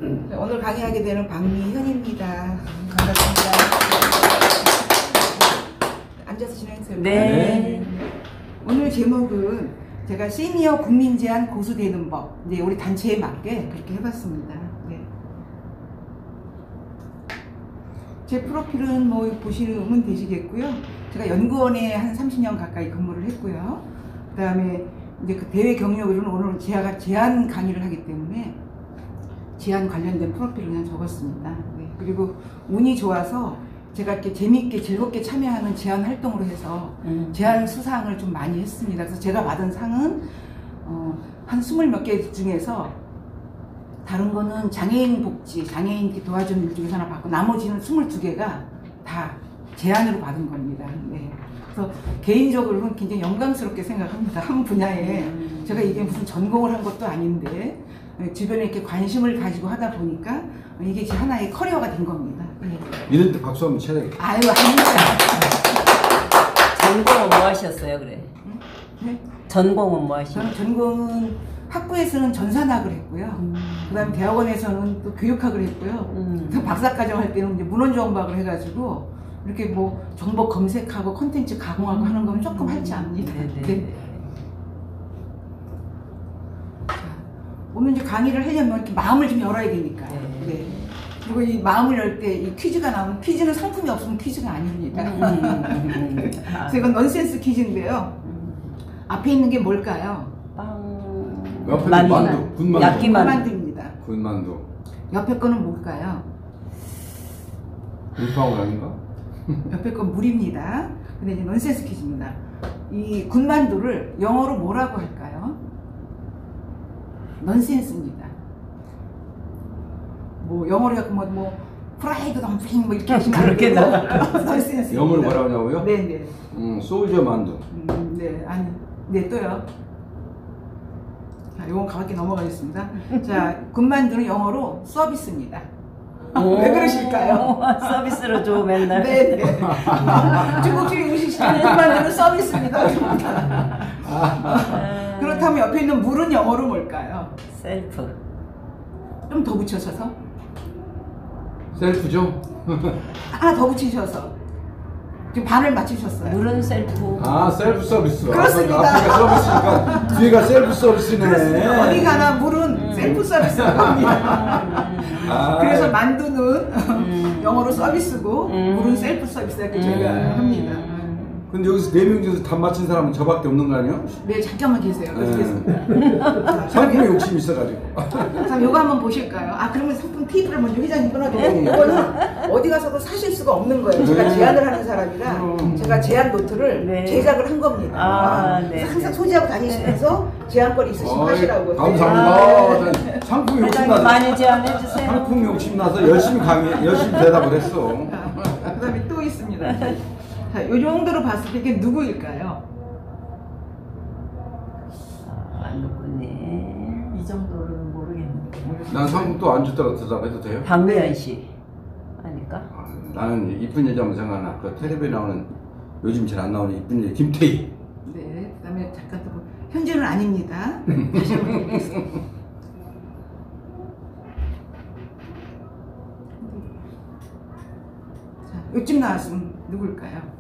오늘 강의하게 되는 박미현입니다. 반갑습니다. 앉아서 진행해주세요. 네. 오늘 제목은 제가 시니어 국민 제한 고수되는 법, 이제 우리 단체에 맞게 그렇게 해봤습니다. 네. 제 프로필은 뭐 보시면 되시겠고요. 제가 연구원에 한 30년 가까이 근무를 했고요. 그 다음에 이제 그 대외 경력으로는 오늘 제한 강의를 하기 때문에 제한 관련된 프로필을 그냥 적었습니다. 네. 그리고 운이 좋아서 제가 이렇게 재밌게 즐겁게 참여하는 제안 활동으로 해서 제안 수상을 좀 많이 했습니다. 그래서 제가 받은 상은 한 20몇 개 중에서 다른 거는 장애인 복지, 장애인 도와주는 일 중에서 하나 받고 나머지는 22개가 다 제안으로 받은 겁니다. 네. 그래서 개인적으로는 굉장히 영광스럽게 생각합니다. 한 분야에 제가 이게 무슨 전공을 한 것도 아닌데 주변에 이렇게 관심을 가지고 하다 보니까 이게 제 하나의 커리어가 된 겁니다. 네. 이럴 때 박수 한번 쳐야 되겠다. 아유, 아닙니다. 전공은 뭐 하셨어요, 그래? 네? 전공은 뭐 하시고? 저는 전공은 학부에서는 전산학을 했고요. 그 다음에 대학원에서는 또 교육학을 했고요. 박사과정 할 때는 이제 문헌정보학을 해가지고 이렇게 뭐 정보 검색하고 콘텐츠 가공하고 하는 거는 조금 할 줄 압니다. 네. 오늘 이제 강의를 하려면 이렇게 마음을 좀 열어야 되니까요. 네. 그리고 이 마음을 열 때 이 퀴즈가 나오면 퀴즈는 상품이 없으면 퀴즈가 아닙니다. 그래서 이건 넌센스 퀴즈인데요. 앞에 있는 게 뭘까요? 옆에 만두. 만두, 군만두. 야끼만두. 군만두입니다. 군만두. 옆에 거는 뭘까요? 물방울 아닌가? 옆에 건 물입니다. 근데 이제 넌센스 퀴즈입니다. 이 군만두를 영어로 뭐라고 할까요? 넌센스입니다. 뭐 영어로 해서 뭐 프라이드 덤핑 뭐 이렇게 하시면 그렇게 넌센스. 영어로 뭐라고 하냐고요? 네네. 소울저 만두. 네, 아니, 네 또요. 자, 이건 가볍게 넘어가겠습니다. 자, 군만두는 영어로 서비스입니다. 왜 그러실까요? 서비스로 줘 맨날. 네네. 중국식 음식시장 군만두는 서비스입니다. 그렇다면 옆에 있는 물은 영어로 뭘까요? 셀프. 좀 더 붙여셔서 셀프죠? 하나 더 붙이셔서 지금 반을 맞추셨어요. 물은 셀프. 아, 셀프 서비스. 그렇습니다. 앞에가 서비스니까 뒤에가 셀프 서비스네. 그렇습니다. 어디 가나 물은 셀프 서비스가 갑니다. 그래서 만두는 영어로 서비스고 물은 셀프 서비스다 이렇게 저희가 합니다. 근데 여기서 4명 중에서 답 맞힌 사람은 저밖에 없는 거 아니야? 네, 잠깐만 계세요. 알겠습니다. 상품에 욕심이 있어가지고. 자, 요거 한번 보실까요? 아, 그러면 상품 팁을 먼저 회장님 끊어드릴게요. 이거는 어디 가서도 사실 수가 없는 거예요. 제가 제안을 하는 사람이라 제가 제안 노트를 제작을 한 겁니다. 그래서 항상 소지하고 다니시면서 제안거리 있으시면 하시라고. 감사합니다. 상품 욕심 회장님 나서 많이 제안해주세요. 상품 욕심 나서 열심히 열심히 대답을 했어. 그 다음에 또 있습니다. 자, 요 정도로 봤을 때 이게 누구일까요? 안 누구네. 이 정도는 모르겠는데. 난 상품 또 안 줬다고 대답해도 돼요? 박미연 씨. 아닐까? 나는 이쁜 여자만 생각나. 그 텔레비에 나오는 요즘 잘 안 나오는 이쁜 여자 김태희. 네, 그 다음에 잠깐 또 현재는 아닙니다. 다시 한번 보겠습니다. 자, 요쯤 나왔으면 누굴까요?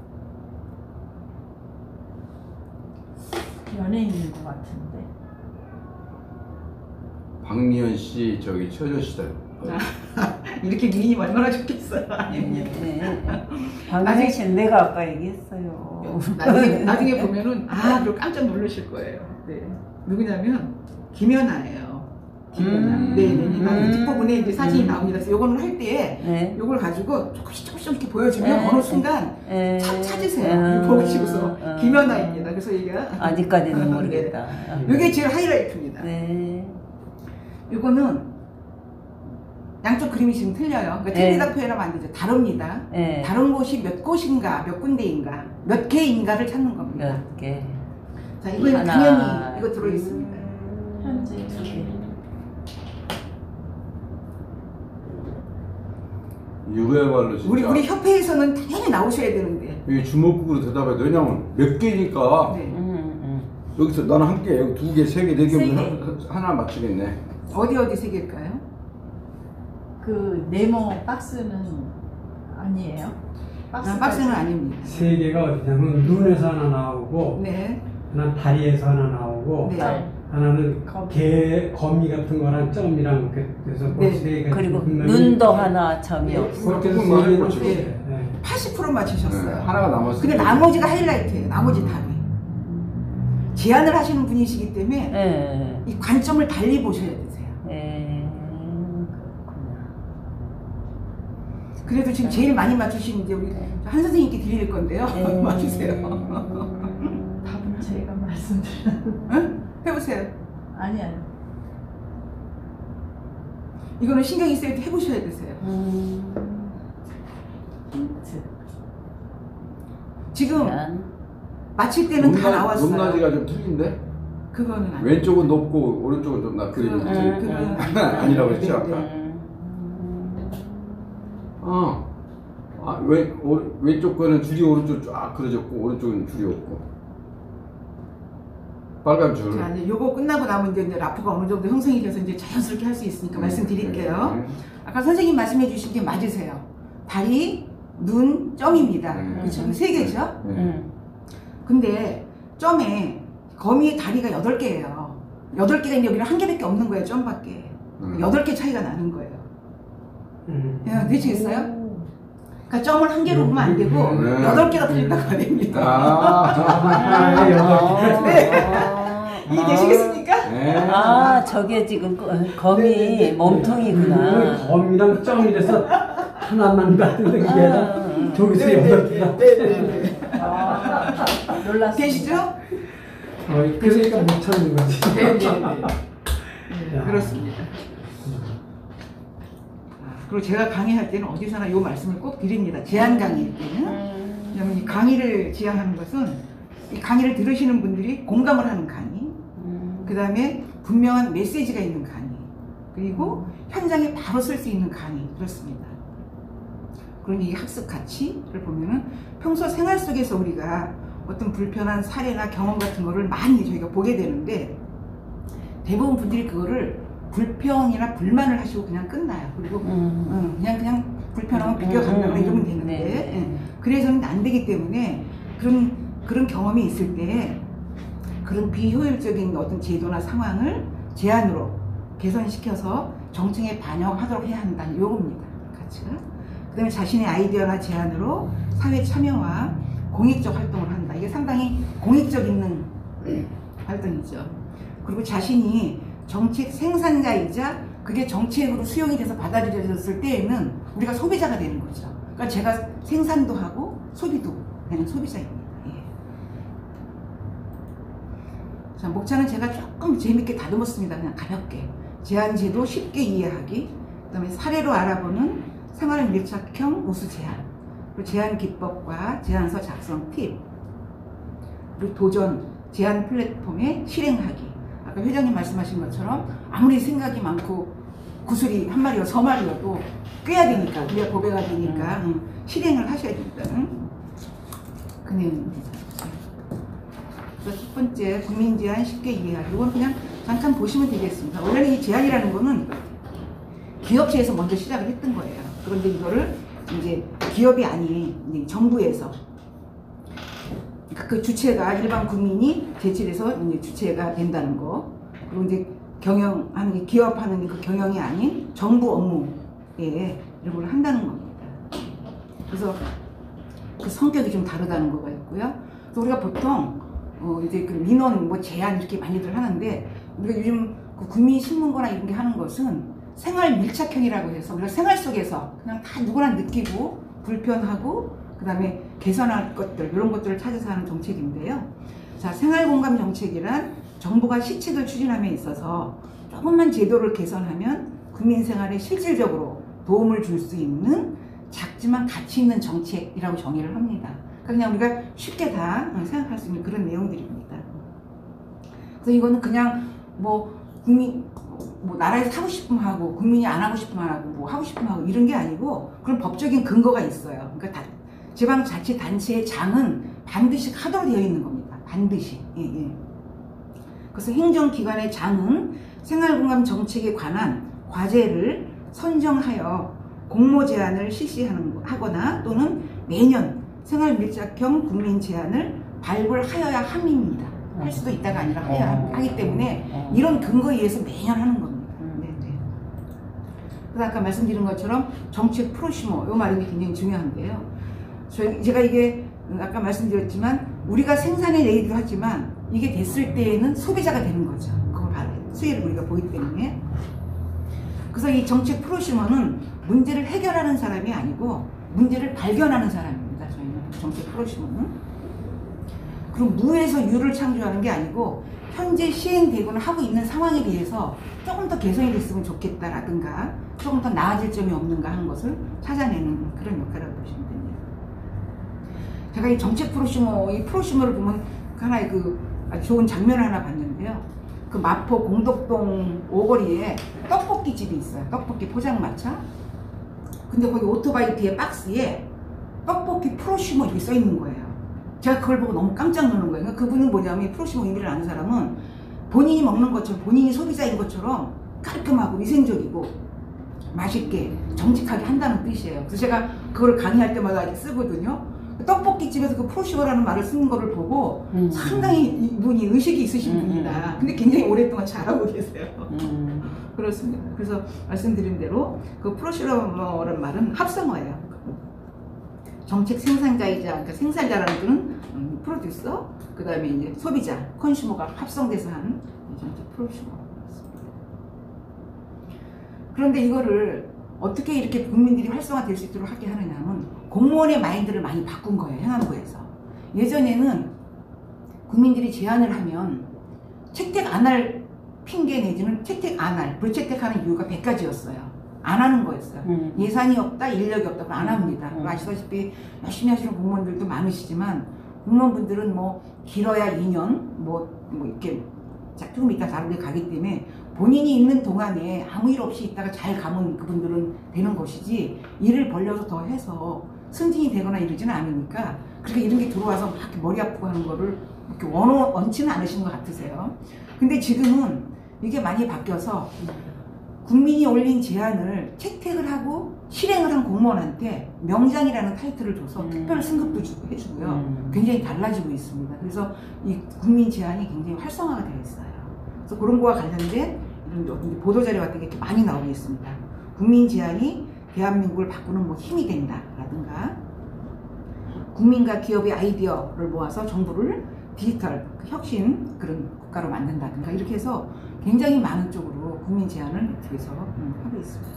연예인인 것 같은데. 박미연 씨 저기 처녀 시절. 이렇게 미인이 얼마나 좋겠어요. 아닙니다. 네. 박미연 씨는 내가 아까 얘기했어요. 나중에 보면은 그리고 깜짝 놀라실 거예요. 네. 누구냐면 김연아예요. 김연아. 네. 뒷부분에 이제 사진이 나옵니다. 그래서 요거는 할 때에 요걸 가지고 조금씩 이렇게 보여주면 어느 순간 찾으세요. 보시고서 김연아입니다. 그래서 얘가 아직까지는 모르겠다. 요게 제일 하이라이트입니다. 네. 요거는 양쪽 그림이 지금 틀려요. 그러니까 틀리다 표현하면 안 되죠. 다릅니다. 다른 곳이 몇 곳인가, 몇 군데인가, 몇 개인가를 찾는 겁니다. 몇 개. 자, 이거는 당연히 이거 들어있습니다. 현재 두 개. 이거야말로 진짜. 우리 협회에서는 당연히 나오셔야 되는데. 이게 주먹국으로 대답해야 돼. 왜냐면 몇 개니까. 네. 여기서 나는 한 개, 여기 2개, 3개, 4개 세 하나 맞추겠네. 어디 세 개일까요? 그 네모 박스는 아니에요? 박스는 아닙니다. 세 개가 어디냐면 눈에서 하나 나오고 네. 하나는 다리에서 하나 나오고 네. 하나는 거미. 거미 같은 거랑 점이랑 그래서 네. 세 개가 그리고 분명히 눈도 하나 점이 네. 없어. 그렇게 해서 그건 세 개는 맞죠. 네. 80% 맞추셨어요. 하나가 남았어요. 근데 나머지가 하이라이트예요. 나머지 답이. 제안을 하시는 분이시기 때문에 예. 이 관점을 달리 보셔야 되세요. 예. 그렇구나. 그래도 지금 제일 많이 맞추신 이제 우리 한 선생님께 드릴 건데요. 맞추세요. 답은 제가 말씀드렸는데. 응? 해보세요. 아니. 이거는 신경이 쓰일 때 해보셔야 되세요. 힌트. 지금 난 맞힐 때는 다 나왔어요. 높낮이가 좀 틀린데? 그거는 아니에요. 왼쪽은 높고 오른쪽은 좀 낮. 그림이 그건 아니라고 했죠 네, 아까? 네. 왼쪽 거는 줄이 오른쪽 쫙 그려졌고 오른쪽은 줄이 없고 빨간 줄. 자, 이제 요거 끝나고 나면 이제 라프가 어느 정도 형성이 돼서 이제 자연스럽게 할 수 있으니까 말씀드릴게요. 네. 아까 선생님 말씀해 주신 게 맞으세요. 다리, 눈, 점입니다. 네. 그렇죠? 세 개죠? 네. 근데 점에 거미의 다리가 8개예요. 8개가 있는데 여기는 한 개밖에 없는 거예요. 점밖에. 8개 차이가 나는 거예요. 야, 되시겠어요? 그러니까 점을 한 개로 보면 안 되고 네. 8개가 틀린다고 안 됩니다. 이해되시겠습니까? 네. 아, 저게 지금 거미 몸통이구나. 거미랑 점이 돼서 하나만 같은데 그게 아니라 저기서 여덟 개가 놀랐어요. 되시죠? 그러니까 못 찾는 거지. 야. 그렇습니다. 그리고 제가 강의할 때는 어디서나 이 말씀을 꼭 드립니다. 제안 강의일 때는. 왜냐면 이 강의를 지향하는 것은 이 강의를 들으시는 분들이 공감을 하는 강의, 그 다음에 분명한 메시지가 있는 강의, 그리고 현장에 바로 쓸 수 있는 강의, 그렇습니다. 그런 이 학습 가치를 보면은 평소 생활 속에서 우리가 어떤 불편한 사례나 경험 같은 거를 많이 저희가 보게 되는데 대부분 분들이 그거를 불평이나 불만을 하시고 그냥 끝나요. 그리고 그냥 불편하면 비껴간다거나 이러면 되는데 예. 그래서는 안 되기 때문에 그런 경험이 있을 때 그런 비효율적인 어떤 제도나 상황을 제안으로 개선시켜서 정책에 반영하도록 해야 한다는 요겁니다. 가치가. 그 다음에 자신의 아이디어나 제안으로 사회 참여와 공익적 활동을 한다. 이게 상당히 공익적 있는 활동이죠. 그리고 자신이 정책 생산자이자 그게 정책으로 수용이 돼서 받아들여졌을 때에는 우리가 소비자가 되는 거죠. 그러니까 제가 생산도 하고 소비도 되는 소비자입니다. 예. 자, 목차는 제가 조금 재밌게 다듬었습니다. 그냥 가볍게. 제안제도 쉽게 이해하기, 그 다음에 사례로 알아보는 생활 밀착형 우수 제안, 그리고 제안 기법과 제안서 작성 팁, 그리고 도전 제안 플랫폼의 실행하기. 아까 회장님 말씀하신 것처럼 아무리 생각이 많고 구슬이 한 마리와 서 마리여도 꿰야 되니까, 우리가 고배가 되니까 실행을 하셔야 된다는 그 내용입니다. 그래서 첫 번째 국민 제안 쉽게 이해하기. 이건 그냥 잠깐 보시면 되겠습니다. 원래는 이 제안이라는 거는 기업체에서 먼저 시작을 했던 거예요. 그런데 이거를 이제 기업이 아닌 이제 정부에서 그 주체가 일반 국민이 제출해서 이제 주체가 된다는 거. 그리고 이제 경영하는 게 기업하는 그 경영이 아닌 정부 업무에 이걸 한다는 겁니다. 그래서 그 성격이 좀 다르다는 거가 있고요. 그래서 우리가 보통 이제 그 민원 뭐 제안 이렇게 많이들 하는데 우리가 요즘 그 국민신문고나 이런 게 하는 것은 생활 밀착형이라고 해서 우리가 생활 속에서 그냥 다 누구나 느끼고 불편하고 그 다음에 개선할 것들 이런 것들을 찾아서 하는 정책인데요. 자, 생활공감 정책이란 정부가 시책을 추진함에 있어서 조금만 제도를 개선하면 국민 생활에 실질적으로 도움을 줄 수 있는 작지만 가치 있는 정책이라고 정의를 합니다. 그냥 우리가 쉽게 다 생각할 수 있는 그런 내용들입니다. 그래서 이거는 그냥 뭐 국민 뭐 나라에서 하고 싶으면 하고 국민이 안 하고 싶으면 하고 뭐 하고 싶으면 하고 이런 게 아니고 그런 법적인 근거가 있어요. 그러니까 지방자치단체의 장은 반드시 하도록 되어 있는 겁니다. 반드시. 예. 그래서 행정기관의 장은 생활공감 정책에 관한 과제를 선정하여 공모 제한을 실시하거나 또는 매년 생활밀착형 국민 제한을 발굴하여야 함입니다. 할 수도 있다가 아니라 하기 때문에 이런 근거에 의해서 매년 하는 겁니다. 네네. 그래서 아까 말씀드린 것처럼 정책 프로시모 이 말이 굉장히 중요한데요. 제가 이게 아까 말씀드렸지만 우리가 생산해 내기도 하지만 이게 됐을 때에는 소비자가 되는 거죠. 그걸 수혜를 우리가 보기 때문에. 그래서 이 정책 프로시머는 문제를 해결하는 사람이 아니고 문제를 발견하는 사람입니다. 저희는 정책 프로시머는. 그리고 무에서 유를 창조하는 게 아니고 현재 시행되고는 하고 있는 상황에 대해서 조금 더 개선이 됐으면 좋겠다라든가 조금 더 나아질 점이 없는가 하는 것을 찾아내는 그런 역할을 보시면 됩니다. 제가 이 정책 프로시머, 이 프로시머를 보면 하나의 아주 좋은 장면을 하나 봤는데요. 그 마포 공덕동 오거리에 떡볶이 집이 있어요. 떡볶이 포장마차. 근데 거기 오토바이 뒤에 박스에 떡볶이 프로시머 이렇게 써 있는 거예요. 제가 그걸 보고 너무 깜짝 놀란 거예요. 그분은 뭐냐면 프로시머 의미를 아는 사람은 본인이 먹는 것처럼 본인이 소비자인 것처럼 깔끔하고 위생적이고 맛있게 정직하게 한다는 뜻이에요. 그래서 제가 그걸 강의할 때마다 이렇게 쓰거든요. 떡볶이집에서 그 프로시머라는 말을 쓰는 거를 보고 상당히 이분이 의식이 있으신 분이다. 근데 굉장히 오랫동안 잘하고 계세요. 그렇습니다. 그래서 말씀드린 대로 그 프로시머라는 말은 합성어예요. 정책 생산자이자, 그러니까 생산자라는 뜻은 프로듀서, 그 다음에 이제 소비자, 컨슈머가 합성돼서 한 정책 프로시머입니다. 그런데 이거를 어떻게 이렇게 국민들이 활성화될 수 있도록 하게 하느냐면 공무원의 마인드를 많이 바꾼 거예요. 행안부에서. 예전에는 국민들이 제안을 하면 채택 안 할 핑계 내지는 채택 안 할, 불채택하는 이유가 100가지였어요. 안 하는 거였어요. 예산이 없다, 인력이 없다, 그럼 안 합니다. 아시다시피 열심히 하시는 공무원들도 많으시지만 공무원분들은 뭐 길어야 2년, 뭐 이렇게 조금 이따 다른 데 가기 때문에 본인이 있는 동안에 아무 일 없이 있다가 잘 가면 그분들은 되는 것이지 일을 벌려서 더 해서 승진이 되거나 이러지는 않으니까 그렇게 이런 게 들어와서 막 이렇게 머리 아프고 하는 거를 이렇게 원치는 않으신 것 같으세요. 근데 지금은 이게 많이 바뀌어서 국민이 올린 제안을 채택을 하고 실행을 한 공무원한테 명장이라는 타이틀을 줘서 특별 승급도 해주고요. 굉장히 달라지고 있습니다. 그래서 이 국민 제안이 굉장히 활성화가 되어 있어요. 그래서 그런 거와 관련된 이런 보도자료 같은 게 이렇게 많이 나오고 있습니다. 국민 제안이 대한민국을 바꾸는 뭐 힘이 된다라든가 국민과 기업의 아이디어를 모아서 정부를 디지털 혁신 그런 국가로 만든다든가 이렇게 해서 굉장히 많은 쪽으로 국민 제안을 뒤에서 하고 있습니다.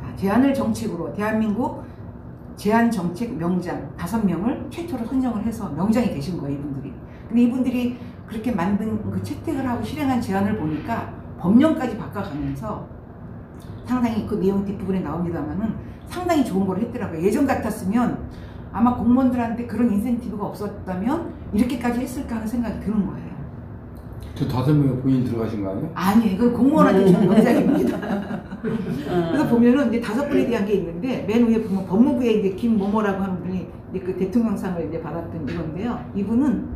자, 제안을 정책으로 대한민국 제안 정책 명장 5명을 최초로 선정을 해서 명장이 되신 거예요, 이분들이. 근데 이분들이 그렇게 만든 그 채택을 하고 실행한 제안을 보니까 법령까지 바꿔가면서 상당히 그 내용 뒷부분에 나옵니다만은 상당히 좋은 걸 했더라고요. 예전 같았으면 아마 공무원들한테 그런 인센티브가 없었다면 이렇게까지 했을까 하는 생각이 드는 거예요. 저 5명이 본인 들어가신 거 아니에요? 아니에요. 이건 공무원한테 주는 명장입니다. 그래서 보면은 이제 5분에 대한 게 있는데 맨 위에 보면 법무부에 이제 김모모라고 하는 분이 이제 그 대통령상을 이제 받았던 이건데요. 이분은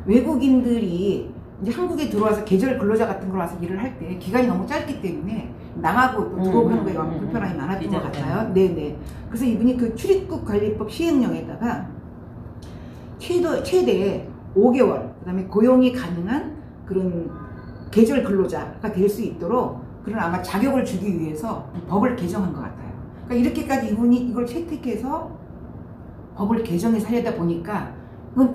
외국인들이 이제 한국에 들어와서 계절 근로자 같은 걸 와서 일을 할 때 기간이 너무 짧기 때문에 나가고 또 들어오고 하는 거에 불편함이 많았던 것 같아요. 네네. 그래서 이분이 그 출입국 관리법 시행령에다가 최대 5개월, 그 다음에 고용이 가능한 그런 계절 근로자가 될 수 있도록 그런 아마 자격을 주기 위해서 법을 개정한 것 같아요. 그러니까 이렇게까지 이분이 이걸 채택해서 법을 개정해서 하려다 보니까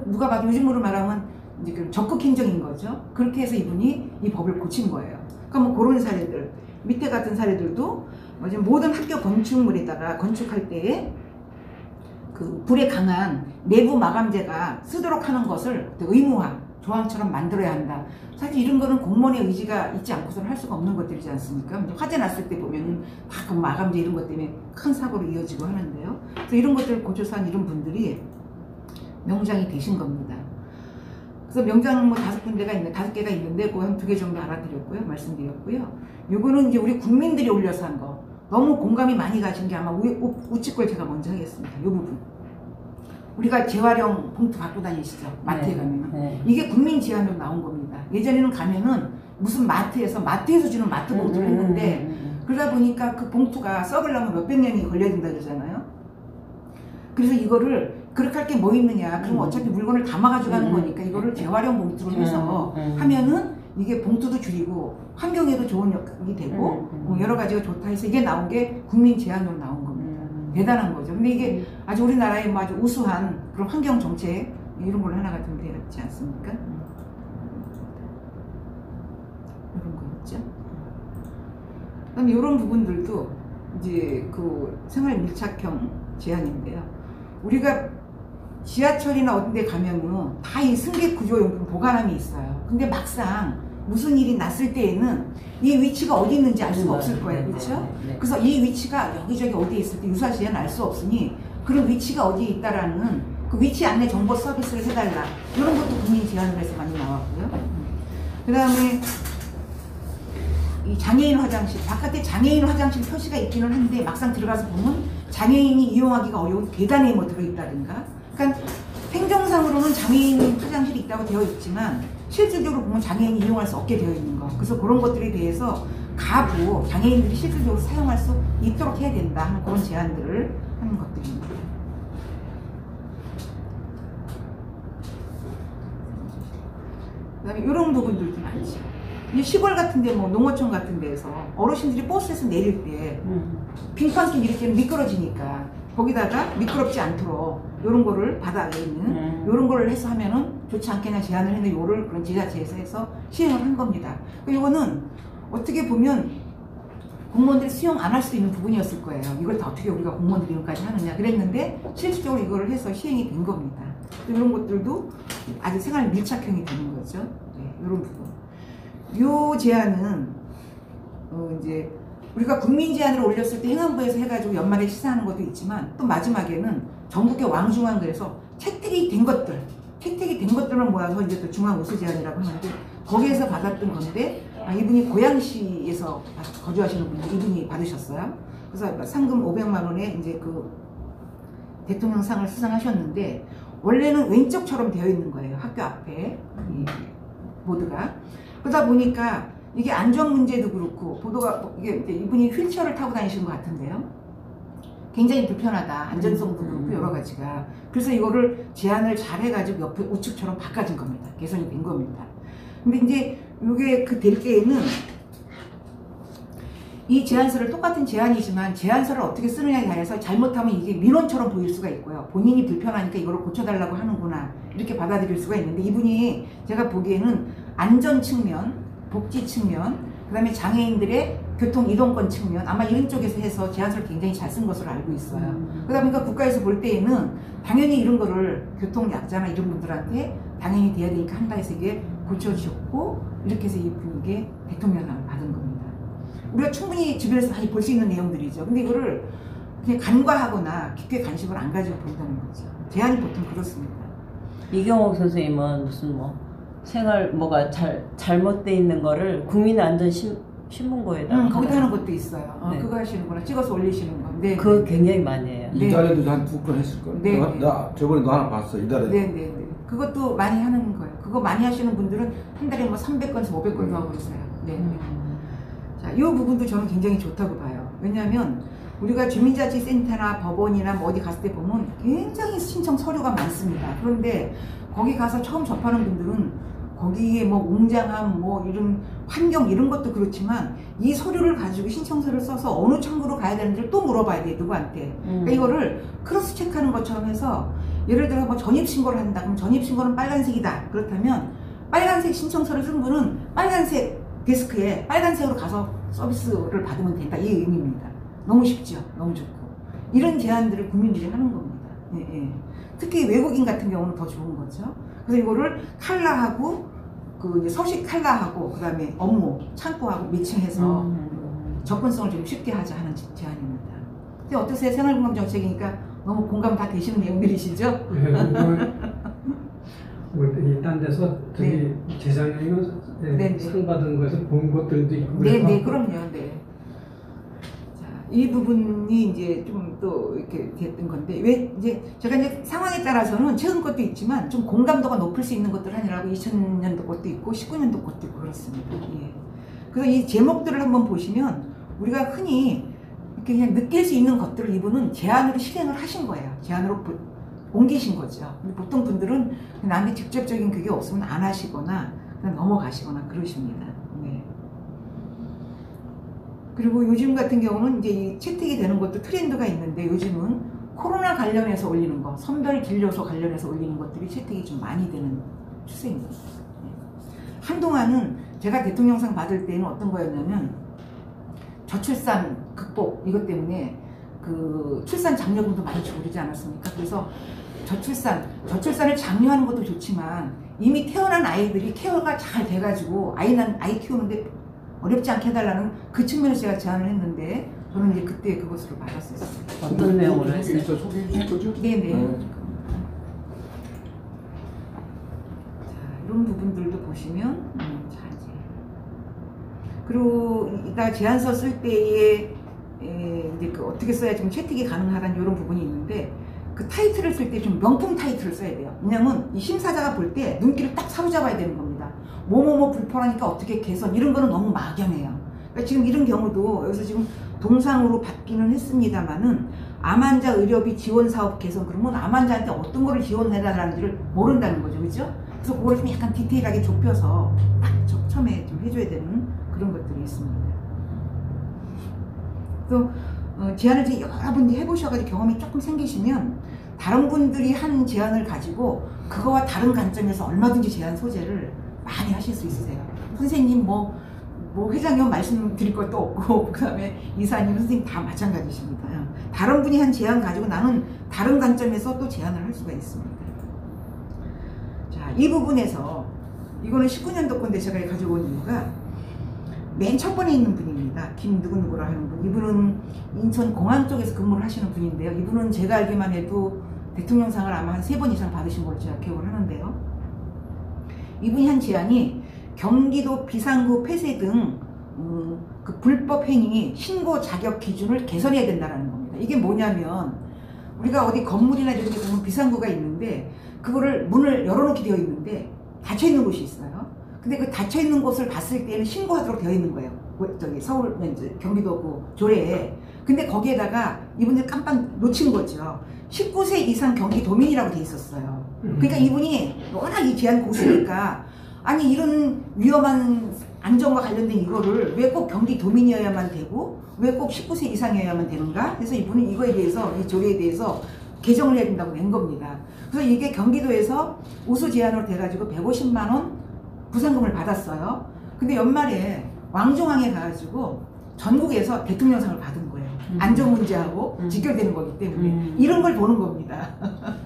누가 봐도 요즘으로 말하면 이제 그 적극 행정인 거죠. 그렇게 해서 이분이 이 법을 고친 거예요. 그러니까 뭐 그런 사례들, 밑에 같은 사례들도 모든 학교 건축물에다가 건축할 때에 그 불에 강한 내부 마감재가 쓰도록 하는 것을 의무화 조항처럼 만들어야 한다. 사실 이런 거는 공무원의 의지가 있지 않고서는 할 수가 없는 것들이지 않습니까? 화재 났을 때 보면은 다 그 마감재 이런 것 때문에 큰 사고로 이어지고 하는데요. 그래서 이런 것들을 고쳐서 한 이런 분들이 명장이 되신 겁니다. 그래서 명장 뭐 5개가 있는데 그 한 2개 정도 알아드렸고요. 말씀드렸고요. 요거는 이제 우리 국민들이 올려서 한 거. 너무 공감이 많이 가신 게 아마 우측 걸 제가 먼저 하겠습니다. 요 부분. 우리가 재활용 봉투 갖고 다니시죠? 마트에 가면은. 이게 국민 제안으로 나온 겁니다. 예전에는 가면은 무슨 마트에서 주는 마트 봉투를 했는데 그러다 보니까 그 봉투가 썩으려면 몇백 년이 걸려야 된다 그러잖아요. 그래서 이거를 그렇게 할 게 뭐 있느냐. 그럼 어차피 물건을 담아가지고 가는 거니까 이거를 재활용 봉투로 해서 하면은 이게 봉투도 줄이고 환경에도 좋은 역할이 되고 여러 가지가 좋다 해서 이게 나온 게 국민 제안으로 나온 겁니다. 대단한 거죠. 근데 이게 아주 우리나라의 뭐 아주 우수한 그런 환경 정책 이런 걸 하나가 좀 되지 않습니까? 이런 거 있죠. 그다음에 이런 부분들도 이제 그 생활 밀착형 제한인데요. 우리가 지하철이나 어떤 데 가면은 다 이 승객 구조용품 보관함이 있어요. 근데 막상 무슨 일이 났을 때에는 이 위치가 어디 있는지 알 수가 없을 거예요. 그렇죠? 그래서 이 위치가 여기저기 어디에 있을 때 유사시에는 알 수 없으니 그런 위치가 어디에 있다라는 그 위치 안내 정보 서비스를 해달라. 이런 것도 국민 제안을 해서 많이 나왔고요. 그 다음에 이 장애인 화장실, 바깥에 장애인 화장실 표시가 있기는 한데 막상 들어가서 보면 장애인이 이용하기가 어려운 계단에 뭐 들어있다든가. 그러니까 행정상으로는 장애인 화장실이 있다고 되어 있지만 실질적으로 보면 장애인이 이용할 수 없게 되어 있는 거. 그래서 그런 것들에 대해서 가부 장애인들이 실질적으로 사용할 수 있도록 해야 된다 하는 그런 제안들을 하는 것들입니다. 그다음에 이런 부분들도 많죠. 이 시골 같은데 뭐 농어촌 같은 데에서 어르신들이 버스에서 내릴 때 빙판길 이럴 때는 미끄러지니까 거기다가 미끄럽지 않도록 이런 거를 바닥에 있는 이런 거를 해서 하면은 좋지 않겠냐 제안을 했는데 요를 그런 지자체에서 해서 시행을 한 겁니다. 이거는 어떻게 보면 공무원들이 수용 안 할 수 있는 부분이었을 거예요. 이걸 다 어떻게 우리가 공무원들이 이런까지 하느냐 그랬는데 실질적으로 이거를 해서 시행이 된 겁니다. 이런 것들도 아주 생활 밀착형이 되는 거죠. 네, 이런 부분. 요 제안은 이제 우리가 국민 제안을 올렸을 때 행안부에서 해가지고 연말에 시사하는 것도 있지만 또 마지막에는 전국의 왕중왕 그래서 채택이 된 것들만 모아서 이제 또 중앙 우수 제안이라고 하는데 거기에서 받았던 건데 이분이 고양시에서 거주하시는 분이 이분이 받으셨어요. 그래서 상금 500만 원에 이제 그 대통령상을 수상하셨는데 원래는 왼쪽처럼 되어 있는 거예요. 학교 앞에 이 보드가. 그러다 보니까 이게 안전 문제도 그렇고 보도가 이게 이분이 휠체어를 타고 다니시는 것 같은데요. 굉장히 불편하다. 안전성도 그렇고 여러 가지가. 그래서 이거를 제안을 잘 해가지고 옆에 우측처럼 바꿔진 겁니다. 개선이 된 겁니다. 근데 이제 이게 그 될 때에는 이 제안서를 똑같은 제안이지만 제안서를 어떻게 쓰느냐에 대해서 잘못하면 이게 민원처럼 보일 수가 있고요. 본인이 불편하니까 이걸 고쳐달라고 하는구나 이렇게 받아들일 수가 있는데 이분이 제가 보기에는 안전 측면, 복지 측면, 그 다음에 장애인들의 교통 이동권 측면 아마 이런 쪽에서 해서 제안서를 굉장히 잘 쓴 것으로 알고 있어요. 그러다 보니까 국가에서 볼 때에는 당연히 이런 거를 교통약자나 이런 분들한테 당연히 돼야 되니까 한다 해서 이게 고쳐주셨고 이렇게 해서 이게 대통령상을 받은 겁니다. 우리가 충분히 주변에서 많이 볼 수 있는 내용들이죠. 근데 이거를 그냥 간과하거나 깊게 관심을 안 가지고 본다는 거죠. 제안이 보통 그렇습니다. 이경옥 선생님은 무슨 뭐 생활 뭐가 잘못돼 있는 거를 국민안전신문고에다 거기다 하는 것도 있어요. 네. 그거 하시는구나. 찍어서 올리시는 거. 네. 그거 굉장히 많이 해요. 네. 이달에도 한 2건 했을 거야. 네. 나 저번에 너 하나 봤어. 이달에. 네네네. 그것도 많이 하는 거예요. 그거 많이 하시는 분들은 한 달에 뭐 300건에서 500건도 하고 있어요. 네. 자, 이 부분도 저는 굉장히 좋다고 봐요. 왜냐하면 우리가 주민자치센터나 법원이나 뭐 어디 갔을 때 보면 굉장히 신청 서류가 많습니다. 그런데 거기 가서 처음 접하는 분들은 거기에 뭐 웅장함, 뭐 이런 환경 이런 것도 그렇지만 이 서류를 가지고 신청서를 써서 어느 창구로 가야 되는지를 또 물어봐야 돼 누구한테. 그러니까 이거를 크로스 체크하는 것처럼 해서 예를 들어 뭐 전입신고를 한다. 그럼 전입신고는 빨간색이다. 그렇다면 빨간색 신청서를 쓴 분은 빨간색 데스크에 빨간색으로 가서 서비스를 받으면 된다. 이 의미입니다. 너무 쉽죠. 너무 좋고. 이런 제안들을 국민들이 하는 겁니다. 예, 예. 특히 외국인 같은 경우는 더 좋은 거죠. 그래서 이거를 칼라하고 그 이제 서식 칼라하고 그다음에 업무 창구하고 매칭해서 접근성을 좀 쉽게 하자 하는 제안입니다. 근데 어떠세요? 생활공감 정책이니까 너무 공감 다 되시는 내용들이시죠? 딴 데서 저기 재작년에 상 받은 거에서 본 것들도 있고 네네 그럼요. 네. 자 이 부분이 이제 좀 또 이렇게 됐던 건데, 왜 이제 제가 이제 상황에 따라서는 최근 것도 있지만 좀 공감도가 높을 수 있는 것들 하느라고 2000년도 것도 있고 19년도 것도 있고 그렇습니다. 예. 그래서 이 제목들을 한번 보시면 우리가 흔히 이렇게 그냥 느낄 수 있는 것들을 이분은 제안으로 실행을 하신 거예요. 제안으로 옮기신 거죠. 근데 보통 분들은 나한테 직접적인 그게 없으면 안 하시거나 그냥 넘어가시거나 그러십니다. 네. 그리고 요즘 같은 경우는 이제 이 채택이 되는 것도 트렌드가 있는데, 요즘은 코로나 관련해서 올리는 거, 선별 진료소 관련해서 올리는 것들이 채택이 좀 많이 되는 추세입니다. 네. 한동안은 제가 대통령상 받을 때는 어떤 거였냐면 저출산 극복 이것 때문에 그 출산 장려금도 많이 주고 그러지 않았습니까? 그래서 저출산을 장려하는 것도 좋지만 이미 태어난 아이들이 케어가 잘 돼가지고 아이 키우는데 어렵지 않게 해달라는 그 측면에서 제가 제안을 했는데, 저는 이제 그때 그것으로 받았었어요. 어떤 내용으로 했어요? 일단 소개해 줄 거죠? 네네. 네. 자, 이런 부분들도 보시면 자, 이제 그리고 이따 제안서 쓸 때에 이제 그 어떻게 써야 좀 채택이 가능하다는 이런 부분이 있는데, 그 타이틀을 쓸 때 좀 명품 타이틀을 써야 돼요. 왜냐면 이 심사자가 볼 때 눈길을 딱 사로잡아야 되는 겁니다. 뭐뭐뭐 불편하니까 어떻게 개선, 이런 거는 너무 막연해요. 그러니까 지금 이런 경우도 여기서 지금 동상으로 받기는 했습니다만은 암 환자 의료비 지원 사업 개선, 그러면 암 환자한테 어떤 거를 지원해달라는지를 모른다는 거죠, 그죠? 그래서 그걸 좀 약간 디테일하게 좁혀서 딱 처음에 좀 해줘야 되는 그런 것들이 있습니다. 또 제안을 이제 여러분들이 해보셔가지고 경험이 조금 생기시면 다른 분들이 한 제안을 가지고 그거와 다른 관점에서 얼마든지 제안 소재를 많이 하실 수 있으세요. 선생님 뭐 회장님 말씀드릴 것도 없고 그 다음에 이사님, 선생님 다 마찬가지십니다. 다른 분이 한 제안 가지고 나는 다른 관점에서 또 제안을 할 수가 있습니다. 자, 이 부분에서 이거는 19년도 건데 제가 가지고 온 이유가 맨 첫 번에 있는 분입니다. 김누구누구라 하는 분. 이분은 인천공항 쪽에서 근무를 하시는 분인데요. 이분은 제가 알기만 해도 대통령상을 아마 한 3번 이상 받으신 걸로 제가 기억을 하는데요. 이분이 한 제안이 경기도 비상구 폐쇄 등 그 불법 행위 신고 자격 기준을 개선해야 된다는 겁니다. 이게 뭐냐면 우리가 어디 건물이나 이런 데 보면 비상구가 있는데 그거를 문을 열어놓게 되어 있는데 닫혀 있는 곳이 있어요. 근데 그 닫혀 있는 곳을 봤을 때는 신고하도록 되어 있는 거예요. 저기 서울 경기도 그 조례에. 근데 거기에다가 이분들 깜빡 놓친 거죠. 19세 이상 경기도민이라고 돼 있었어요. 그러니까 이분이 워낙 이 제한 고수니까 아니 이런 위험한 안전과 관련된 이거를 왜 꼭 경기도민이어야만 되고 왜 꼭 19세 이상이어야만 되는가? 그래서 이분은 이거에 대해서 이 조례에 대해서 개정을 해야 된다고 낸 겁니다. 그래서 이게 경기도에서 우수 제안으로 돼가지고 150만 원 부상금을 받았어요. 근데 연말에 왕중왕에 가가지고 전국에서 대통령상을 받은 거예요. 안전 문제하고 직결되는 거기 때문에 이런 걸 보는 겁니다.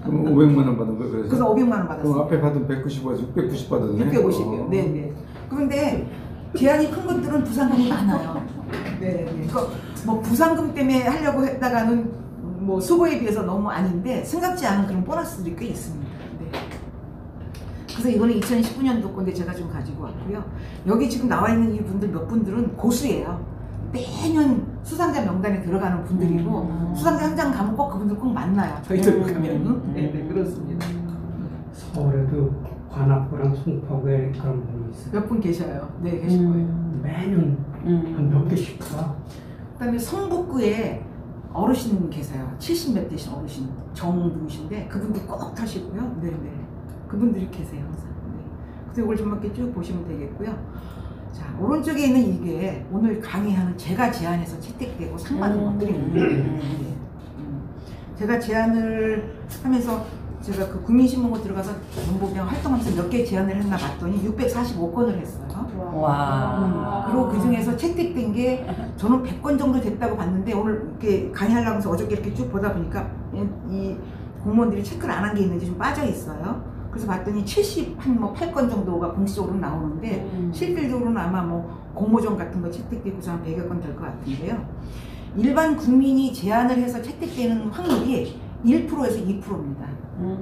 그럼 500만 원 받은 거예요? 그래서 500만 원 그럼 받았어요. 앞에 받은 190에서 690 받았네. 650이요. 네네. 그런데 제한이 큰 것들은 부상금이 많아요. 네. 그러니까 뭐 부상금 때문에 하려고 했다가는 뭐 수고에 비해서 너무 아닌데 생각지 않은 그런 보너스들이 꽤 있습니다. 네. 그래서 이거는 2019년도 건데 제가 좀 가지고 왔고요. 여기 지금 나와 있는 이 분들 몇 분들은 고수예요. 매년 수상자 명단에 들어가는 분들이고 수상자 현장 가면 꼭 그분들 꼭 만나요. 저희들 가면은. 네, 그렇습니다. 서울에도 관악구랑 송파구에 그런 분이 있어요. 몇 분 계셔요. 네, 계실 거예요. 매년 한 몇 개씩 가. 그다음에 성북구에 어르신 계세요. 70몇 되신 어르신 정누구신데 그분들 꼭 타시고요. 네네. 그분들이 계세요 항상. 네. 그래서 이걸 좀 이렇게 쭉 보시면 되겠고요. 자, 오른쪽에 있는 이게 오늘 강의하는 제가 제안해서 채택되고 상 받은 것들입니다. 제가 제안을 하면서 제가 그 국민신문고 들어가서 정보병 활동하면서 몇 개 제안을 했나 봤더니 645건을 했어요. 와. 그리고 그 중에서 채택된 게 저는 100건 정도 됐다고 봤는데 오늘 이렇게 강의하려고 해서 어저께 이렇게 쭉 보다 보니까 이 공무원들이 체크를 안 한 게 있는지 좀 빠져 있어요. 그래서 봤더니 8건 정도가 공식적으로 나오는데 실질적으로는 아마 뭐 공모전 같은 거 채택되고서 한 100여 건 될 것 같은데요. 일반 국민이 제안을 해서 채택되는 확률이 1%에서 2%입니다.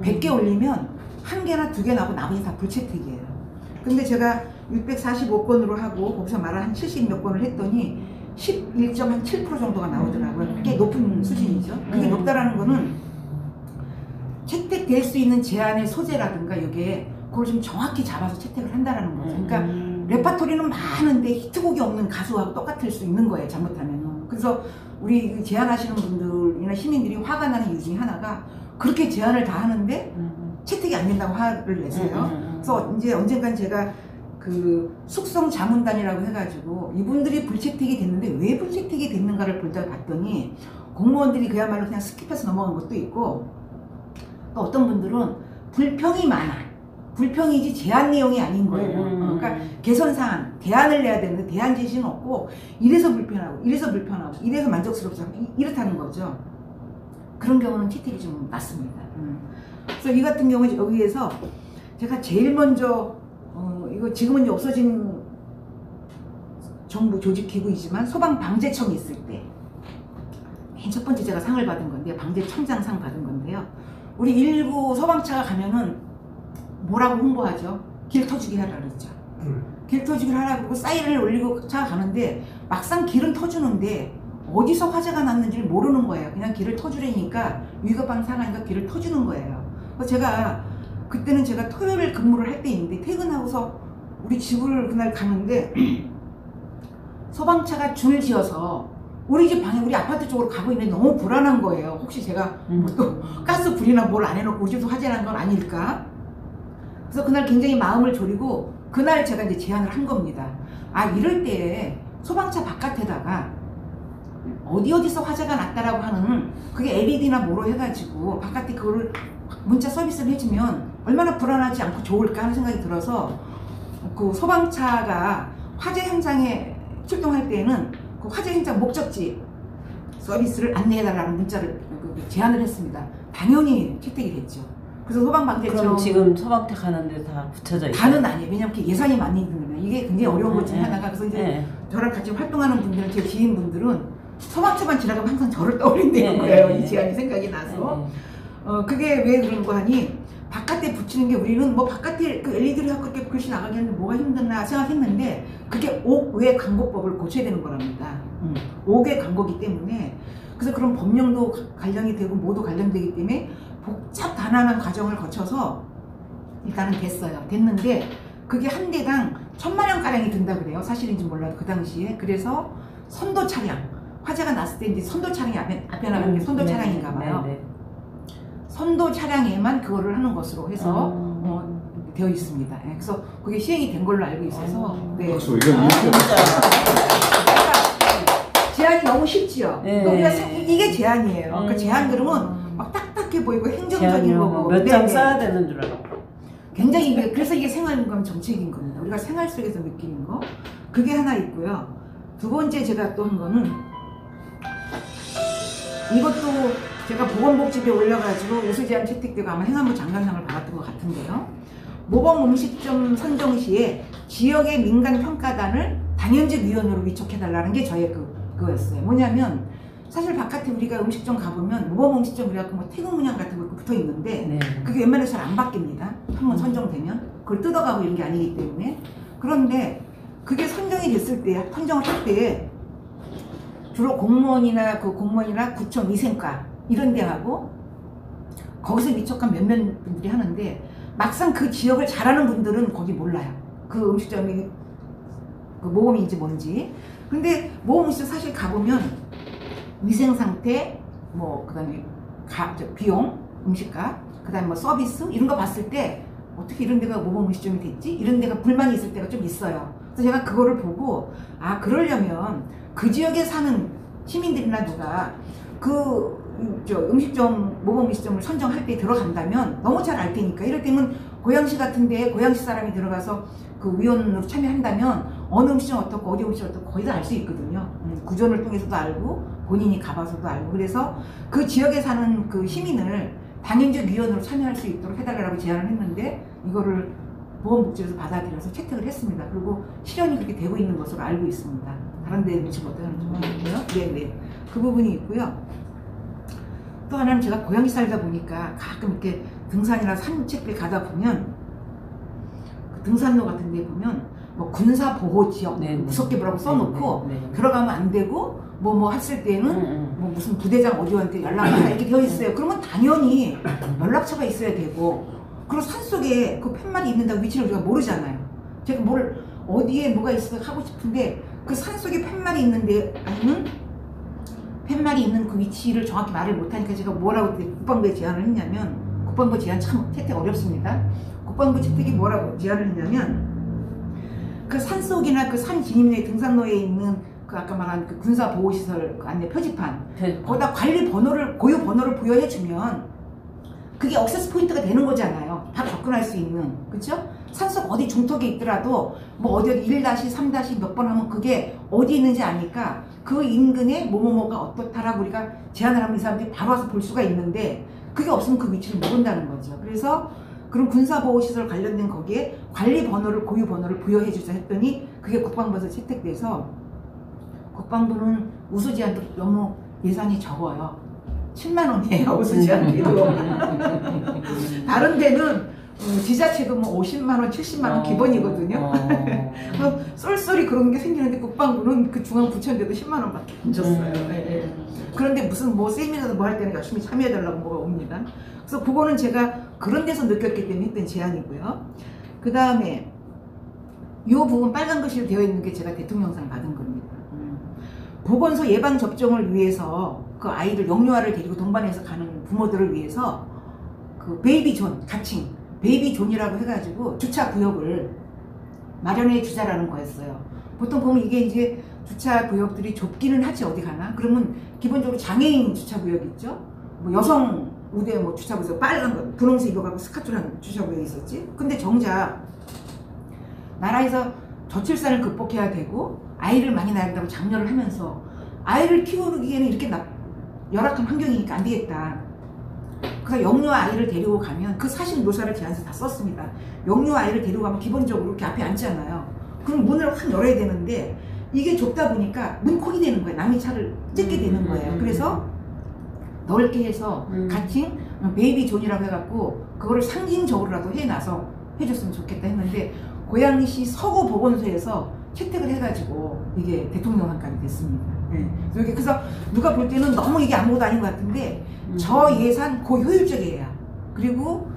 100개 올리면 1개나 2개 나오고 나머지 다 불채택이에요. 근데 제가 645건으로 하고 거기서 말을 한 70몇 건을 했더니 11.7% 정도가 나오더라고요. 그게 높은 수준이죠. 그게 높다라는 거는 채택될 수 있는 제한의 소재라든가 이게 그걸 좀 정확히 잡아서 채택을 한다라는 거죠. 그러니까 레파토리는 많은데 히트곡이 없는 가수하고 똑같을 수 있는 거예요, 잘못하면. 그래서 우리 제안하시는 분들이나 시민들이 화가 나는 이유 중에 하나가 그렇게 제안을 다 하는데 채택이 안 된다고 화를 내세요. 그래서 이제 언젠간 제가 그 숙성 자문단이라고 해가지고 이분들이 불채택이 됐는데 왜 불채택이 됐는가를 볼다가 봤더니 공무원들이 그야말로 그냥 스킵해서 넘어간 것도 있고 또 어떤 분들은 불평이 많아. 불평이지 제안 내용이 아닌 거예요. 그러니까 개선사안, 대안을 내야 되는데 대안 제시는 없고 이래서 불편하고 이래서 불편하고 이래서 만족스럽지 않고 이렇다는 거죠. 그런 경우는 채택이 좀 낮습니다. 그래서 이 같은 경우에 여기에서 제가 제일 먼저 이거 지금은 이제 없어진 정부 조직기구이지만 소방방재청이 있을 때 맨 첫 번째 제가 상을 받은 건데요. 방재청장 상 받은 건데요. 우리 119 소방차가 가면은 뭐라고 홍보하죠? 길 터주기 하라 그랬죠. 길 터주기를 하라 그러고 사이렌을 올리고 차가 가는데 막상 길은 터주는데 어디서 화재가 났는지를 모르는 거예요. 그냥 길을 터주려니까 위급한 상황이니까 길을 터주는 거예요. 그래서 제가 그때는 제가 토요일 근무를 할 때인데 퇴근하고서 우리 집을 그날 가는데 소방차가 줄 지어서 우리 집 방에 우리 아파트 쪽으로 가고 있는데 너무 불안한 거예요. 혹시 제가 또 가스 불이나 뭘 안 해놓고 우리 집에서 화재 난 건 아닐까? 그래서 그날 굉장히 마음을 졸이고 그날 제가 이제 제안을 한 겁니다. 아 이럴 때 소방차 바깥에다가 어디서 화재가 났다라고 하는 그게 LED나 뭐로 해가지고 바깥에 그거를 문자 서비스를 해주면 얼마나 불안하지 않고 좋을까 하는 생각이 들어서 그 소방차가 화재 현장에 출동할 때에는 그 화재 현장 목적지 서비스를 안내해달라는 문자를 제안을 했습니다. 당연히 채택이 됐죠. 그래서 소방방재청 그럼 지금 소방차 가는데 다 붙여져 있어요? 다는 아니에요. 왜냐면 예산이 많이 드는 이게 굉장히 어려운 것 중에 하나가. 그래서 이제 저랑 같이 활동하는 분들은 제 지인분들은 소방차만 지나가면 항상 저를 떠올린다는 거예요. 이 제안이 생각이 나서. 그게 왜 그런 거 하니 바깥에 붙이는 게 우리는 뭐 바깥에 그 LED를 갖고 이렇게 글씨 나가게 하는데 뭐가 힘드나 생각했는데 그게 옥외 광고법을 고쳐야 되는 거랍니다. 옥외 광고기 때문에. 그래서 그런 법령도 관련이 되고 뭐도 관련되기 때문에 복잡 단안한 과정을 거쳐서 일단은 됐는데 그게 한 대당 1000만 원가량이 든다 그래요. 사실인지 몰라도 그 당시에. 그래서 선도 차량, 화재가 났을 때 이제 선도 차량이 앞에 나가는 게 선도 차량인가 봐요. 선도 차량에만 그거를 하는 것으로 해서 되어 있습니다. 네, 그래서 그게 시행이 된 걸로 알고 있어서. 네. 박수. 이건 제안이 너무 쉽지요. 네. 그러니까 이게 제안이에요. 그 제안 들으면 막 딱딱해 보이고 행정적인 거고. 몇 장 써야 되는 줄 알아. 굉장히 그래서 이게 생활인감 정책인 겁니다. 우리가 생활 속에서 느끼는 거. 그게 하나 있고요. 두 번째 제가 또 한 거는 이것도 제가 보건복지부에 올려가지고 우수제안 채택되고 아마 행안부 장관상을 받았던 것 같은데요. 모범음식점 선정 시에 지역의 민간평가단을 당연직 위원으로 위촉해달라는 게 저의 그거였어요. 뭐냐면 사실 바깥에 우리가 음식점 가보면 모범음식점 그래갖고 뭐 태국 문양 같은 거 붙어 있는데 그게 웬만해서 잘 안 바뀝니다. 한번 선정되면 그걸 뜯어가고 이런 게 아니기 때문에. 그런데 그게 선정이 됐을 때, 선정을 할 때 주로 공무원이나 구청 위생과 이런 데하고 거기서 위촉한 몇몇 분들이 하는데 막상 그 지역을 잘하는 분들은 거기 몰라요. 그 음식점이 그 모범인지 뭔지. 근데 모범음식점 사실 가보면 위생 상태, 뭐 그다음에 비용, 음식값, 그다음에 뭐 서비스 이런 거 봤을 때 어떻게 이런 데가 모범음식점이 됐지? 이런 데가 불만이 있을 때가 좀 있어요. 그래서 제가 그거를 보고 아 그러려면 그 지역에 사는 시민들이나 누가 음식점, 모범음식점을 선정할 때 들어간다면 너무 잘 알 테니까. 이럴 때면 고양시 같은데 고양시 사람이 들어가서 그 위원으로 참여한다면 어느 음식점 어떻고 어디 음식점 어떻고 거의 다 알 수 있거든요. 구전을 통해서도 알고 본인이 가봐서도 알고. 그래서 그 지역에 사는 그 시민을 당연직 위원으로 참여할 수 있도록 해달라고 제안을 했는데 이거를 보건복지부에서 받아들여서 채택을 했습니다. 그리고 실현이 그렇게 되고 있는 것으로 알고 있습니다. 다른 데는 지금 어떻게 하는지 모르겠고요. 네네. 그 부분이 있고요. 또 하나는 제가 고양시 살다 보니까 가끔 이렇게 등산이나 산책길 가다 보면 그 등산로 같은 데 보면 뭐 군사 보호 지역 네, 네. 무섭게 뭐라고 써놓고 네, 네, 네. 들어가면 안 되고 뭐 했을 때는 뭐 무슨 부대장 어디한테 연락하라 이렇게 되어 있어요. 그러면 당연히 연락처가 있어야 되고, 그리고 산속에 그 팻말이 있는다고 위치를 우리가 모르잖아요. 제가 뭘 어디에 뭐가 있어 하고 싶은데 그 산속에 팻말이 있는데 아니면 팻말이 있는 그 위치를 정확히 말을 못하니까 제가 뭐라고 국방부에 제안을 했냐면, 국방부 제안 참 채택 어렵습니다. 국방부 채택이 뭐라고 제안을 했냐면, 그 산속이나 그 산 진입로에 등산로에 있는 그 아까 말한 그 군사 보호시설 그 안내 표지판, 거기다 관리 번호를, 고유 번호를 부여해주면 그게 억세스 포인트가 되는 거잖아요. 바로 접근할 수 있는. 그쵸? 산속 어디 중턱에 있더라도 뭐 어디 1-3- 몇 번 하면 그게 어디 있는지 아니까 그 인근에 뭐뭐뭐가 어떻다라고 우리가 제안을 하면 이 사람들이 바로 와서 볼 수가 있는데, 그게 없으면 그 위치를 모른다는 거죠. 그래서 그런 군사보호시설 관련된 거기에 관리 번호를, 고유 번호를 부여해주자 했더니 그게 국방부에서 채택돼서, 국방부는 우수 제안도 너무 예산이 적어요. 7만 원이에요, 우수 제안비도. 다른 데는 지자체도 뭐 50만 원, 70만 원 기본이거든요. 쏠쏠이 그런 게 생기는데 국방부는 그 중앙부처인데도 10만 원밖에 안 줬어요. 예. 그런데 무슨 뭐 세미나도 뭐 할 때는 열심히 참여해달라고 뭐가 옵니다. 그래서 그거는 제가 그런 데서 느꼈기 때문에 했던 제안이고요. 그 다음에 이 부분 빨간 글씨로 되어 있는 게 제가 대통령상 받은 겁니다. 보건소 예방 접종을 위해서 그 아이를 영유아를 데리고 동반해서 가는 부모들을 위해서 그 베이비존, 가칭 베이비존이라고 해가지고 주차 구역을 마련해 주자라는 거였어요. 보통 보면 이게 이제 주차 구역들이 좁기는 하지 어디 가나? 그러면 기본적으로 장애인 주차 구역 있죠? 뭐 여성 우대 뭐 주차 구역 빨간 거 분홍색 입어가지고 스카트랑 주차 구역이 있었지? 근데 정작 나라에서 저출산을 극복해야 되고 아이를 많이 낳아야 된다고 장려를 하면서 아이를 키우기에는 이렇게 열악한 환경이니까 안 되겠다. 그래서 영유아 아이를 데리고 가면 그 사실 묘사를 제안서 다 썼습니다. 영유아 아이를 데리고 가면 기본적으로 이렇게 앞에 앉잖아요. 그럼 문을 확 열어야 되는데 이게 좁다 보니까 문콕이 되는 거예요. 남의 차를 찢게 되는 거예요. 그래서 넓게 해서 가칭 베이비존이라고 해갖고 그거를 상징적으로라도 해놔서 해줬으면 좋겠다 했는데 고양시 서구 보건소에서 채택을 해가지고 이게 대통령상까지 됐습니다. 네. 그래서 누가 볼 때는 너무 이게 아무것도 아닌 것 같은데 저 예산 고효율적이에요. 그리고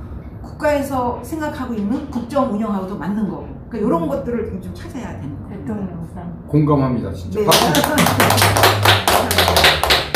국가에서 생각하고 있는 국정 운영하고도 맞는 거고, 그러니까 이런 것들을 좀 찾아야 되는 거예요. 대통령상. 공감합니다, 진짜. 네.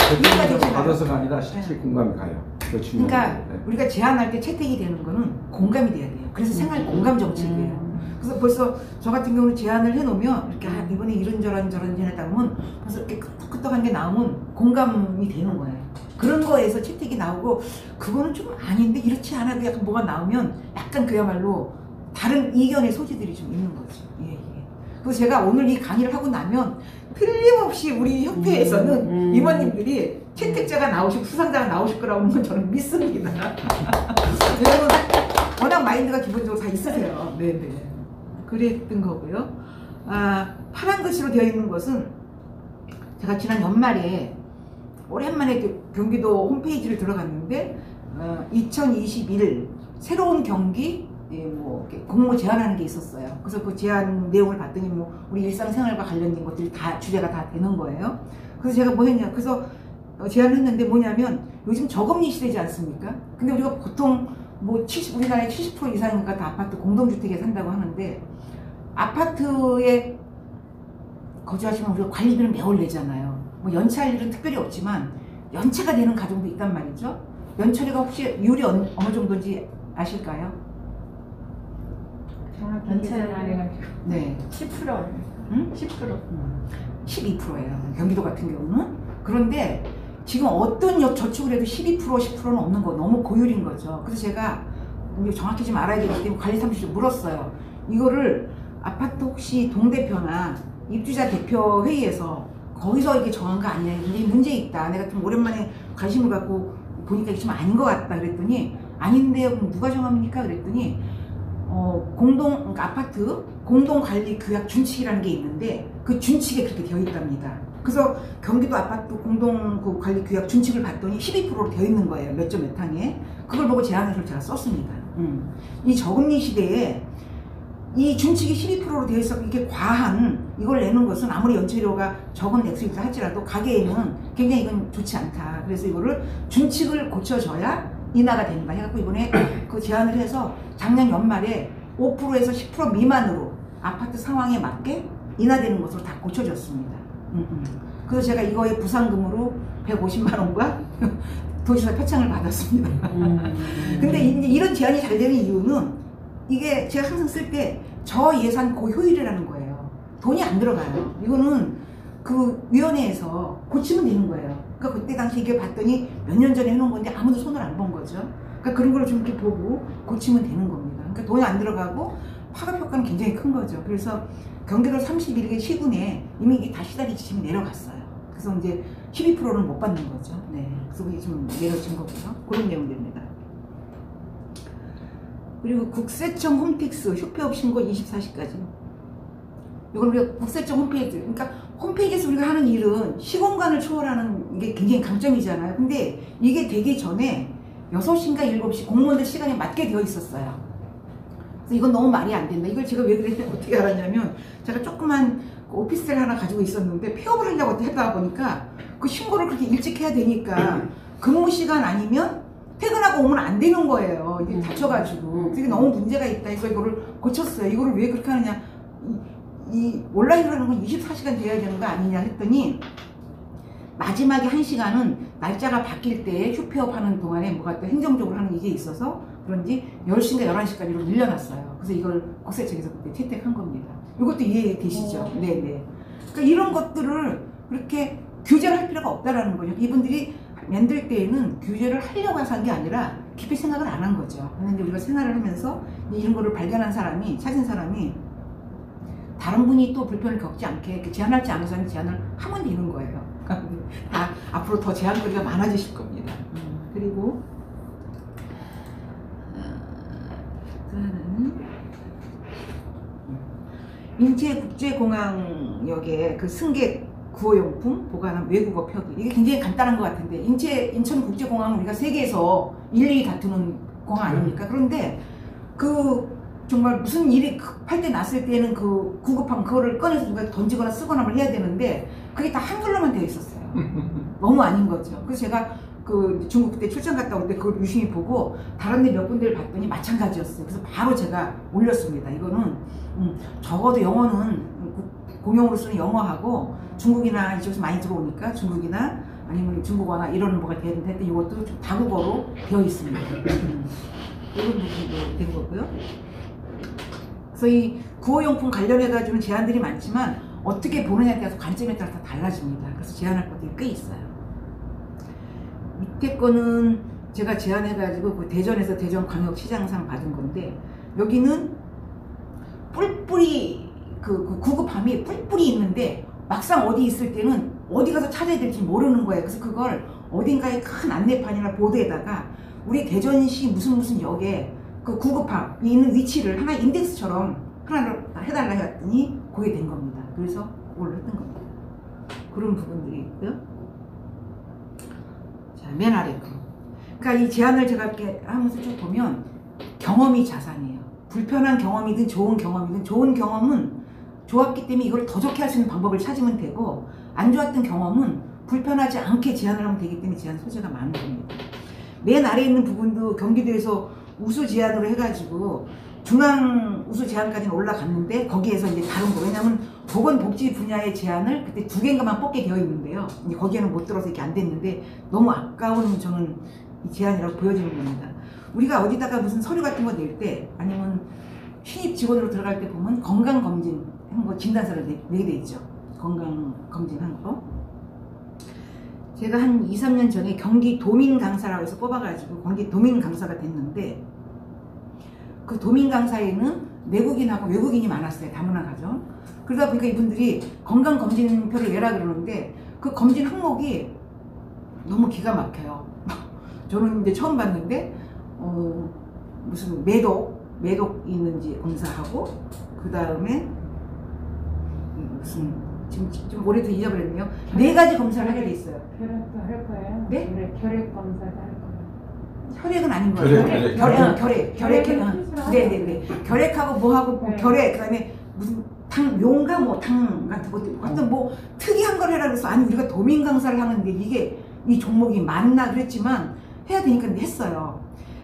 대통령상 받아서가 아니라 실제 공감이 가요. 그러니까 우리가 제안할 때 채택이 되는 거는 공감이 돼야 돼요. 그래서 생활 공감 정책이에요. 그래서 벌써 저 같은 경우는 제안을 해놓으면 이렇게 이번에 이런저런 했다 보면 벌써 이렇게 끄떡끄떡한 게 나오면 공감이 되는 거예요. 그런 거에서 채택이 나오고 그거는 좀 아닌데 이렇지 않아도 약간 뭐가 나오면 약간 그야말로 다른 이견의 소지들이 좀 있는 거죠. 예. 그래서 제가 오늘 이 강의를 하고 나면 틀림없이 우리 협회에서는 임원님들이 채택자가 나오시고 수상자가 나오실 거라고 저는 믿습니다. 왜냐면 워낙 마인드가 기본적으로 다 있으세요. 네네. 그랬던 거고요. 파란 글씨로 되어 있는 것은 제가 지난 연말에 오랜만에 경기도 홈페이지를 들어갔는데 2021 새로운 경기 뭐 공모 제안하는 게 있었어요. 그래서 그 제안 내용을 봤더니 뭐 우리 일상생활과 관련된 것들이 다 주제가 다 되는 거예요. 그래서 제가 뭐 했냐? 그래서 제안을 했는데 뭐냐면 요즘 저금리 시대지 않습니까? 근데 우리가 보통 뭐 우리나라의 70% 이상인가 다 아파트 공동주택에 산다고 하는데 아파트에 거주하시면 우리가 관리비는 매월 내잖아요. 뭐 연차할 일은 특별히 없지만 연차가 되는 가정도 있단 말이죠. 연처리가 혹시 율이 어느 정도인지 아실까요? 연차를 안 해가지고. 네. 10%. 응? 10%. 12%예요. 경기도 같은 경우는. 그런데 지금 어떤 저축을 해도 10%는 없는 거 너무 고율인 거죠. 그래서 제가 정확히 좀 알아야 되기 때문에 관리사무실에 물었어요. 이거를 아파트 혹시 동대표나 입주자 대표 회의에서 거기서 이게 정한 거 아니냐, 이게 문제 있다. 내가 좀 오랜만에 관심을 갖고 보니까 이게 좀 아닌 것 같다. 그랬더니 아닌데요. 그럼 누가 정합니까? 그랬더니 그러니까 아파트 공동관리 규약 준칙이라는 게 있는데 그 준칙에 그렇게 되어 있답니다. 그래서 경기도 아파트 공동관리 규약 준칙을 봤더니 12%로 되어 있는 거예요. 몇 점 몇 항에. 그걸 보고 제안해서 제가 썼습니다. 이 저금리 시대에 이 준칙이 12%로 되어 있어 이게 과한 이걸 내는 것은 아무리 연체료가 적은 액수이다 할지라도 가게에는 굉장히 이건 좋지 않다. 그래서 이거를 준칙을 고쳐줘야 인하가 된다 해갖고 이번에 그 제안을 해서 작년 연말에 5%에서 10% 미만으로 아파트 상황에 맞게 인하되는 것으로 다 고쳐졌습니다. 그래서 제가 이거에 부상금으로 150만 원과 도지사 표창을 받았습니다. 근데 이제 이런 제안이 잘 되는 이유는 이게 제가 항상 쓸 때 저예산 고효율이라는 거예요. 돈이 안 들어가요. 이거는 그 위원회에서 고치면 되는 거예요. 그러니까 그때 당시 이게 봤더니 몇 년 전에 해놓은 건데 아무도 손을 안 본 거죠. 그러니까 그런 걸 좀 이렇게 보고 고치면 되는 겁니다. 그러니까 돈이 안 들어가고 파급 효과는 굉장히 큰 거죠. 그래서 경기도 31개 시군에 이미 이게 다 시달리 지침이 내려갔어요. 그래서 이제 12%는 못 받는 거죠. 네. 그래서 그게 좀 내려진 거고요. 그런 내용들입니다. 그리고 국세청 홈택스 휴폐업 신고 24시까지. 이걸 우리가 국세청 홈페이지, 그러니까 홈페이지에서 우리가 하는 일은 시공간을 초월하는 게 굉장히 강점이잖아요. 근데 이게 되기 전에 6시인가 7시 공무원들 시간에 맞게 되어 있었어요. 그래서 이건 너무 말이 안 된다. 이걸 제가 왜 그랬냐, 어떻게 알았냐면 제가 조그만 오피스텔 하나 가지고 있었는데 폐업을 하려고 하다 보니까 그 신고를 그렇게 일찍 해야 되니까 근무 시간 아니면 퇴근하고 오면 안 되는 거예요. 이게 다쳐가지고. 그게 너무 문제가 있다. 그래서 이거를 고쳤어요. 이거를 왜 그렇게 하느냐. 이 온라인으로 하는 건 24시간 돼야 되는 거 아니냐 했더니 마지막에 1시간은 날짜가 바뀔 때 휴폐업 하는 동안에 뭐가 또 행정적으로 하는 일이 있어서 그런지 10시인가 11시까지로 밀려났어요. 그래서 이걸 국세청에서 그때 채택한 겁니다. 이것도 이해되시죠? 네네. 그러니까 이런 것들을 그렇게 규제를 할 필요가 없다라는 거죠. 이분들이 만들 때에는 규제를 하려고 해서 한 게 아니라 깊이 생각을 안 한 거죠. 그런데 우리가 생활을 하면서 이런 거를 발견한 사람이, 찾은 사람이 다른 분이 또 불편을 겪지 않게 제한할지 않아서는 제한을 하면 되는 거예요. 다 앞으로 더 제한거리가 많아지실 겁니다. 그리고 인체국제공항역에 그 승객 구호용품 보관한 외국어 표기, 이게 굉장히 간단한 것 같은데 인천국제공항은 우리가 세계에서 일일이 다투는 공항 아닙니까? 그런데 그 정말 무슨 일이 급할 때 났을 때는 그 구급함 그거를 꺼내서 누가 던지거나 쓰거나 뭘 해야 되는데 그게 다 한글로만 되어 있었어요. 너무 아닌 거죠. 그래서 제가 그 중국 그때 출장 갔다 올 때 그걸 유심히 보고 다른 데 몇 군데를 봤더니 마찬가지였어요. 그래서 바로 제가 올렸습니다. 이거는 적어도 영어는 공용으로 쓰는 영어하고 중국이나 이쪽에서 많이 들어오니까 중국이나 아니면 중국어나 이런 뭐가 돼야 되는데 이것도 좀 다국어로 되어 있습니다. 이런 부분도 된 거고요. 그래서 이 구호용품 관련해가지고는 제안들이 많지만 어떻게 보느냐에 따라서 관점에 따라서 달라집니다. 그래서 제안할 것들이 꽤 있어요. 밑에 거는 제가 제안해가지고 그 대전에서 대전광역시장상 받은 건데 여기는 뿔뿔이 그 구급함이 뿔뿔이 있는데 막상 어디 있을 때는 어디 가서 찾아야 될지 모르는 거예요. 그래서 그걸 어딘가에 큰 안내판이나 보도에다가 우리 대전시 무슨 역에 그 구급함이 있는 위치를 하나 인덱스처럼 하나로 해달라 했더니 그게 된 겁니다. 그래서 그걸로 했던 겁니다. 그런 부분들이 있고요. 자, 맨 아래 거. 그러니까 이 제안을 제가 이렇게 하면서 쭉 보면 경험이 자산이에요. 불편한 경험이든 좋은 경험이든 좋은 경험은 좋았기 때문에 이걸 더 좋게 할 수 있는 방법을 찾으면 되고 안 좋았던 경험은 불편하지 않게 제안을 하면 되기 때문에 제안 소재가 많은 겁니다. 맨 아래에 있는 부분도 경기도에서 우수 제안으로 해가지고 중앙 우수 제안까지는 올라갔는데 거기에서 이제 다른 거 왜냐하면 보건복지 분야의 제안을 그때 2개인가만 뽑게 되어 있는데요. 이제 거기에는 못 들어서 이렇게 안 됐는데 너무 아까운 저는 이 제안이라고 보여지는 겁니다. 우리가 어디다가 무슨 서류 같은 거 낼 때 아니면 신입 직원으로 들어갈 때 보면 건강검진 한 거 진단서를 내게 돼 있죠. 건강검진 한 거. 제가 한 2, 3년 전에 경기 도민 강사라고 해서 뽑아가지고 경기 도민 강사가 됐는데 그 도민 강사에는 내국인하고 외국인이 많았어요. 다문화 가정. 그러다 보니까 이분들이 건강검진표를 내라 그러는데 그 검진 항목이 너무 기가 막혀요. 저는 이제 처음 봤는데 무슨 매독이 있는지 검사하고 그 다음에 무슨 지금 좀 오래도 잊어버렸네요. 4가지 검사를 하게 돼 있어요. 혈액도 할 거예요? 네? 혈액 검사도 할 거예요. 혈액은 아닌 거예요. 결핵. 결핵. 혈액은 네네네. 결핵하고 뭐하고 네. 결핵 그다음에 무슨 용가 뭐 당 같은 것도 하여튼 뭐 특이한 걸 해라 그래서 아니 우리가 도민 강사를 하는데 이게 이 종목이 맞나 그랬지만 해야 되니까 했어요.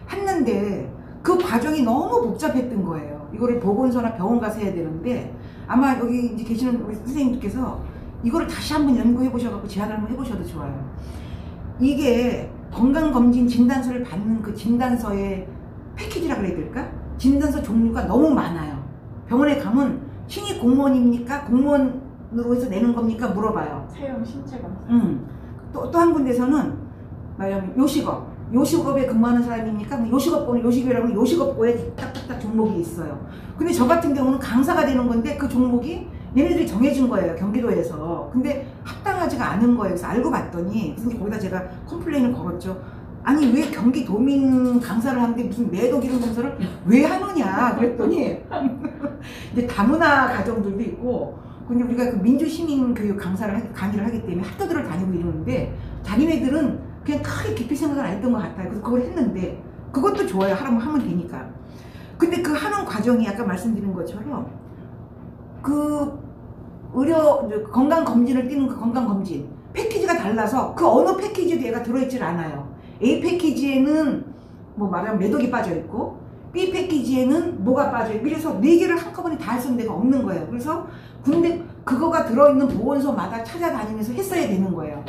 했는데 그 과정이 너무 복잡했던 거예요. 이거를 보건소나 병원 가서 해야 되는데 아마 여기 이제 계시는 우리 선생님들께서 이거를 다시 한번 연구해 보셔갖고 제안을 한번 해보셔도 좋아요. 이게 건강검진 진단서를 받는 그 진단서의 패키지라 그래야 될까? 진단서 종류가 너무 많아요. 병원에 가면 신입 공무원입니까? 공무원으로 해서 내는 겁니까? 물어봐요. 체형 신체 검사. 또 한 군데서는 말하자면 요식업에 근무하는 사람입니까? 그럼 요식업고는 요식이라고 요식업고에 딱딱딱 종목이 있어요. 근데 저 같은 경우는 강사가 되는 건데 그 종목이 얘네들이 정해준 거예요. 경기도에서. 근데 합당하지가 않은 거예요. 그래서 알고 봤더니 그래서 거기다 제가 컴플레인을 걸었죠. 아니 왜 경기도민 강사를 하는데 무슨 매도기능 검사를 왜 하느냐 그랬더니 이제 다문화 가정들도 있고 근데 우리가 그 민주시민교육 강의를 하기 때문에 학교들을 다니고 이러는데 자기네들은 그냥 크게 깊이 생각을 안 했던 것 같아요. 그래서 그걸 했는데 그것도 좋아요. 하면 되니까. 근데 그 하는 과정이 아까 말씀드린 것처럼 그 건강검진을 뛰는 그 건강검진 패키지가 달라서 그 어느 패키지도 얘가 들어있질 않아요. A 패키지에는 뭐 말하면 매독이 빠져있고 B 패키지에는 뭐가 빠져있고 그래서 4개를 한꺼번에 다 할 수 있는 데가 없는 거예요. 그래서 근데 그거가 들어있는 보건소마다 찾아다니면서 했어야 되는 거예요.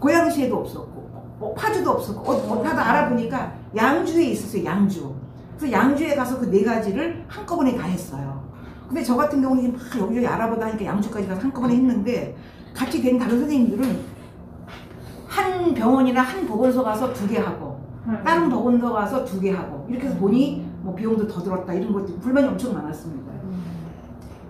고양시에도 없었고 뭐 파주도 없었고 하다 알아보니까 양주에 있었어요. 양주. 그래서 양주에 가서 그 4가지를 한꺼번에 다 했어요. 근데 저 같은 경우는 막 여기저기 알아보다 하니까 양주까지 가서 한꺼번에 했는데 같이 된 다른 선생님들은 한 병원이나 한 보건소 가서 2개 하고 다른 보건소 가서 2개 하고 이렇게 해서 보니 뭐 비용도 더 들었다 이런 것도 불만이 엄청 많았습니다.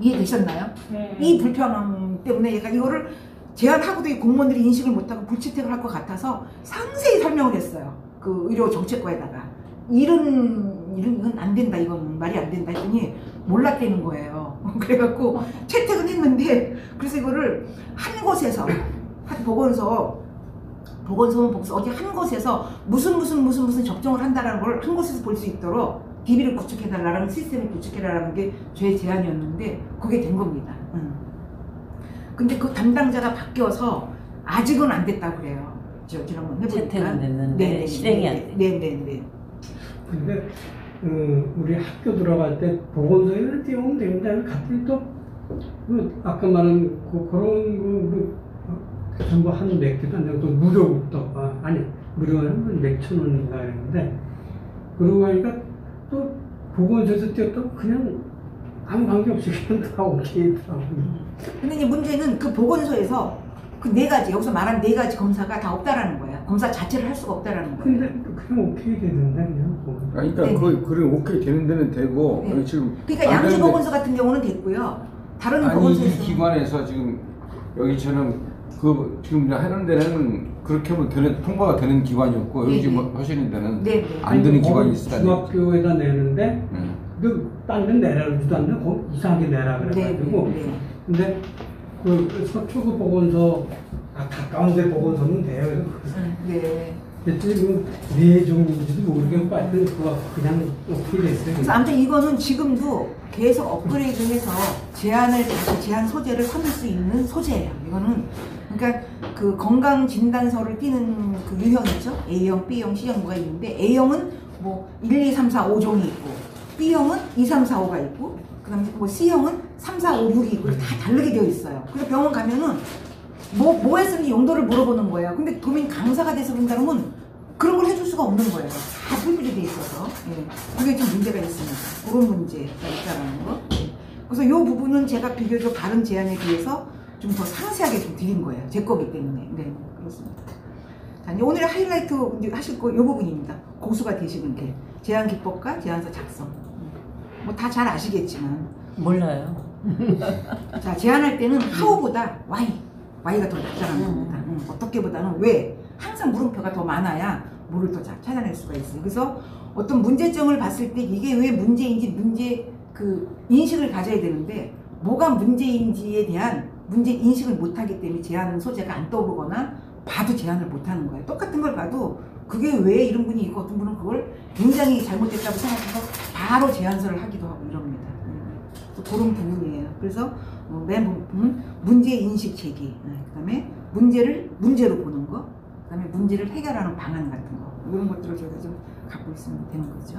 이해되셨나요? 네. 이 불편함 때문에 얘가 이거를 제안하고도 이 공무원들이 인식을 못하고 불채택을 할 것 같아서 상세히 설명을 했어요. 그 의료 정책과에다가 이건 안 된다 이건 말이 안 된다 했더니 몰랐다는 거예요. 그래갖고 채택은 했는데 그래서 이거를 한 곳에서 한 보건소는 어디 한 곳에서 무슨 접종을 한다라는 걸 한 곳에서 볼 수 있도록 DB를 구축해달라는 시스템을 구축해달라는 게 저의 제안이었는데 그게 된 겁니다. 근데 그 담당자가 바뀌어서 아직은 안 됐다고 그래요. 지난번 해보니까. 채택은 됐는데 실행이 안 돼. 네네네. 근데 우리 학교 들어갈 때 보건소에는 띄우면 됩니다. 갑자기 또 아까 말한 그런 전부 한 몇 개도 안 되고 또 무료부터 아니 무료는 몇천 원인가 그랬는데 그러고 보니까 또 보건소에서 띄웠다고 그냥 아무 관계 없이 그냥 다 오케이 했더라고요. 근데 이제 문제는 그 보건소에서 그 4가지 여기서 말한 4가지 검사가 다 없다라는 거야. 검사 자체를 할 수가 없다라는 거야. 근데 그냥 오케이 되던데 그냥 뭐. 그러니까 네. 그래 오케이 되는 데는 되고 네. 지금 그러니까 안 양주 되는데- 보건소 같은 경우는 됐고요. 다른 아니 이 보건소에서 기관에서 지금 여기처럼 그 지금 하는 데는 그렇게 하면 통과가 되는 기관이었고 여기 네, 지금 하시는 데는 네, 네. 안 되는 기관이 거기 있다니. 중학교에다 내는데 네. 딴데 내라지도 않는 거 이상하게 내라 그래가지고 근데 그 서초구 보건소 가까운데 보건소는 돼요. 네. 지금 네 종인지도 모르겠고 하여튼 그거 그냥 오케이 됐어요. 그래서 아무튼 이거는 지금도 계속 업그레이드해서 다시 제한 소재를 삼을 수 있는 소재예요. 이거는 그러니까 그 건강 진단서를 띄는 그 유형이죠. A형, B형, C형 뭐가 있는데 A형은 뭐 1, 2, 3, 4, 5종이 있고 B형은 2, 3, 4, 5가 있고 그다음에 뭐 C형은 3, 4, 5, 6이 있고 다 다르게 되어 있어요. 그래서 병원 가면은 뭐 했는지 용도를 물어보는 거예요. 근데 도민 강사가 돼서 그런다 그러면 그런 걸 해줄 수가 없는 거예요. 다 풀필이 돼 있어서. 예. 그게 좀 문제가 있습니다. 그런 문제가 있다는 거. 예. 그래서 이 부분은 제가 비교적 다른 제안에 비해서 좀 더 상세하게 좀 드린 거예요. 제 거기 때문에. 네, 그렇습니다. 자, 이제 오늘의 하이라이트 이제 하실 거 이 부분입니다. 고수가 되시는 게 제안 기법과 제안서 작성. 뭐 다 잘 아시겠지만. 몰라요. 자, 제안할 때는 how보다 why가 더 낫다는 겁니다. 어떻게보다는 왜. 항상 물음표가 더 많아야 뭐를 더 찾아낼 수가 있어요. 그래서 어떤 문제점을 봤을 때 이게 왜 문제인지 인식을 가져야 되는데 뭐가 문제인지에 대한 문제 인식을 못하기 때문에 제안 소재가 안 떠오르거나 봐도 제안을 못 하는 거예요. 똑같은 걸 봐도 그게 왜 이런 분이 있고 어떤 분은 그걸 굉장히 잘못됐다고 생각해서 바로 제안서를 하기도 하고 이럽니다. 그래서 그런 부분이에요. 그래서 맨 부분 문제 인식 제기, 그다음에 문제를 문제로 보는 거, 그다음에 문제를 해결하는 방안 같은 거 이런 것들을 저희가 좀 갖고 있으면 되는 거죠.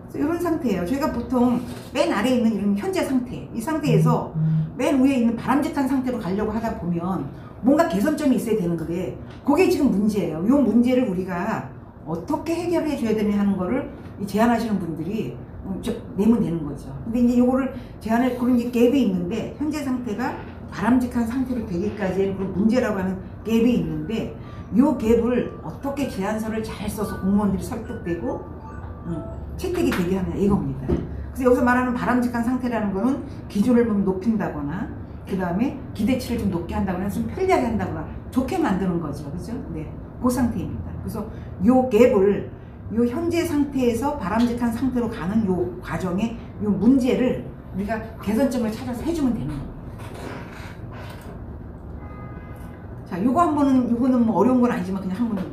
그래서 이런 상태예요. 저희가 보통 맨 아래에 있는 이런 현재 상태, 이 상태에서 맨 위에 있는 바람직한 상태로 가려고 하다 보면 뭔가 개선점이 있어야 되는데 그게 지금 문제예요. 이 문제를 우리가 어떻게 해결해 줘야 되냐 하는 거를 제안하시는 분들이 내면 되는 거죠. 근데 이제 요거를 제안을 그런 게 갭이 있는데 현재 상태가 바람직한 상태로 되기까지의 그런 문제라고 하는 갭이 있는데 요 갭을 어떻게 제안서를 잘 써서 공무원들이 설득되고 채택이 되게 하느냐 이겁니다. 그래서 여기서 말하는 바람직한 상태라는 거는 기준을 좀 높인다거나 그 다음에 기대치를 좀 높게 한다거나 좀 편리하게 한다거나 좋게 만드는 거죠. 그죠? 네. 그 상태입니다. 그래서 요 갭을 요 현재 상태에서 바람직한 상태로 가는 요 과정에 요 문제를 우리가 개선점을 찾아서 해주면 되는 겁니다. 자, 요거는 뭐 어려운 건 아니지만 그냥 한번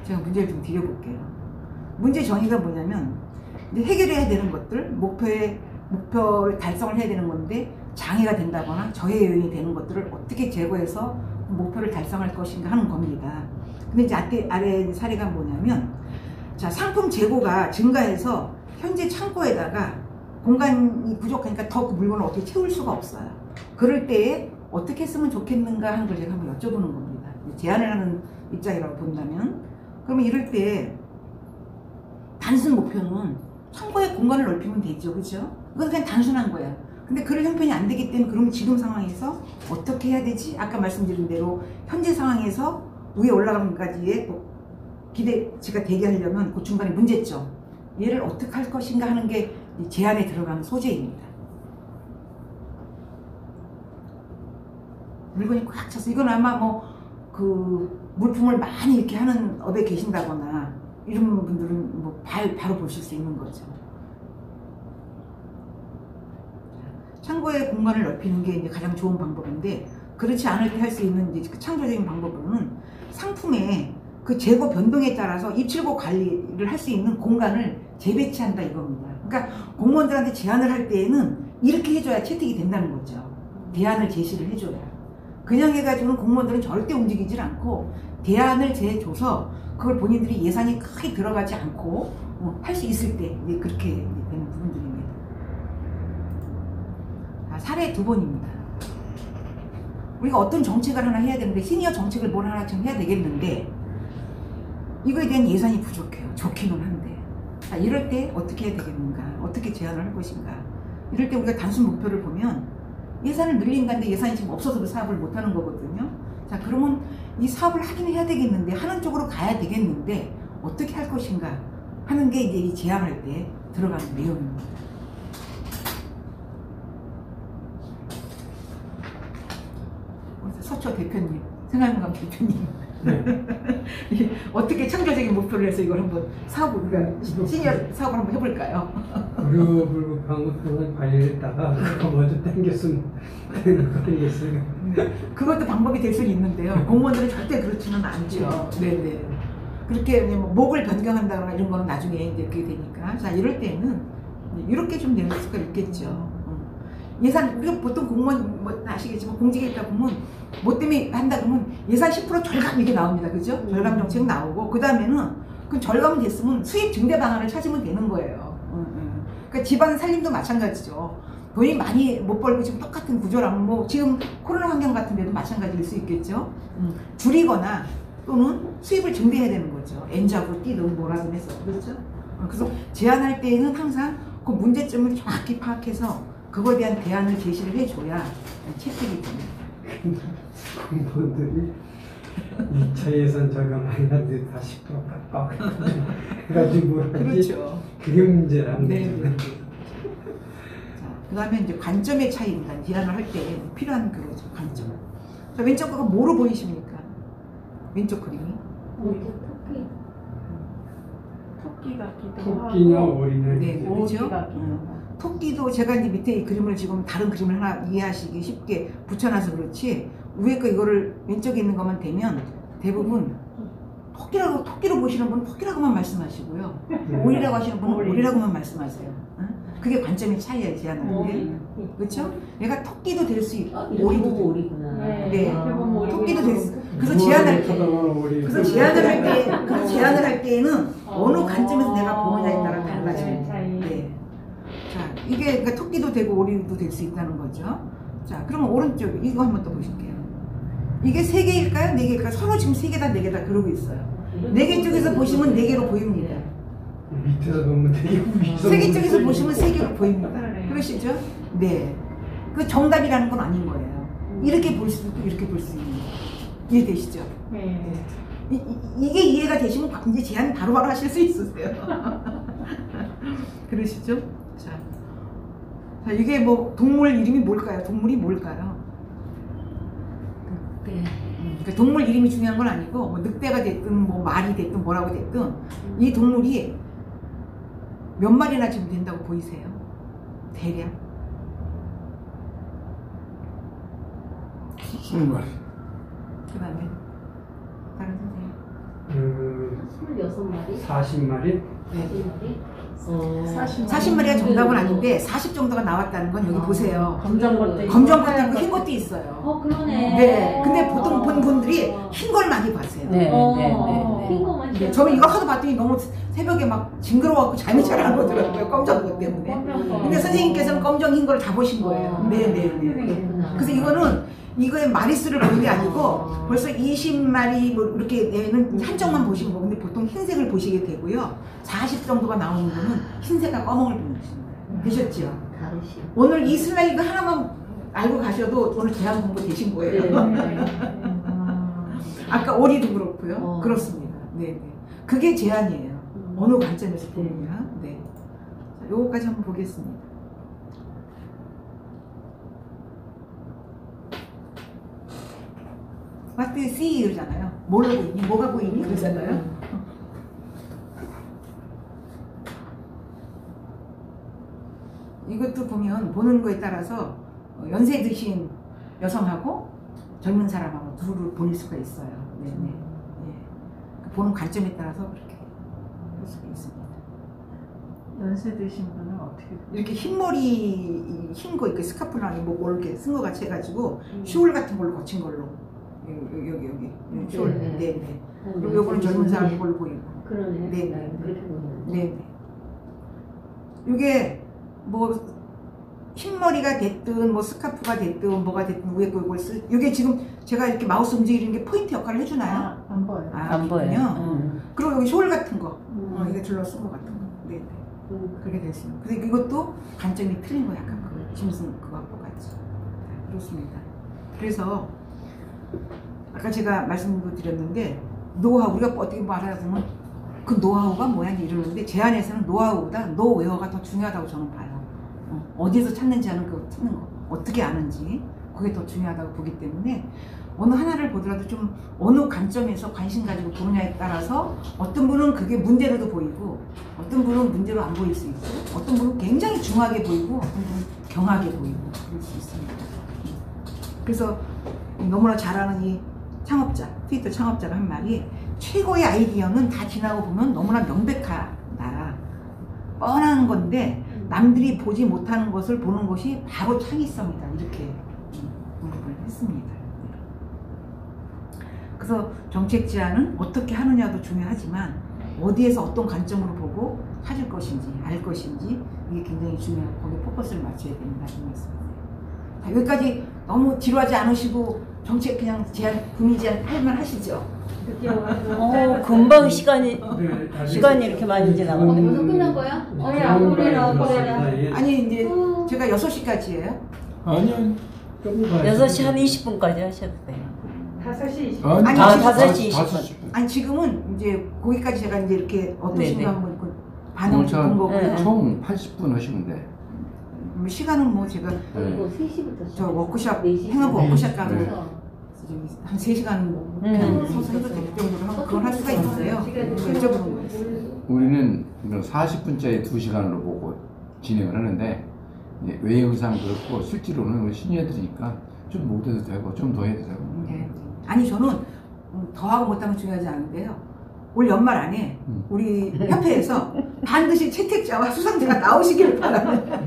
제가 문제를 좀 드려볼게요. 문제 정의가 뭐냐면 이제 해결해야 되는 것들, 목표를 달성을 해야 되는 건데 장애가 된다거나 저해 요인이 되는 것들을 어떻게 제거해서 목표를 달성할 것인가 하는 겁니다. 근데 이제 아래 사례가 뭐냐면 자, 상품 재고가 증가해서 현재 창고에다가 공간이 부족하니까 더 그 물건을 어떻게 채울 수가 없어요. 그럴 때에 어떻게 했으면 좋겠는가 하는 걸 제가 한번 여쭤보는 겁니다. 제안을 하는 입장이라고 본다면 그러면 이럴 때 단순 목표는 창고의 공간을 넓히면 되죠. 그죠? 그건 그냥 단순한 거예요. 근데 그럴 형편이 안 되기 때문에 그럼 지금 상황에서 어떻게 해야 되지? 아까 말씀드린 대로 현재 상황에서 위에 올라가는 것까지의 기대치가 되게 하려면 그 중간에 문제점 얘를 어떻게 할 것인가 하는 게 제안에 들어가는 소재입니다. 물건이 꽉 차서 이건 아마 뭐 그 물품을 많이 이렇게 하는 업에 계신다거나 이런 분들은 뭐 바로 보실 수 있는 거죠. 창고의 공간을 넓히는 게 이제 가장 좋은 방법인데 그렇지 않을 때 할 수 있는 이제 그 창조적인 방법으로는 상품의 그 재고 변동에 따라서 입출고 관리를 할 수 있는 공간을 재배치한다 이겁니다. 그러니까 공무원들한테 제안을 할 때에는 이렇게 해줘야 채택이 된다는 거죠. 대안을 제시를 해줘야. 그냥 해가지고는 공무원들은 절대 움직이질 않고 대안을 제줘서 그걸 본인들이 예산이 크게 들어가지 않고 할 수 있을 때 이제 그렇게 되는 부분들입니다. 사례 2번입니다. 우리가 어떤 정책을 하나 해야 되는데 시니어 정책을 뭘 하나 좀 해야 되겠는데 이거에 대한 예산이 부족해요. 좋기는 한데 이럴 때 어떻게 해야 되겠는가, 어떻게 제안을 할 것인가. 이럴 때 우리가 단순 목표를 보면 예산을 늘린다는데 예산이 지금 없어서 그 사업을 못하는 거거든요. 자, 그러면 이 사업을 하긴 해야 되겠는데 하는 쪽으로 가야 되겠는데 어떻게 할 것인가 하는 게 이제 이 제안할 때 들어가는 내용입니다. 서초 대표님, 생활공감 대표님 네. 어떻게 창조적인 목표를 해서 이걸 한번 사업을 우리가 시니어 사업을 한번 해볼까요? 의료불급 방법을 관리를 했다가 그거 먼저 땡겼으면 되는 거 아니겠어요? 그것도 방법이 될 수는 있는데요. 공무원들은 절대 그렇지는 않죠. 네네. 그렇게 뭐 목을 변경한다거나 이런 거는 나중에 이제 그게 되니까. 자, 이럴 때는 이렇게 좀 될 수가 있겠죠. 예산, 우리가 보통 공무원, 뭐 아시겠지만 공직에 있다 보면 뭐 때문에 한다 그러면 예산 10% 절감 이게 나옵니다. 그죠? 절감 정책 나오고, 그 다음에는 그 절감이 됐으면 수입 증대 방안을 찾으면 되는 거예요. 그러니까 집안 살림도 마찬가지죠. 돈이 많이 못 벌고 지금 똑같은 구조라면 뭐 지금 코로나 환경 같은 데도 마찬가지일 수 있겠죠. 줄이거나 또는 수입을 증대해야 되는 거죠. N잡으로 뛰든 뭐라든 해서. 그렇죠? 그래서 제안할 때에는 항상 그 문제점을 정확히 파악해서 그거에 대한 대안을 제시를 해줘야 채택이 됩니다. 공무원들이 2차 예산 절감하는데 다 10% 빡빡 해가지고 그렇죠. 그게 문제라는 네. 거죠. 그 다음에 이제 관점의 차이입니다. 제안을 할 때 필요한 그거죠. 관점. 자, 왼쪽 거가 뭐로 보이십니까? 왼쪽 그림이? 토끼 같기도 토끼냐 하고 어린애. 네, 오지 그렇죠? 같기도 토끼도 제가 이제 밑에 이 그림을 지금 다른 그림을 하나 이해하시기 쉽게 붙여놔서 그렇지 위에 거 이거를 왼쪽에 있는 것만 되면 대부분 토끼로 보시는 분은 토끼라고만 말씀하시고요. 오리라고 하시는 분은 오리라고만 말씀하세요. 응? 그게 관점의 차이예요, 제안하는 게. 그렇죠? 얘가 토끼도 될 수 있고 오리도 되고. 오리구나. 네. 아, 토끼도 될 수. 그래서 제안할 때, 그래서 제안을 할 때에는 어느 관점에서 내가 보느냐에 따라 달라집니다. 네. 자, 이게 그러니까 토끼도 되고 오리도 될 수 있다는 거죠. 자, 그러면 오른쪽 이거 한번 또 보실게요. 이게 3개일까요? 4개일까요? 서로 지금 3개다 4개다 그러고 있어요. 4개 쪽에서 보시면 4개로 보입니다. 밑에서 보면 되게 위에서 3개 쪽에서 보면 보시면 3개로 보입니다. 그러시죠? 네. 그 정답이라는 건 아닌 거예요. 이렇게 볼 수도 있고 이렇게 볼 수 있는 거예요. 이해되시죠? 네. 이게 이해가 되시면 이제 제안 바로바로 하실 수 있으세요. 그러시죠? 자, 이게 뭐 동물 이름이 뭘까요? 동물이 뭘까요? 네. 그러니까 동물 이름이 중요한 건 아니고 뭐 늑대가 됐든 뭐 말이 됐든 뭐라고 됐든 이 동물이 몇 마리나 지금 된다고 보이세요? 대략? 20마리. 그 다음에 다른 선생님. 26마리? 40마리? 네. 40마리? 40마리가 정답은 아닌데 40 정도가 나왔다는 건 여기 보세요. 검정 것도 있고 검정 것도 있고 흰 것도 있어요. 그러네. 네. 근데 보통 본 분들이 흰 걸 많이 봤어요. 네, 흰 거만 네, 저는 이거 하도 봤더니 너무 새벽에 막 징그러워갖고 잠이 잘 안 오더라고요. 검정 것 때문에. 근데 선생님께서는 검정 흰 걸 다 보신 거예요. 네네네. 그래서 이거의 마리수를 보는 게 아니고 벌써 20마리 뭐 이렇게 되는 한쪽만 보시는 거. 근데 보통 흰색을 보시게 되고요. 40 정도가 나오는 거는 흰색과 검은을 보시는 거예요. 되셨죠? 다르시. 오늘 이 슬라이드 하나만 알고 가셔도 오늘 제한 공부 되신 거예요. 아까 오리도 그렇고요. 그렇습니다. 네, 그게 제한이에요. 어느 관점에서 보느냐. 네. 자, 요거까지 한번 보겠습니다. What do you see? 이러잖아요. 뭘 보이니? 뭐가 보이니? 그러잖아요. 이것도 보면 보는 거에 따라서 연세 드신 여성하고 젊은 사람하고 둘을 보일 수가 있어요. 네네. 예. 보는 관점에 따라서 그렇게 볼 수가 있습니다. 연세 드신 분은 어떻게 이렇게 흰머리 흰 거 이렇게 스카프랑 뭐 이렇게 쓴 거 같이 해가지고 숄 같은 걸로 거친 걸로 여기 숄. 네네. 그리고 요거는 젊은 사람 걸로 보이고. 그러네. 네. 그렇게 보이네. 네네. 이게 뭐 흰머리가 됐든 뭐 스카프가 됐든 뭐가 됐든 위에 거 이걸 이게 지금 제가 이렇게 마우스 움직이는 게 포인트 역할을 해주나요? 안 보여요. 안 보여요. 그리고 여기 숄 같은 거, 이게 둘러 쓴 거 같은 거. 네. 그렇게 됐어요. 근데 이것도 관점이 틀린 거 약간 그 짐슨 그거하고 같이. 그렇습니다. 그래서 아까 제가 말씀도 드렸는데 노하우 우리가 어떻게 말하다 보면 그 노하우가 뭐야 이러는데 제 안에서는 노하우보다 노웨어가 더 중요하다고 저는 봐요. 어디에서 찾는지 하는 그 찾는 거 어떻게 아는지 그게 더 중요하다고 보기 때문에 어느 하나를 보더라도 좀 어느 관점에서 관심 가지고 보느냐에 따라서 어떤 분은 그게 문제로도 보이고 어떤 분은 문제로 안 보일 수 있고 어떤 분은 굉장히 중하게 보이고 어떤 분은 경하게 보이고 그럴 수 있습니다. 그래서 너무나 잘 아는 이 창업자 트위터 창업자가 한 말이 최고의 아이디어는 다 지나고 보면 너무나 명백하다 뻔한 건데 남들이 보지 못하는 것을 보는 것이 바로 창의성이다 이렇게 언급을 했습니다. 그래서 정책 제안은 어떻게 하느냐도 중요하지만 어디에서 어떤 관점으로 보고 찾을 것인지 알 것인지 이게 굉장히 중요하고 거기에 포커스를 맞춰야 된다 이 말씀이에요. 자, 여기까지 너무 지루하지 않으시고 정책 그냥 제안 금리 제안 할만 하시죠? 금방 시간이 네, 시간이 이렇게 많이 지나가네. 벌써 끝난 거야? 그래라. 아니 이제 제가 6시까지예요. 아니요. 조금 더 6시 한 20분까지 하셔도 돼요. 5시 20분. 아니, 다섯시 5시. 아니 지금은 이제 거기까지 제가 이제 이렇게 어떠신가 네네. 한번 그 반응을 본 거고요. 네. 총 80분 하시면 돼. 시간은 뭐 제가 이거 3시부터 저 워크숍 4시. 행업 워크숍 가면 네. 한 3시간 그냥 서서 해도 될 정도로 그걸 할 수가 있어요. 여쭤보는 거였어요. 우리는 40분짜리 2시간으로 보고 진행을 하는데 이제 외형상 그렇고 실제로는 우리 시니어들이니까 좀 못해도 되고 좀 더 해도 되고. 네. 아니 저는 더하고 못하면 중요하지 않은데요. 올 연말 안에 우리 협회에서 반드시 채택자와 수상자가 나오시기를 바랍니다.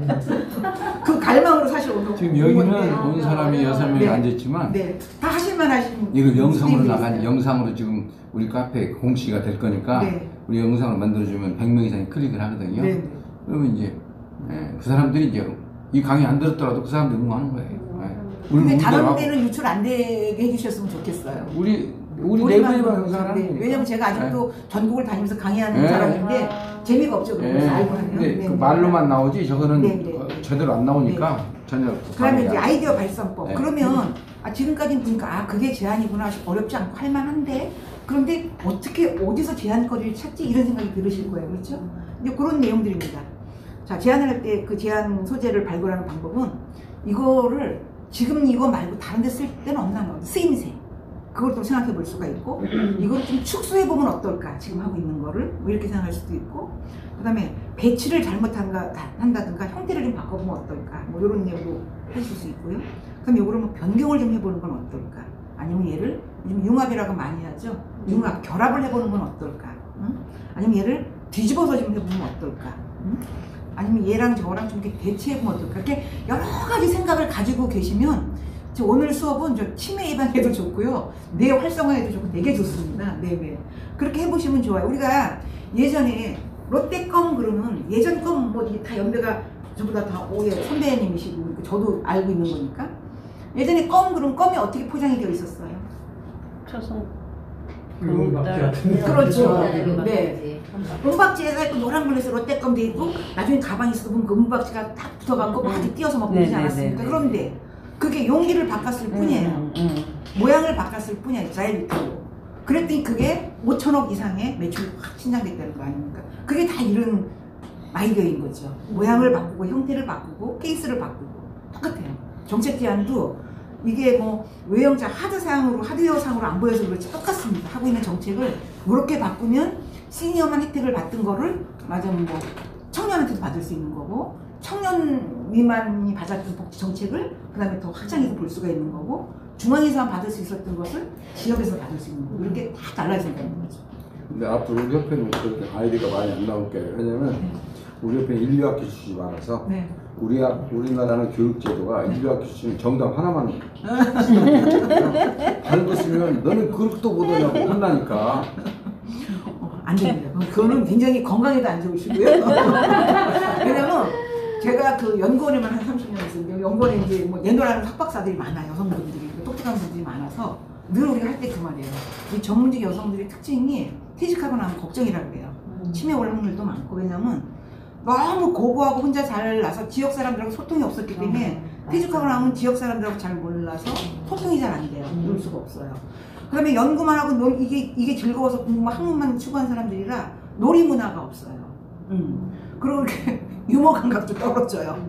그 갈망으로 사실 오늘 지금 온 여기는 건데. 온 사람이 6명이 네. 앉았지만 네, 다 하실만 하신 이거 영상으로 분들이 나간 있어요. 영상으로 지금 우리 카페 공시가 될 거니까 네. 우리 영상을 만들어주면 100명 이상이 클릭을 하거든요. 네. 그러면 이제 그 사람들이 이제 이 강의 안 들었더라도 그 사람들 응원하는 거예요. 우리 근데 다른 운동하고 데는 유출 안 되게 해주셨으면 좋겠어요. 우리 우리만 내부에만 영상을 하는 네. 거니까. 왜냐면 제가 아직도 전국을 다니면서 강의하는 네. 사람인데 재미가 없죠. 예. 그래서 알고 하면. 근데 네, 그 네. 말로만 나오지 저거는 네, 네. 제대로 안 나오니까 전혀 그다음에 이제 방해가 아이디어 발산법. 네. 그러면 지금까지 보니까 그게 제안이구나, 어렵지 않고 할만한데, 그런데 어떻게 어디서 제안거리를 찾지 이런 생각이 들으실 거예요, 그렇죠? 이제 그런 내용들입니다. 자, 제안을 할 때 그 제안 소재를 발굴하는 방법은 이거를 지금 이거 말고 다른 데 쓸 때는 없나 쓰임새. 그걸 또 생각해 볼 수가 있고, 이걸 좀 축소해 보면 어떨까, 지금 하고 있는 거를 뭐 이렇게 생각할 수도 있고, 그 다음에 배치를 한다든가 형태를 좀 바꿔보면 어떨까, 뭐 이런 내용도 하실 수 있고요. 그럼 요거를 뭐 변경을 좀 해보는 건 어떨까, 아니면 얘를 요즘 융합이라고 많이 하죠. 융합, 결합을 해보는 건 어떨까, 응? 아니면 얘를 뒤집어서 좀 해보면 어떨까, 응? 아니면 얘랑 저랑 좀 이렇게 대치해보면 어떨까. 이렇게 여러 가지 생각을 가지고 계시면 오늘 수업은 저 치매 예방에도 좋고요, 뇌 활성화에도 좋고 되게 좋습니다. 네. 그렇게 해보시면 좋아요. 우리가 예전에 롯데껌 그러면 예전 껌 뭐 다 연배가 저보다 다 오해 선배님이시고 저도 알고 있는 거니까, 예전에 껌 그러면 껌이 어떻게 포장이 되어 있었어요? 초성 막지 같은 거. 그렇죠. 네. 네. 은박지에서 있고 노란 걸로 해서 롯데껌 돼 있고 나중에 가방에 있어도 보면 그 은박지가 딱 붙어갖고 막 띄어서 먹고 그러지 않았습니까? 그런데 그게 용기를 바꿨을 뿐이에요. 모양을 바꿨을 뿐이에요. 자일리트로. 그랬더니 그게 5천억 이상의 매출이 확 신장됐다는 거 아닙니까? 그게 다 이런 아이디어인 거죠. 모양을 바꾸고 형태를 바꾸고 케이스를 바꾸고 똑같아요. 정책 제안도 이게 뭐 외형자 하드웨어상으로 안 보여서 그렇지 똑같습니다. 하고 있는 정책을 이렇게 바꾸면 시니어만 혜택을 받던 거를 뭐 청년한테도 받을 수 있는 거고, 청년 미만이 받았던 복지 정책을 그 다음에 더 확장해서 볼 수가 있는 거고, 중앙에서만 받을 수 있었던 것을 지역에서 받을 수 있는 거고, 이렇게 다 달라진다는 거죠. 근데 앞으로 우리 협회는 그렇게 아이디어가 많이 안 나올 거예요. 왜냐면 우리 협회는 인류학교 출신이 많아서 네. 우리나라는 교육제도가 인류학교 출신 정답 하나만 다른 거 쓰면 너는 그것도 못하냐고 혼나니까. 안 됩니다. 그거는 굉장히 건강에도 안 좋으시고요. 왜냐면 제가 그 연구원에만 한 30년 있었는데, 연구원에 이제 뭐 예노라는 학박사들이 많아요. 여성분들이 똑똑한 분들이 많아서 늘 우리가 할 때 그 말이에요. 이 전문직 여성들의 특징이 퇴직하고 나면 걱정이라고 그래요. 치매 올 확률도 많고, 왜냐면 너무 고고하고 혼자 잘나서 지역 사람들하고 소통이 없었기 때문에 퇴직하고 나면 지역 사람들하고 잘 몰라서 소통이 잘 안 돼요. 놀 수가 없어요. 그 다음에 연구만 하고 이게 즐거워서 공부만 학문만 추구한 사람들이라 놀이 문화가 없어요. 그리고 이렇게 유머 감각도 떨어져요.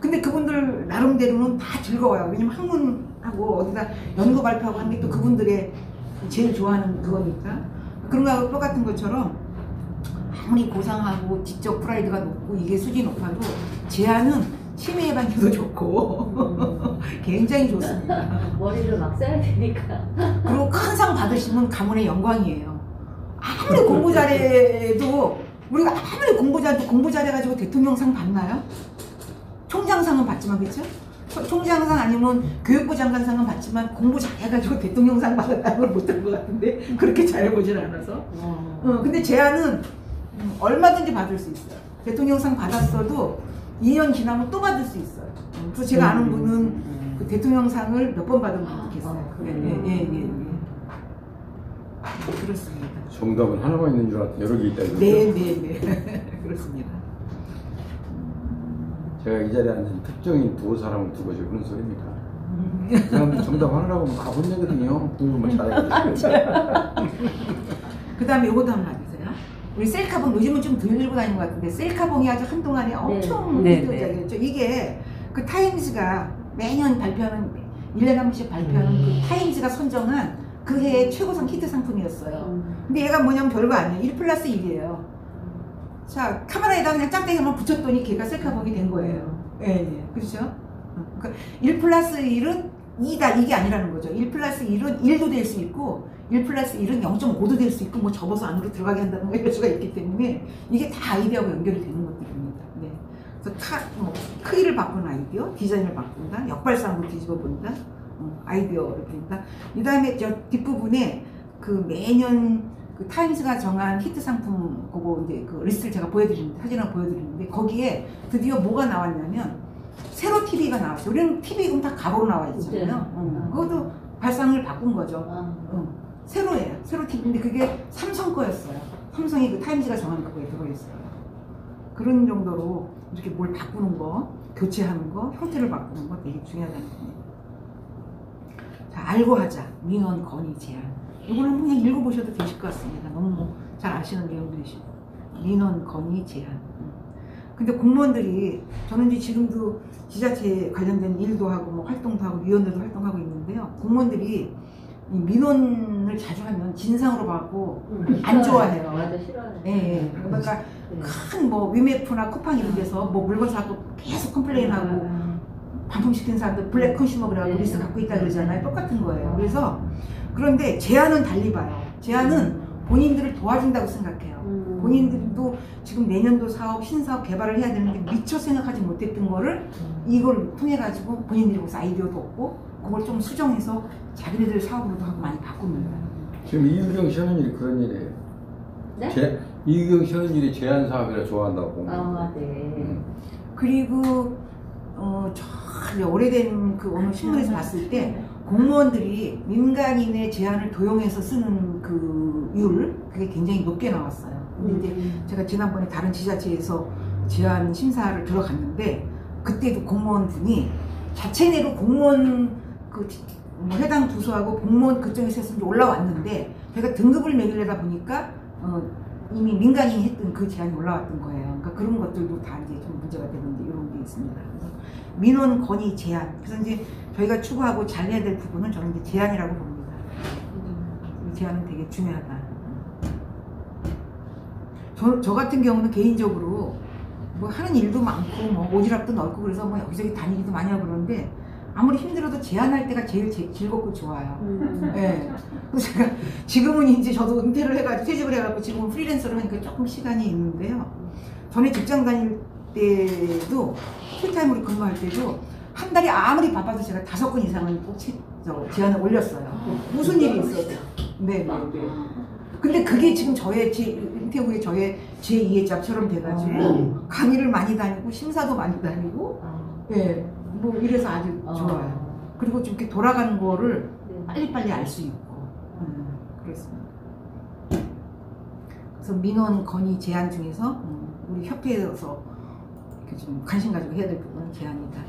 근데 그분들 나름대로는 다 즐거워요. 왜냐면 학문하고 어디다 연구 발표하고 하는 게 또 그분들의 제일 좋아하는 그거니까. 그런 거하고 똑같은 것처럼 아무리 고상하고 지적 프라이드가 높고 이게 수준이 높아도 제안은 치매 예방에도 좋고 굉장히 좋습니다. 머리를 막 써야 되니까. 그리고 큰 상 받으시면 가문의 영광이에요. 아무리 공부 잘해도, 우리가 아무리 공부 잘해가지고 대통령상 받나요? 총장상은 받지만, 그렇죠? 총장상 아니면 교육부 장관상은 받지만 공부 잘해가지고 대통령상 받았다는 걸 못한 것 같은데, 그렇게 잘해보진 않아서. 근데 제안은 얼마든지 받을 수 있어요. 대통령상 받았어도 2년 지나면 또 받을 수 있어요. 그래서 제가 아는 분은 그 대통령상을 몇 번 받은 분도 계세요. 예. 그렇습니다. 정답은 하나만 있는 줄 알았더니 여러 개 있다 이거죠. 네. 그렇습니다. 제가 이 자리에 앉은 특정인 두 사람을 두고 지금 그런 소리입니다. 그 사람들 정답 하느라고 다 혼내거든요. 공부만 잘해가지고. 그 다음에 요것도 한번 해주세요. 우리 셀카봉 요즘은 좀 덜 들고 다니는 것 같은데, 셀카봉이 아주 한동안에 엄청 네. 히트작이었죠. 이게 그 타임즈가 매년 발표하는, 1년에 한 번씩 발표하는 그 타임즈가 선정한 그 해의 최고상 히트 상품이었어요. 근데 얘가 뭐냐면 별거 아니에요. 1+1이에요. 자, 카메라에다 그냥 짝대기만 붙였더니 걔가 셀카봉이 된 거예요. 예. 그렇죠? 그러니까 1+1은 2다 이게 아니라는 거죠. 1 플러스 1은 1도 될 수 있고 1 플러스 1은 0.5도 될 수 있고 뭐 접어서 안으로 들어가게 한다든가 이럴 수가 있기 때문에 이게 다 아이디어하고 연결이 되는 것들입니다. 네. 그래서 크기를 바꾸는 아이디어, 디자인을 바꾼다, 역발상으로 뒤집어 본다, 아이디어를 부린다. 이 다음에 저 뒷부분에 그 매년 그 타임스가 정한 히트 상품 그거 이제 그 리스트를 제가 보여드리는데 사진을 보여드리는데 거기에 드디어 뭐가 나왔냐면 세로 TV가 나왔어요. 우리는 TV 그럼 다 가로로 나와 있잖아요. 그것도 발상을 바꾼 거죠. 세로예요. 세로 TV인데 그게 삼성 거였어요. 삼성이 그 타임스가 정한 그거에 들어있어요. 그런 정도로 이렇게 뭘 바꾸는 거, 교체하는 거, 형태를 바꾸는 거 되게 중요하다는 겁니다. 자, 알고 하자. 민원, 건의, 제안. 이거는 한번 그냥 읽어보셔도 되실 것 같습니다. 너무 잘 아시는 내용들이시고. 민원, 건의, 제안. 근데 공무원들이, 저는 이제 지금도 지자체 관련된 일도 하고, 뭐 활동도 하고, 위원들도 활동하고 있는데요. 공무원들이 이 민원을 자주 하면 진상으로 받고 안 좋아해요. 맞아, 싫어해. 예, 그러니까 큰 뭐 위메프나 쿠팡 이런 데서 뭐 물건 사고 계속 컴플레인하고 반품시킨 사람들 블랙 컨슈머 그래가지고 리스트 갖고 있다 그러잖아요. 똑같은 거예요. 그래서 그런데 제안은 달리 봐요. 제안은 본인들을 도와준다고 생각해요. 본인들도 지금 내년도 사업, 신사업 개발을 해야 되는데 미처 생각하지 못했던 거를 이걸 통해 가지고 본인들이 거기서 아이디어도 얻고 그걸 좀 수정해서 자기네들 사업으로도 하고 많이 바꿉니다. 지금 이유경 씨 하는 일이 그런 일이에요. 네? 이유경 씨 하는 일이 제안 사업이라 좋아한다고. 아, 네. 그리고 저 오래된 그 어느 신문에서 봤을 때 공무원들이 민간인의 제안을 도용해서 쓰는 그 그게 굉장히 높게 나왔어요. 근데 이제 제가 지난번에 다른 지자체에서 제안 심사를 들어갔는데 그때도 공무원 분이 자체내로 공무원 뭐 해당 부서하고 공무원 그쪽에서 했는지 올라왔는데 제가 등급을 매기려다 보니까 이미 민간인이 했던 그 제안이 올라왔던 거예요. 그러니까 그런 것들도 다 이제 좀 문제가 되는데 이런 게 있습니다. 그래서 민원, 건의, 제안. 그래서 이제 저희가 추구하고 잘해야 될 부분은 저는 이제 제안이라고 봅니다. 제안은 되게 중요하다. 저 같은 경우는 개인적으로 뭐 하는 일도 많고 뭐 오지랖도 넓고 그래서 뭐 여기저기 다니기도 많이 하고 그러는데 아무리 힘들어도 제안할 때가 제일 즐겁고 좋아요. 네. 그래서 제가 지금은 이제 저도 은퇴를 해가지고 퇴직을 해가지고 지금은 프리랜서로 하니까 조금 시간이 있는데요. 전에 직장 다닐 때도 풀타임으로 근무할 때도 한 달에 아무리 바빠도 제가 5건 이상은 꼭 제안을 올렸어요. 무슨 일이 있어도. 네. 근데 그게 지금 저의 은퇴 후에 저의 제2의 잡처럼 돼가지고 강의를 많이 다니고 심사도 많이 다니고 예, 뭐 이래서 아주 좋아요. 그리고 좀 이렇게 돌아가는 거를 빨리빨리 알 수 있고 그렇습니다. 그래서 민원, 건의, 제안 중에서 우리 협회에서 이렇게 좀 관심 가지고 해야 될 부분은 제안이다.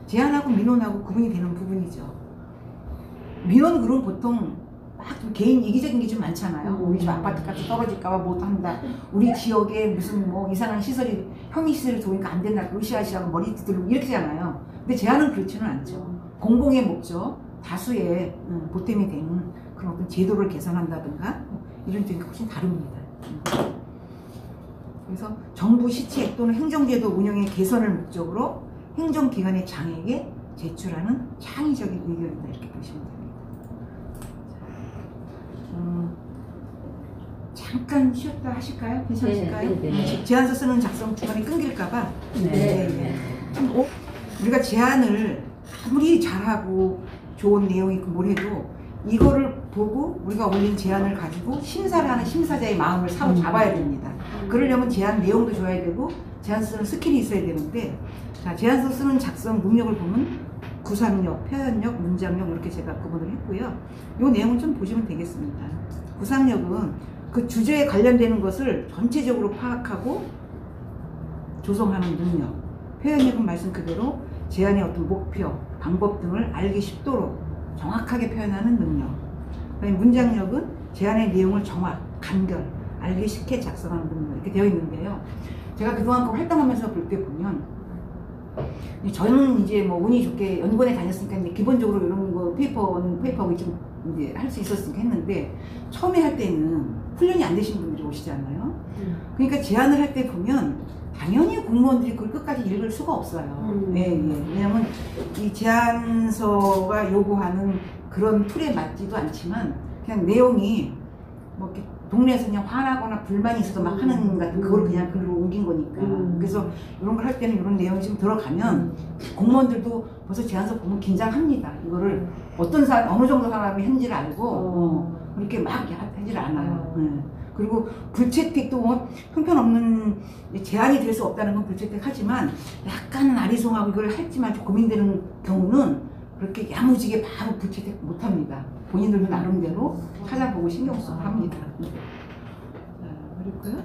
제안하고 민원하고 구분이 되는 부분이죠. 민원 그럼 보통 막 좀 개인 이기적인 게 좀 많잖아요. 우리 집 아파트값이 떨어질까봐 못한다. 우리 지역에 무슨 뭐 이상한 시설이 혐의시설이 좋으니까 안 된다. 으쌰으쌰하고 머리 들고 이렇게잖아요. 근데 제안은 그렇지는 않죠. 공공의 목적, 다수의 보탬이 되는 그런 어떤 제도를 개선한다든가 이런 점이 훨씬 다릅니다. 그래서 정부 시책 또는 행정제도 운영의 개선을 목적으로 행정기관의 장에게 제출하는 창의적인 의견이다. 이렇게 보시면 됩니다. 잠깐 쉬었다 하실까요? 괜찮으실까요? 네. 제안서 쓰는 작성 중간에 끊길까봐. 네. 우리가 제안을 아무리 잘하고 좋은 내용이 있고 뭘 해도 이거를 보고 우리가 올린 제안을 가지고 심사를 하는 심사자의 마음을 사로잡아야 됩니다. 그러려면 제안 내용도 좋아야 되고 제안 쓰는 스킬이 있어야 되는데 자, 제안서 쓰는 작성 능력을 보면 구상력, 표현력, 문장력 이렇게 제가 구분을 했고요. 이 내용을 좀 보시면 되겠습니다. 구상력은 그 주제에 관련되는 것을 전체적으로 파악하고 조성하는 능력. 표현력은 말씀 그대로 제안의 어떤 목표, 방법 등을 알기 쉽도록 정확하게 표현하는 능력. 그다음에 문장력은 제안의 내용을 정확, 간결, 알기 쉽게 작성하는 능력 이렇게 되어 있는데요. 제가 그동안 그 활동하면서 볼 때 보면 저는 이제 뭐 운이 좋게 연구원에 다녔으니까 이제 기본적으로 이런 거 페이퍼하고 좀 이제 할 수 있었으니까 했는데 처음에 할 때는 훈련이 안 되신 분들이 오시잖아요. 그러니까 제안을 할 때 보면 당연히 공무원들이 그걸 끝까지 읽을 수가 없어요. 예, 예. 왜냐면 이 제안서가 요구하는 그런 틀에 맞지도 않지만 그냥 내용이 뭐 이렇게 동네에서 그냥 화나거나 불만이 있어서 막 하는 같은 그걸 그냥 글로 옮긴 거니까. 그래서 이런 걸 할 때는 이런 내용이 좀 들어가면 공무원들도 벌써 제안서 보면 긴장합니다. 이거를 어떤 사람, 어느 정도 사람이 했는지를 알고 그렇게 막 하지를 않아요. 예. 그리고 불채택도 뭐 형편없는 제한이 될 수 없다는 건 불채택하지만 약간은 아리송하고 이걸 할지만 좀 고민되는 경우는 그렇게 야무지게 바로 불채택 못합니다. 본인들도 나름대로 찾아보고 신경 쓰고 합니다. 그리고요.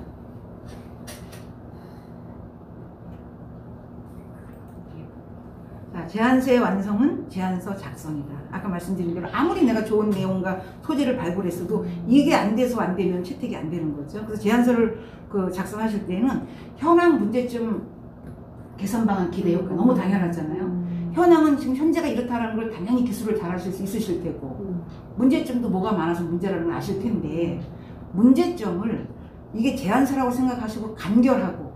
자, 제안서의 완성은 제안서 작성이다. 아까 말씀드린 대로 아무리 내가 좋은 내용과 소재를 발굴했어도 이게 안 돼서 안 되면 채택이 안 되는 거죠. 그래서 제안서를 작성하실 때는 현황 문제점 개선 방안 기대 효과 너무 당연하잖아요. 현황은 지금 현재가 이렇다라는 걸 당연히 기술을 잘 하실 수 있으실 테고 문제점도 뭐가 많아서 문제라는 걸 아실 텐데 문제점을 이게 제안서라고 생각하시고 간결하고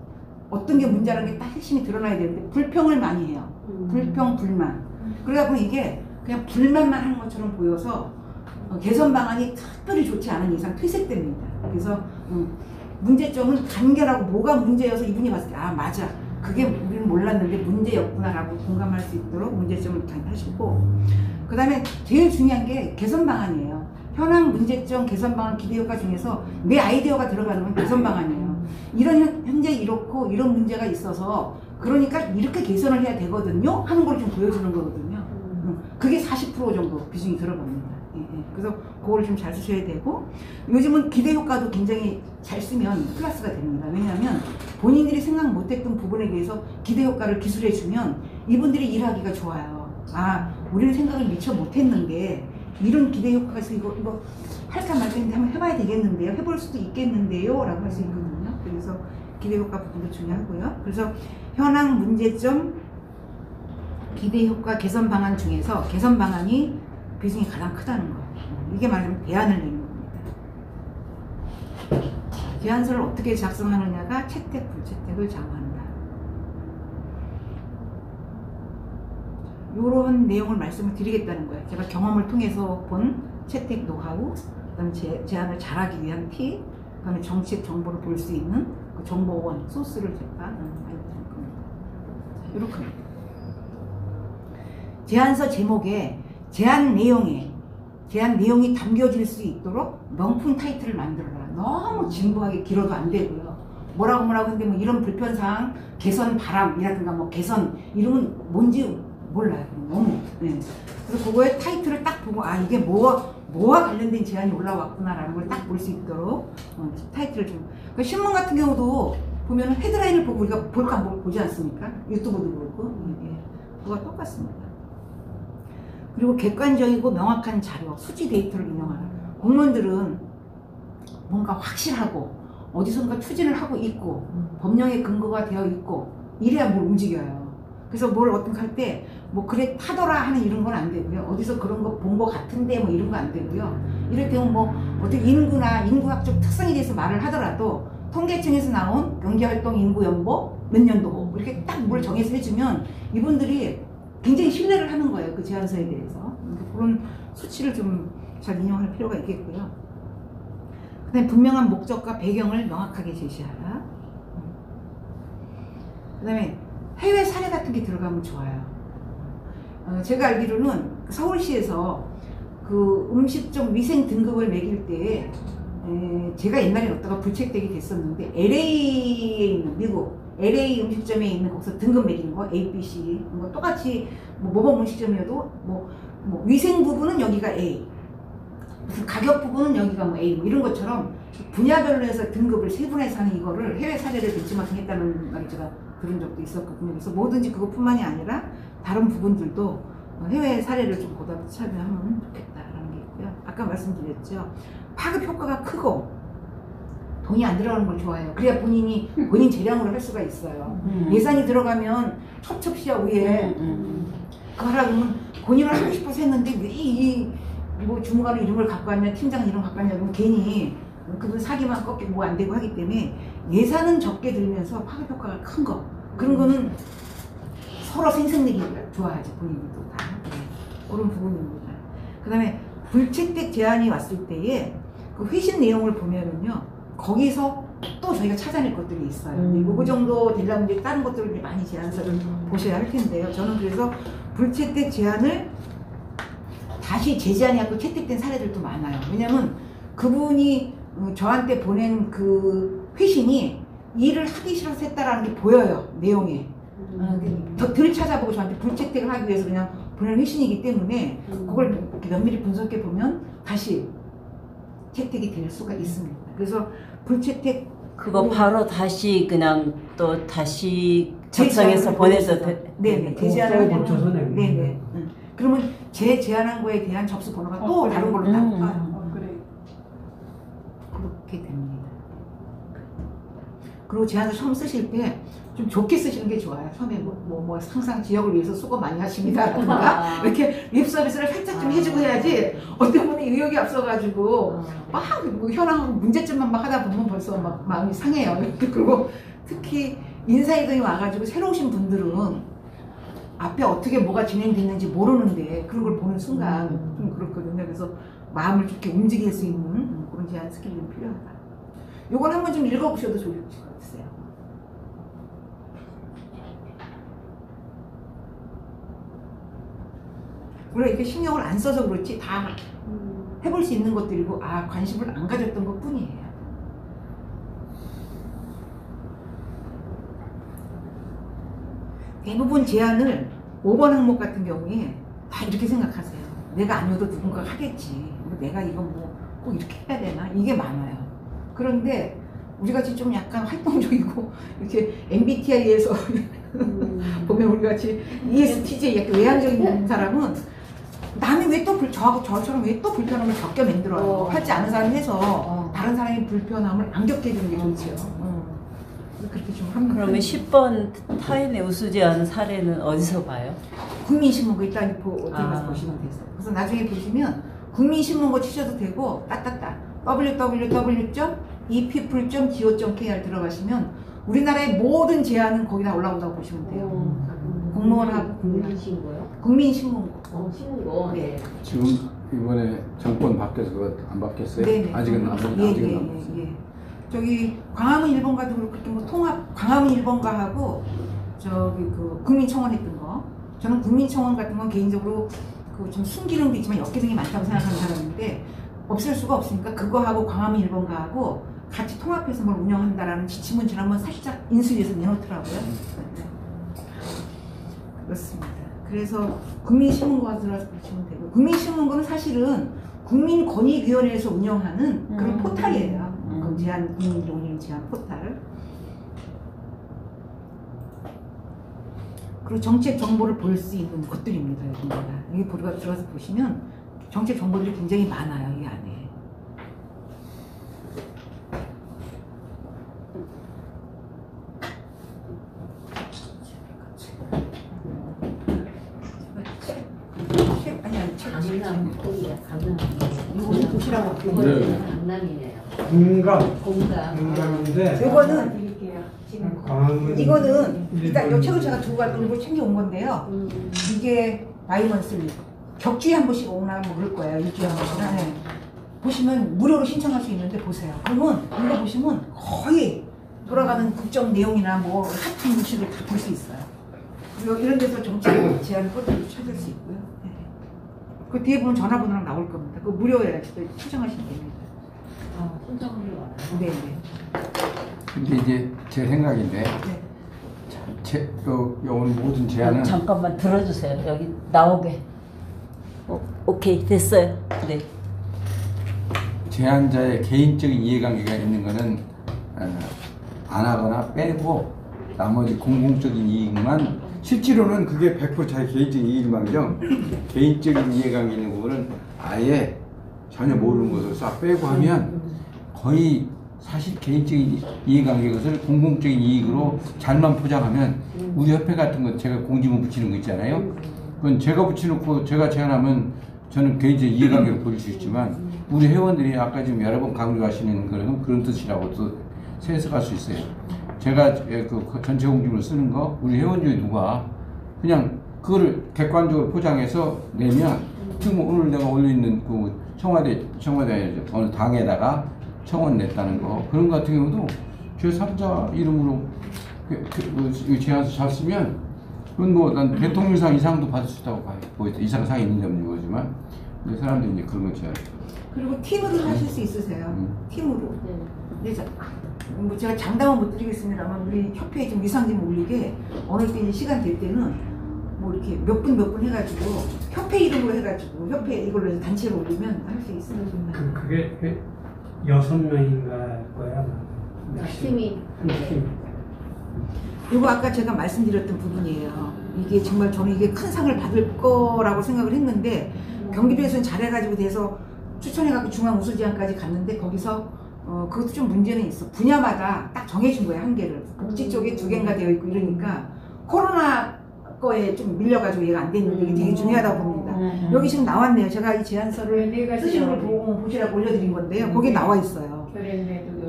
어떤 게 문제라는 게 딱 핵심이 드러나야 되는데 불평을 많이 해요. 불평, 불만. 그러다 보면 이게 그냥 불만만 하는 것처럼 보여서 개선 방안이 특별히 좋지 않은 이상 퇴색됩니다. 그래서 문제점은 간결하고 뭐가 문제여서 이분이 봤을 때 아 맞아 그게 우리는 몰랐는데 문제였구나라고 공감할 수 있도록 문제점을 하시고 그 다음에 제일 중요한 게 개선 방안이에요. 현황 문제점 개선 방안 기대효과 중에서 내 아이디어가 들어가는 건 개선 방안이에요. 이런 현재 이렇고 이런 문제가 있어서 그러니까 이렇게 개선을 해야 되거든요 하는 걸 좀 보여주는 거거든요. 그게 40% 정도 비중이 들어갑니다. 예, 예. 그래서 그거를 좀 잘 쓰셔야 되고 요즘은 기대효과도 굉장히 잘 쓰면 플러스가 됩니다. 왜냐하면 본인들이 생각 못했던 부분에 대해서 기대효과를 기술해주면 이분들이 일하기가 좋아요. 아 우리는 생각을 미처 못했는데 이런 기대효과가 있어 이거 할까 말까 했는데 한번 해봐야 되겠는데요. 해볼 수도 있겠는데요 라고 할 수 있거든요. 그래서 기대효과 부분도 중요하고요. 그래서 현황 문제점 기대효과 개선 방안 중에서 개선 방안이 비중이 가장 크다는 거. 이게 말하자면 대안을 내는 겁니다. 제안서를 어떻게 작성하느냐가 채택, 불채택을 좌우한다. 이런 내용을 말씀을 드리겠다는 거예요. 제가 경험을 통해서 본 채택 노하우, 그다음에 제안을 잘하기 위한 팁, 그다음에 정책 정보를 볼 수 있는 그 정보원 소스를 제가 알려드릴 겁니다. 이렇게 제안서 제목에 제안 내용이 담겨질 수 있도록 명품 타이틀을 만들어라. 너무 진부하게 길어도 안 되고요. 뭐라고 근데 뭐 이런 불편사항 개선 바람이라든가 뭐 개선 이름은 뭔지 몰라요. 너무. 네. 그래서 그거의 타이틀을 딱 보고 아 이게 뭐와 관련된 제안이 올라왔구나라는 걸 딱 볼 수 있도록 타이틀을 좀. 그러니까 신문 같은 경우도 보면 헤드라인을 보고 우리가 볼까 보지 않습니까? 유튜브도 그렇고 그거가 똑같습니다. 그리고 객관적이고 명확한 자료, 수치 데이터를 인용하라. 공무원들은 뭔가 확실하고 어디선가 추진을 하고 있고 법령에 근거가 되어 있고 이래야 뭘 움직여요. 그래서 뭘 어떻게 할 때 뭐 그래 하더라 하는 이런 건 안 되고요. 어디서 그런 거 본 거 같은데 뭐 이런 거 안 되고요. 이럴 때는 뭐 어떻게 인구나 인구학적 특성에 대해서 말을 하더라도 통계청에서 나온 경제활동 인구 연보 몇 년도고 이렇게 딱 뭘 정해서 해주면 이분들이 굉장히 신뢰를 하는 거예요. 그 제안서에 대해서. 그런 수치를 좀 잘 인용할 필요가 있겠고요. 그 다음에 분명한 목적과 배경을 명확하게 제시하라. 그 다음에 해외 사례 같은 게 들어가면 좋아요. 제가 알기로는 서울시에서 그 음식점 위생 등급을 매길 때 제가 옛날에 어디다가 불책되게 됐었는데 LA에 있는 미국 LA 음식점에 있는 거기서 등급 매기는 거 A, B, C 뭐 똑같이 뭐 모범 음식점이어도 뭐 위생 부분은 여기가 A 무슨 가격 부분은 여기가 뭐 A 뭐 이런 것처럼 분야별로 해서 등급을 세분화해서 하는 이거를 해외 사례를 벤치마킹 했다는 말을 제가 들은 적도 있었거든요. 그래서 뭐든지 그것뿐만이 아니라 다른 부분들도 해외 사례를 좀 보다 참여하면 좋겠다라는 게 있고요. 아까 말씀드렸죠. 파급 효과가 크고 돈이 안 들어가는 걸 좋아해요. 그래야 본인 재량으로 할 수가 있어요. 예산이 들어가면 첩첩시야 위에 그거 하라 그러면 본인을 하고 싶어서 했는데 왜 뭐 주무관은 이런 걸 갖고 왔냐 팀장은 이런 걸 갖고 왔냐 그러면 괜히 그분 사기만 꺾게 뭐 안 되고 하기 때문에 예산은 적게 들면서 파급 효과가 큰 거. 그런 거는 서로 생생내기 좋아하죠, 본인들도 다. 네. 그런 부분입니다. 그 다음에 불채택 제안이 왔을 때에 그 회신 내용을 보면은요, 거기서 또 저희가 찾아낼 것들이 있어요. 그 정도 되려면 이제 다른 것들을 많이 제안서를 보셔야 할 텐데요. 저는 그래서 불채택 제안을 다시 재제안이 하고 채택된 사례들도 많아요. 왜냐면 그분이 저한테 보낸 그 회신이 일을 하기 싫어서 했다라는 게 보여요, 내용에. 덜 찾아보고 저한테 불채택을 하기 위해서 그냥 보낸 회신이기 때문에 그걸 이렇게 면밀히 분석해 보면 다시 채택이 될 수가 있습니다. 그래서 불채택 그거 바로 다시 그냥 또 다시 작성해서 보내서 네네 또 재제안을 고쳐서 내는 네네. 그러면 재제안한 거에 대한 접수 번호가 또 다른 걸로 나와요. 그래. 그렇게 됩니다. 그리고 제안서 처음 쓰실 때 좀 좋게 쓰시는 게 좋아요. 처음에 뭐 항상 지역을 위해서 수고 많이 하십니다라든가 이렇게 립 서비스를 살짝 좀 해주고 해야지. 어떤 분이 의욕이 앞서가지고 막 뭐 현황하고 문제점만 막 하다 보면 벌써 막 마음이 상해요. 그리고 특히 인사이동이 와가지고 새로 오신 분들은 앞에 어떻게 뭐가 진행됐는지 모르는데 그런 걸 보는 순간 좀 그렇거든요. 그래서 마음을 좋게 움직일 수 있는 그런 제안 스킬이 좀 필요하다. 요걸 한번 좀 읽어보셔도 좋을 것 같으세요. 우리가 이렇게 신경을 안 써서 그렇지 다 해볼 수 있는 것들이고 관심을 안 가졌던 것 뿐이에요. 대부분 제안을 5번 항목 같은 경우에 다 이렇게 생각하세요. 내가 아니어도 누군가가 하겠지. 내가 이거 뭐 꼭 이렇게 해야 되나? 이게 많아요. 그런데 우리같이 좀 약간 활동적이고 이렇게 MBTI에서 보면 우리같이 ESTJ 약간 외향적인 사람은 남이 왜 또 저처럼 왜 또 불편함을 겪게 만들어요. 하지 않은 사람이 해서 다른 사람의 불편함을 안 겪게 해주는 게 좋죠. 그렇게 좀 합니다. 그러면 10번 타인의 우수제안 사례는 어디서 봐요? 국민신문고 일단 들어가서 보시면 되세요. 그래서 나중에 보시면 국민신문고 치셔도 되고 www.epeople.go.kr 들어가시면 우리나라의 모든 제안은 거기다 올라온다고 보시면 돼요. 공무원하고 국민신고요? 국민신문고. 신고. 네. 지금 이번에 정권 바뀌어서 그거 안 바뀌었어요? 네네. 아직은 아직은 남았어요. 예. 저기 광화문 1번가도 그렇게 뭐 통합 광화문 1번가하고 저기 그 국민청원 했던 거. 저는 국민청원 같은 건 개인적으로 그 좀 순기능도 있지만 역기능이 많다고 생각하는 사람인데 없앨 수가 없으니까 그거하고 광화문 1번가하고 같이 통합해서 뭘 운영한다라는 지침은 지난번 살짝 인수위에서 내놓더라고요. 그렇습니다. 그래서 국민신문고가 들어가서 보시면 되고 국민신문고는 사실은 국민권익위원회에서 운영하는 그런 포탈이에요. 그 국민동인 제안 포탈. 그리고 정책 정보를 볼 수 있는 곳들입니다. 여기 들어가서 보시면 정책 정보들이 굉장히 많아요. 이 안에. 강남 거기야. 강남. 이거 보시라고. 네. 강남이네요. 공감인데 이거는 드릴게요. 이거는 일단 이 책을 제가 두고 가지고 챙겨온 건데요. 이게 바이먼슬리 격주에 한 번씩 오나 뭐 그럴 거예요. 일주일에 한 번씩. 네. 보시면 무료로 신청할 수 있는데 보세요. 그러면 이거 보시면 거의 돌아가는 국정 내용이나 뭐 핫한 뉴스를 다 볼 수 있어요. 그리고 이런 데서 정책 제안을 꽂아서 찾을 수 있고요. 네. 그 뒤에 보면 전화번호랑 나올 겁니다. 그 무료에 신청하시면 됩니다. 신청하는 거 알아요? 네네. 근데 이제 제 생각인데 네. 오늘 모든 제안은 잠깐만 들어주세요. 여기 나오게. 오케이 됐어요. 네. 제안자의 개인적인 이해관계가 있는 거는 안 하거나 빼고 나머지 공공적인 이익만 실제로는 그게 100% 자기 개인적인 이익만이죠. 개인적인 이해관계 있는 부분은 아예 전혀 모르는 것을 싹 빼고 하면 거의 사실 개인적인 이해관계 것을 공공적인 이익으로 잘만 포장하면 우리 협회 같은 거 제가 공지문 붙이는 거 있잖아요. 그건 제가 붙여놓고 제가 제안하면 저는 개인적인 이해관계로 보일 수 있지만 우리 회원들이 아까 지금 여러 번 강조하시는 그런 뜻이라고 또 해석할 수 있어요. 제가 그 전체 공지를 쓰는 거 우리 회원 중에 누가 그냥 그거를 객관적으로 포장해서 내면 지금 오늘 내가 올려있는 그 청와대 어느 당에다가 청원 냈다는 거 그런 거 같은 경우도 제3자 이름으로 제안서 잘 쓰면 그건 뭐 난 대통령상 이상도 받을 수 있다고 봐요. 뭐 이상상이 있는지 없는 거지만 근데 사람들이 이제 그런 거 제안. 그리고 팀으로 하실 수 있으세요. 팀으로. 네. 근데 뭐 제가 장담은 못 드리겠습니다만 우리 협회에 좀 위상 좀 올리게 어느 때 이제 시간 될 때는 뭐 이렇게 몇 분 해가지고 협회 이름으로 해가지고 협회 이걸로 해서 단체로 올리면 할 수 있어요. 정말. 그게 6명인가 거야. 팀이 이거 아까 제가 말씀드렸던 부분이에요. 이게 정말 저는 이게 큰 상을 받을 거라고 생각을 했는데 경기도에서는 잘해가지고 돼서 추천해갖고 중앙우수지원까지 갔는데 거기서 그것도 좀 문제는 있어. 분야마다 딱 정해준 거예요. 한계를. 복지 쪽에 2개인가 되어 있고 이러니까 코로나 거에 좀 밀려가지고 얘가 안 되는 게 되게 중요하다고 봅니다. 여기 지금 나왔네요. 제가 이 제안서를 쓰시는 걸 보시라고 올려드린 건데요. 거기에 나와 있어요.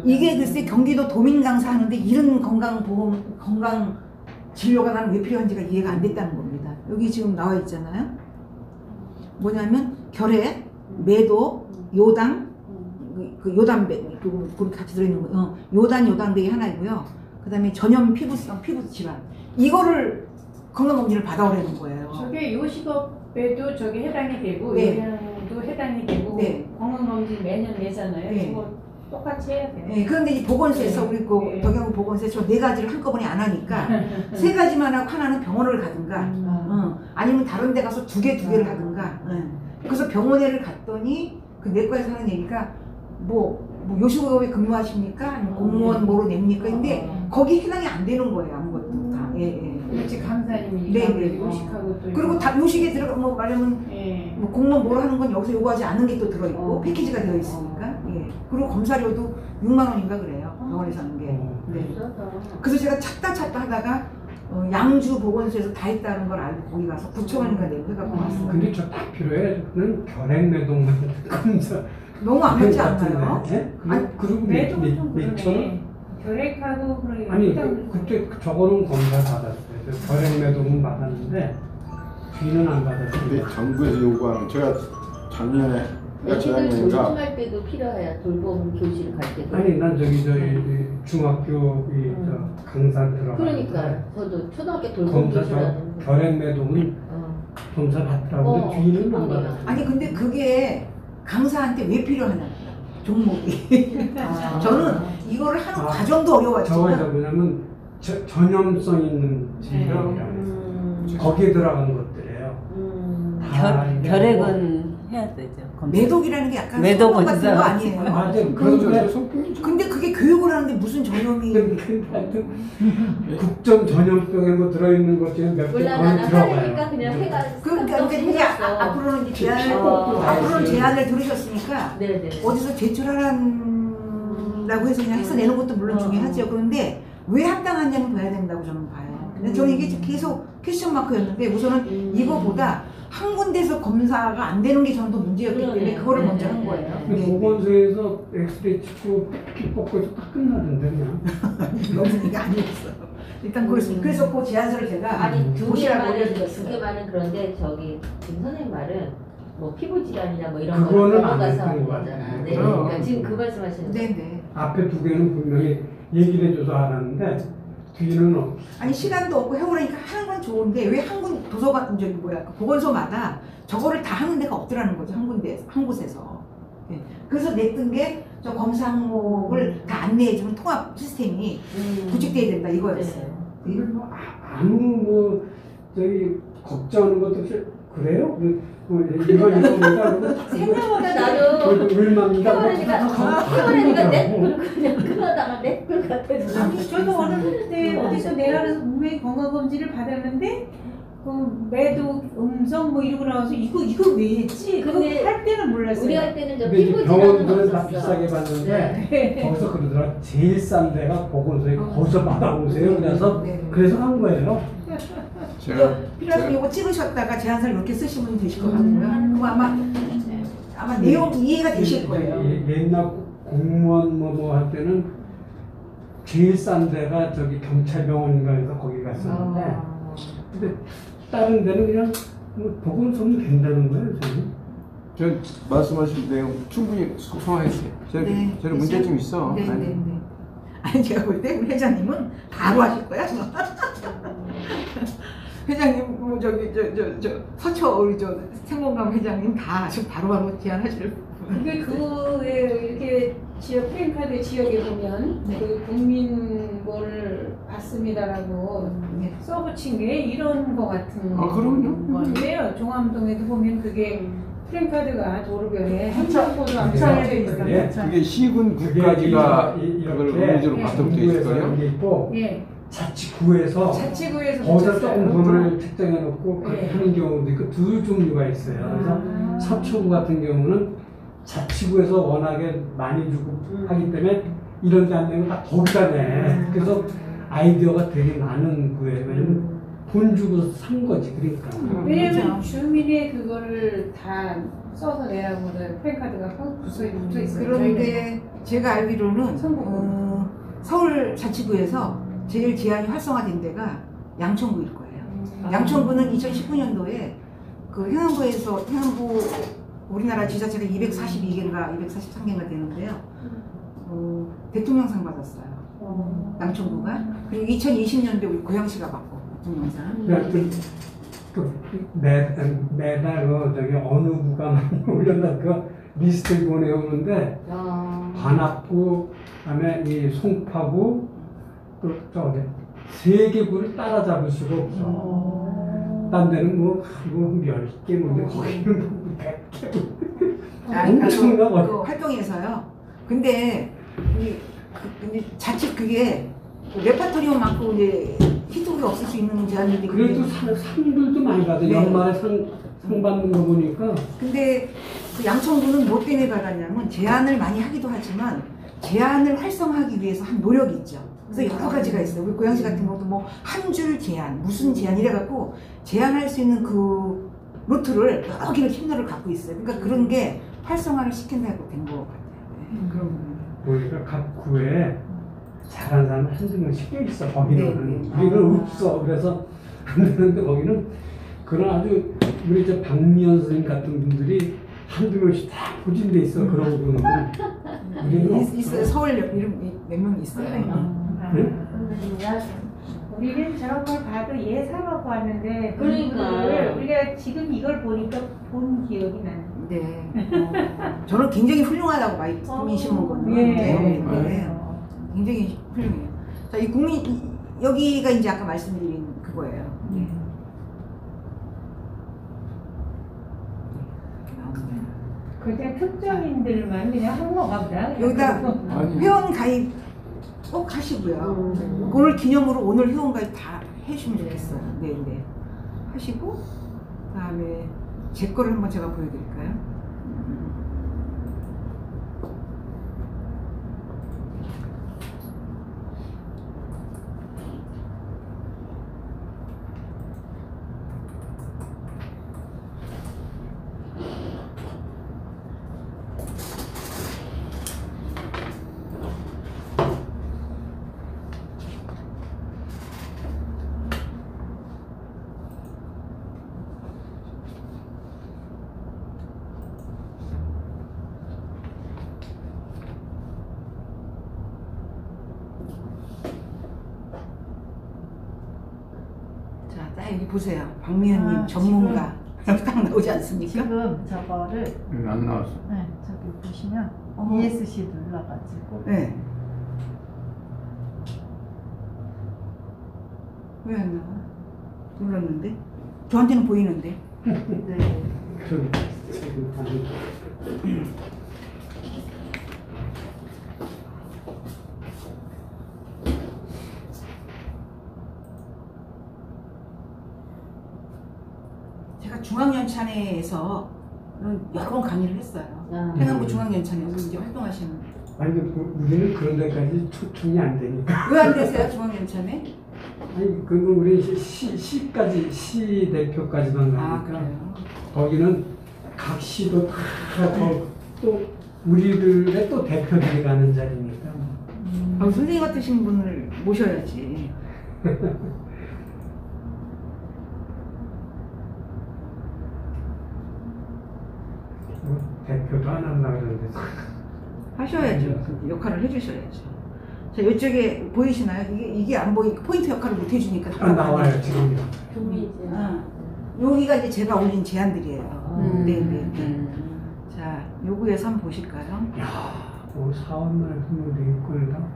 이게 글쎄 경기도 도민강사 하는데 이런 건강 진료가 나는 왜 필요한지가 이해가 안 됐다는 겁니다. 여기 지금 나와 있잖아요. 뭐냐면 결핵, 매도, 요당, 그 요단백, 그 같이 들어있는 거, 요단백이 하나이고요. 그 다음에 전염 피부성 피부 질환. 이거를 건강검진을 받아오라는 거예요. 저게 요식업에도 저게 해당이 되고 네. 요양도 해당이 되고 네. 건강검진 매년 내잖아요. 네. 그거 똑같이 해야 돼요. 네, 그런데 이 보건소에서 우리 그 네. 덕양구 보건소에서 4가지를 한꺼번에 안 하니까 3가지만 하고 하나는 병원을 가든가 아니면 다른 데 가서 두 개를 하든가 그래서 병원에를 갔더니 그 내과에서 하는 얘기가 뭐 요식업에 근무하십니까? 아니면 공무원 뭐로 냅니까? 근데 거기 해당이 안 되는 거예요. 아무것도 다. 그렇지 강사님이 네. 요식하고 또 그리고 다 요식에 들어가 뭐 말하면 예. 뭐 공무원 뭐로 하는 건 여기서 요구하지 않는 게 또 들어있고 패키지가 되어 있으니까 그리고 검사료도 6만 원인가 그래요. 병원에서 하는 게. 네. 그래서 제가 찾다 하다가 양주 보건소에서 다 했다는 걸 알고 거기 가서 9천 원인가 내고 해갖고 왔어요. 근데 저 딱 필요해. 그는 결핵매동만 검사. 너무 안 맞지 않나요? 네? 그리고 매도 좀 몇천 원? 그러네. 결핵하고 그러게. 아니 그때 저거는 검사 받았어요. 결핵매동은 받았는데 뒤는 안 받았어요. 근데 정부에서 요구하는 제가 작년에 애기들 돌봄할 때도 필요해요. 돌봄 교실 갈 때도. 아니 난 저기 중학교 강사 들어가. 그러니까 저도 초등학교 돌봄 검사 교실 하는. 결핵매동은 검사 받더라고. 근데 뒤는 안 받았어요. 아니 근데 그게 강사한테 왜 필요하냐 종목이. 저는 이거를 하는 과정도 어려워지만 저거 뭐냐면 전염성 있는 질병이라고 거기에 들어간 것들이에요. 결핵은 해야 되죠. 검사. 매독이라는 게 약간 매독 소독 같은 거 검사. 아니에요? 맞아요. 그렇죠. 근데 그게 교육을 하는데 무슨 전염이 하여튼 국전 전염병에 뭐 들어있는 것 중에 몇 개 몰라 거기 나는 하니까 들어가요. 그냥 해가. 그러니까 이제 앞으로는 이제 앞으로는 제안을 들으셨으니까 네네. 어디서 제출하라고 해서 그냥 해서 내는 것도 물론 중요하죠. 그런데 왜 합당하냐는 봐야 된다고 저는 봐요. 근데 저는 이게 계속 퀘스천 마크였는데 우선은 이거보다 한 군데서 검사가 안 되는 게 저는 더 문제였기 때문에 그거를 먼저 한 거예요. 근데 보건소에서 엑스레이 찍고 피 뽑고 해서 딱 끝나던데 그냥. 너무 이게 아니었어요. 일단 그래서 그 제안서를 제가 아니 두 보시라고 개만은 올려드렸어요. 그런데 저기 지금 선생님 말은 뭐 피부 질환이나 뭐 이런 그거는 거 안 넘어가서 했던 하는 거 거잖아. 같아요. 네. 그러니까 지금 그 말씀하시는 거예요. 네네. 앞에 두 개는 분명히 얘기를 해줘서 알았는데 뒤는 아니 시간도 없고 해오라니까 하는 건 좋은데 왜 한 군 도서관 저기 뭐야 그 보건소마다 저거를 다 하는 데가 없더라는 거죠. 한 군데 한 곳에서. 예. 그래서 냈던 게 저 검사 항목을 다 안내해주는 통합 시스템이 구축돼야 된다 이거였어요. 이걸 뭐 아무 뭐 저기 걱정하는 것도 없이 그래요? 이거 생각보다 나도 태어나니까 넷플 그냥 그러다가 넷플 같아서. 아니 저도 어느 때 어디서 내라서 분명히 건강검진을 받았는데 그 매도 음성 뭐 이러고 나와서 이거 왜 했지? 그거 근데 할 때는 몰랐어요. 우리 할 때는 저 근데 피부 이제 질환은 병원들은 다 없었어. 비싸게 받는데 네. 거기서 그러더라 제일 싼 데가 보건소에 거기서 받아오세요. 그래서 네. 그래서 한 거예요. 제가 필요하면 이거 찍으셨다가 제안서를 이렇게 쓰시면 되실 것 같고요. 그럼 아마 아마 내용 이해가 되실 거예요. 옛날 공무원 뭐 할 때는 제일 싼 데가 저기 경찰병원인가 해서 거기 갔었는데 근데 다른 데는 그냥 뭐 보건소면 된다는 거예요, 저는. 전 말씀하신 내용 충분히 소화했어요. 네. 저는 문제점 있어. 네, 아니, 네, 네. 아니 제가 볼 때 우리 회장님은 바로 하실 거야. 회장님 뭐 저기 저 서초 우리 저 생공감 회장님 다 아주 바로 제안하실. 그게 이렇게 지역 프랜카드 지역에 보면 네. 그 국민 뭘 받습니다라고 네. 써붙인 게 이런 거 같은 아, 그럼요. 건데요. 종암동에도 보면 그게 프랜카드가 도로변에 행정보도 안 합창에 되어 있어요. 예. 그게 시군 그게 국가지가 이렇게 그걸 의무적으로 예. 받도록 되어 정부에서 있을걸요? 이게 있고 예, 자치구에서 자치구에서 거기서 붙였어요. 조금 돈을 책정해 놓고 그렇게 예. 하는 경우도 있고 두 종류가 있어요. 그래서 서초구 같은 경우는 자치구에서 워낙에 많이 주고 하기 때문에 이런 데 안 내고 다 거기다 내. 그래서 아이디어가 되게 많은 구예요. 왜냐면 돈 주고 산 거지, 그러니까. 왜냐면 주민의 그거를 다 써서 내라고는 프랜카드가 붙어 있어요. 그런데 제가 알기로는 성북구. 서울 자치구에서 제일 제한이 활성화된 데가 양천구일 거예요. 양천구는 2019년도에 그 행안부 우리나라 지자체가 242개인가 243개인가 되는데요. 대통령상 받았어요. 양천구가. 그리고 2020년도에 우리 고양시가 받고 대통령상. 매달 저기 어느 구가 많이 올렸나 그 리스트를 보내오는데 관악구, 그다음에 이 송파구, 또 저기 세 개 구를 따라잡을 수가 없어. 딴 데는 뭐 10개 뭔데 거기는 뭐 100개. 엄청나 그 활동에서요. 근데 근데 자칫 그게 레파토리만큼 이제 히트곡이 없을 수 있는 제한인데 그래도 상들도 많이 받아. 네. 연말에 상 받는 거 보니까. 근데 그 양천구는 뭐 때문에 받았냐면 제안을 많이 하기도 하지만 제안을 활성화하기 위해서 한 노력이 있죠. 그래서 여러 가지가 있어요. 우리 고양시 같은 것도 뭐 한 줄 제안, 무슨 제안 이래갖고 제안할 수 있는 그 루트를 여러 개를 힘들을 갖고 있어요. 그러니까 그런 게 활성화를 시킨다고 된 것 같아요. 네, 그런 부분. 보니까 각 구에 잘하는 사람 한두 명씩 꽤 있어. 거기는. 네, 네. 우리는 없어. 그래서 안 되는데 거기는 그런 아주 우리 저 박미연 선생님 같은 분들이 한두 명씩 다 포진돼 있어. 그런 분은. 우리는 없어. 있어요. 서울 이름 몇 명 있어요. 네? 우리는 저런 걸 봐도 예사라고 하는데 그러니까. 우리가 지금 이걸 보니까 본 기억이 나는. 네. 저는 굉장히 훌륭하다고 많이 국민신문고는. 예. 네. 굉장히 훌륭해요. 자, 이 여기가 이제 아까 말씀드린 그거예요. 네. 그냥 특정인들만 그냥 한 건가 보다. 여기다 아니, 회원 가입 꼭 하시고요. 오늘 기념으로 오늘 회원 가입 다 해주시면 좋겠어요. 네, 네. 하시고 그다음에 제 거를 한번 제가 보여드릴까요? 자, 딱 여기 보세요. 박미연님 전문가 딱 나오지 않습니까? 지금 저거를 안 나왔어. 네, 저기 보시면 ESC 눌러가지고 네. 왜 안 나와? 눌렀는데? 저한테는 보이는데. 네. 그런 지금 아니. 제가 중앙연찬회에서 여러 번 강의를 했어요. 아. 행안부 중앙연찬회 여기 이제 활동하시는. 아니 우리는 그런 데까지 초청이 안 되니까. 왜 안 되세요, 중앙연찬회? 아니 그건 우리 시까지 시 대표까지만 아, 가니까 그래요? 거기는 각 시도 다 또 우리들의 또 대표들이 가는 자리니까. 선생님 같으신 분을 모셔야지. 대표도 안 한다 그러는데. 하셔야죠. 그 역할을 해주셔야죠. 자, 이쪽에 보이시나요? 이게 안 보이니까 포인트 역할을 못 해주니까. 나와요 지금. 종이제. 여기가 이제 제가 올린 제안들이에요. 네네. 음. 자, 요구에서 한번 보실까요? 야, 뭐 사원만 하면 되겠구나.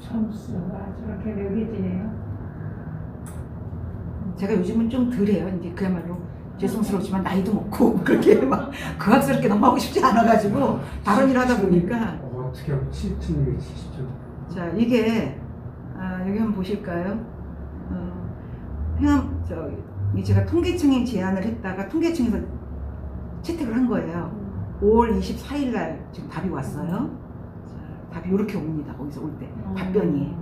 점수가 저렇게 매겨지네요. 제가 요즘은 좀 덜해요. 이제 그야말로 죄송스럽지만 나이도 먹고 그렇게 막 극악스럽게 너무 하고 싶지 않아가지고 다른 일 하다 보니까. 어떻게 하면 7층이 70점. 자, 이게 여기 한번 보실까요? 이 제가 통계청에 제안을 했다가 통계청에서 채택을 한 거예요. 5월 24일 날 지금 답이 왔어요. 자, 답이 이렇게 옵니다. 거기서 올 때 답변이.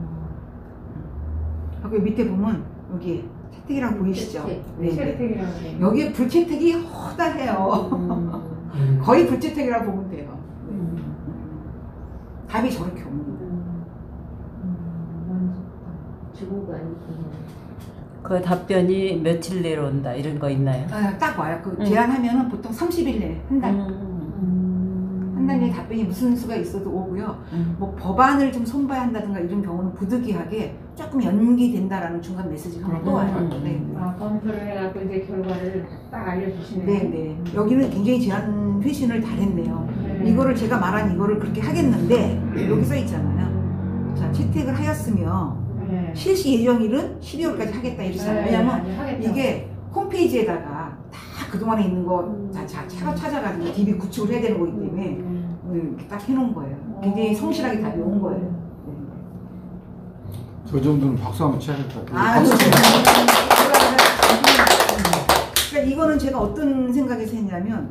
하고 밑에 보면 여기 채택이라고 보이시죠? 네. 채택이라고. 여기에 불채택이 허다해요. 거의 불채택이라고 보면 돼요. 답이 저렇게 옵니다. 주고가 아니고. 그 답변이 며칠 내로 온다 이런 거 있나요? 딱 와요. 그 제안하면은 보통 30일 내에 한 달. 한 달 내에 답변이 무슨 수가 있어도 오고요. 뭐 법안을 좀 손봐야 한다든가 이런 경우는 부득이하게 조금 연기된다라는 중간 메시지가 하나 또 와요. 네. 검토를 해갖고 이제 결과를 딱 알려주시네요. 네. 여기는 굉장히 제안 회신을 잘했네요. 이거를 제가 말한 이거를 그렇게 하겠는데 여기 써 있잖아요. 자, 채택을 하였으며 실시 예정일은 12월까지 하겠다 이렇게 잖아요. 왜냐면 이게 홈페이지에다가 다 그동안에 있는 거 찾아가지고 DB 구축을 해야 되는 거기 때문에 이렇게 딱 해놓은 거예요. 굉장히 성실하게 답이 온 거예요. 저 정도는 박수 한번 쳐야 될 것 같아요. 그러니까 이거는 제가 어떤 생각에서 했냐면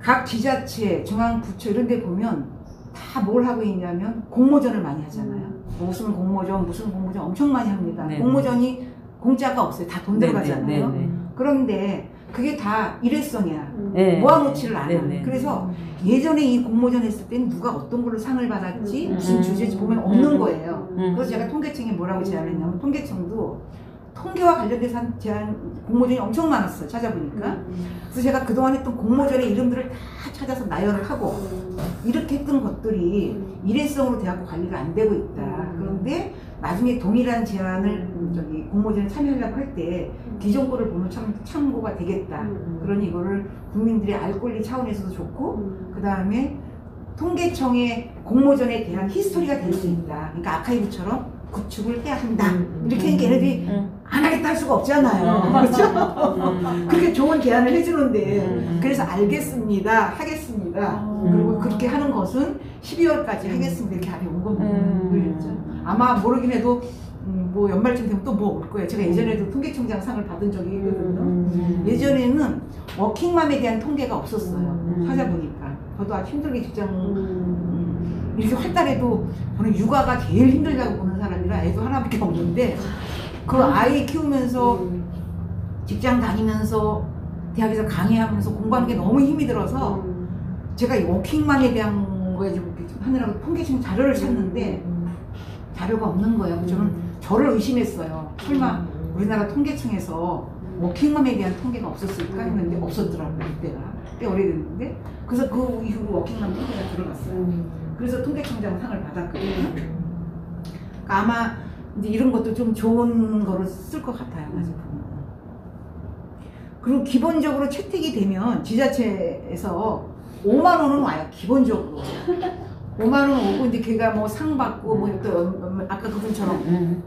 각 지자체, 중앙부처 이런 데 보면 다 뭘 하고 있냐면 공모전을 많이 하잖아요. 무슨 공모전 엄청 많이 합니다. 네. 공모전이 공짜가 없어요. 다 돈 들어가잖아요. 네. 그런데 그게 다 일회성이야. 네. 모아놓지를 않아. 네. 그래서 예전에 이 공모전 했을 때는 누가 어떤 걸로 상을 받았지 무슨 주제지 보면 없는 거예요. 그래서 제가 통계청에 뭐라고 제안했냐면 통계청도 통계와 관련돼서 한 제안 공모전이 엄청 많았어요. 찾아보니까. 그래서 제가 그동안 했던 공모전의 이름들을 다 찾아서 나열을 하고 이렇게 했던 것들이 일회성으로 돼갖고 관리가 안 되고 있다. 그런데 나중에 동일한 제안을 공모전에 참여하려고 할 때 기존 거를 보면 참고가 되겠다. 그러니 이거를 국민들의 알 권리 차원에서도 좋고 그 다음에 통계청의 공모전에 대한 히스토리가 될 수 있다. 그러니까 아카이브처럼 구축을 해야 한다. 이렇게 하니까 얘네들이 안 하겠다 할 수가 없잖아요. 그렇죠? 그렇게 좋은 제안을 해주는데 그래서 알겠습니다. 하겠습니다. 그리고 그렇게 하는 것은 12월까지 하겠습니다. 이렇게 답이 온 겁니다. 아마 모르긴 해도 뭐 연말쯤 되면 또 뭐 올 거예요. 제가 예전에도 통계청장 상을 받은 적이 있거든요. 예전에는 워킹맘에 대한 통계가 없었어요. 찾아보니까. 저도 아주 힘들게 직장 이렇게 활달해도 저는 육아가 제일 힘들다고 보는 사람이라 애도 하나밖에 없는데 그 아이 키우면서 직장 다니면서 대학에서 강의하면서 공부하는 게 너무 힘이 들어서 제가 이 워킹맘에 대한 거에 좀 하느라고 통계청 자료를 찾는데 자료가 없는 거예요. 저는 저를 의심했어요. 설마 우리나라 통계청에서 워킹맘에 대한 통계가 없었을까 했는데 없었더라고요. 그때가 꽤 오래됐는데 그래서 그 이후로 워킹맘 통계가 들어갔어요. 그래서 통계청장 상을 받았거든요. 그러니까 아마 이제 이런 것도 좀 좋은 거를 쓸 것 같아요. 아직 보면. 그리고 기본적으로 채택이 되면 지자체에서 5만 원은 와요. 기본적으로 5만 원 오고 이제 걔가 뭐 상 받고 뭐 또 아까 그분처럼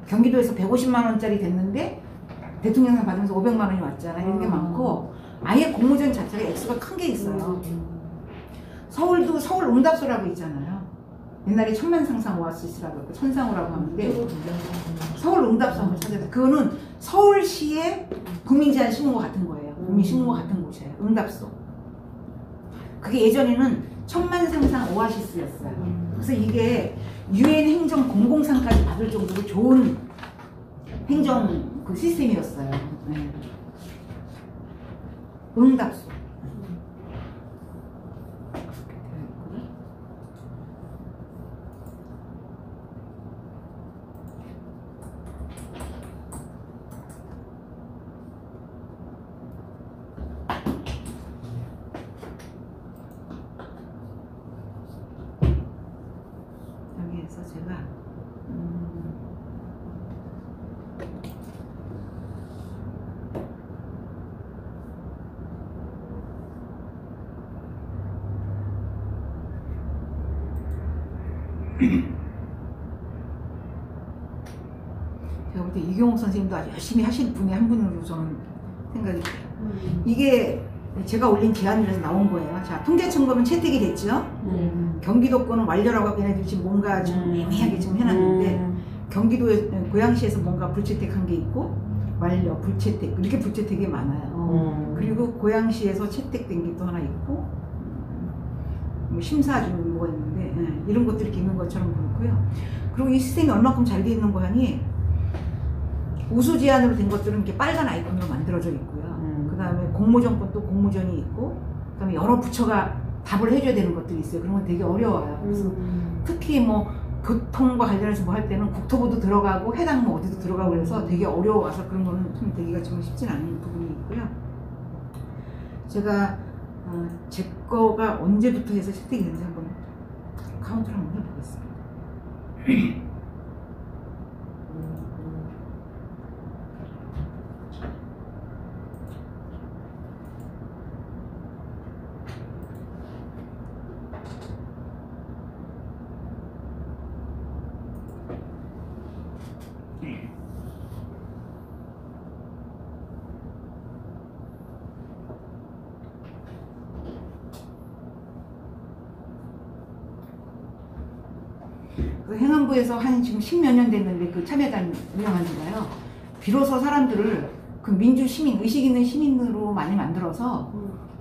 경기도에서 150만 원짜리 됐는데 대통령상 받으면서 500만 원이 왔잖아요. 이런 게 많고 아예 공모전 자체가 액수가 큰 게 있어요. 서울도 서울 응답소라고 있잖아요. 옛날에 천만상상 오아시스라고 했고 천상호라고 하는데 서울 응답소 한번 찾아봐요. 그거는 서울시의 국민제안신문고 같은 거예요. 국민신문고 같은 곳이에요. 응답소. 그게 예전에는 천만상상 오아시스였어요. 그래서 이게 UN 행정 공공상까지 받을 정도로 좋은 행정 그 시스템이었어요. 네. 응답소. 여기에서 제가 제가 볼 때 이경옥 선생님도 아주 열심히 하실 분이 한 분으로 저는 생각이 돼요. 이게 제가 올린 제안이라서 나온 거예요. 자, 통계청구는 채택이 됐죠. 경기도권은 완료라고 걔네들이 지금 뭔가 좀 애매하게 지금 해놨는데 경기도에 고양시에서 뭔가 불채택한 게 있고 완료, 불채택 이렇게 불채택이 많아요. 그리고 고양시에서 채택된 게 또 하나 있고 뭐 심사 중 뭐가 있는데 이런 것들이 이렇게 있는 것처럼 보이고요. 그리고 이 시스템이 얼마큼 잘 돼 있는 거 하니 우수 제안으로 된 것들은 이렇게 빨간 아이콘으로 만들어져 있고요. 그 다음에 공모전권도 공모전이 있고, 그 다음에 여러 부처가 답을 해줘야 되는 것들이 있어요. 그런 건 되게 어려워요. 그래서 특히 뭐 교통과 관련해서 뭐 할 때는 국토부도 들어가고 해당 뭐 어디도 들어가고 그래서 되게 어려워서 그런 거는 좀 되기가 좀 쉽진 않은 부분이 있고요. 제가 제 거가 언제부터 해서 채택이 됐는지 한번 카운트를 한번 해보겠습니다. 그 행안부에서 한 지금 10몇 년 됐는데 그 참여단 운영한 지가요. 비로소 사람들을 그 민주 시민, 의식 있는 시민으로 많이 만들어서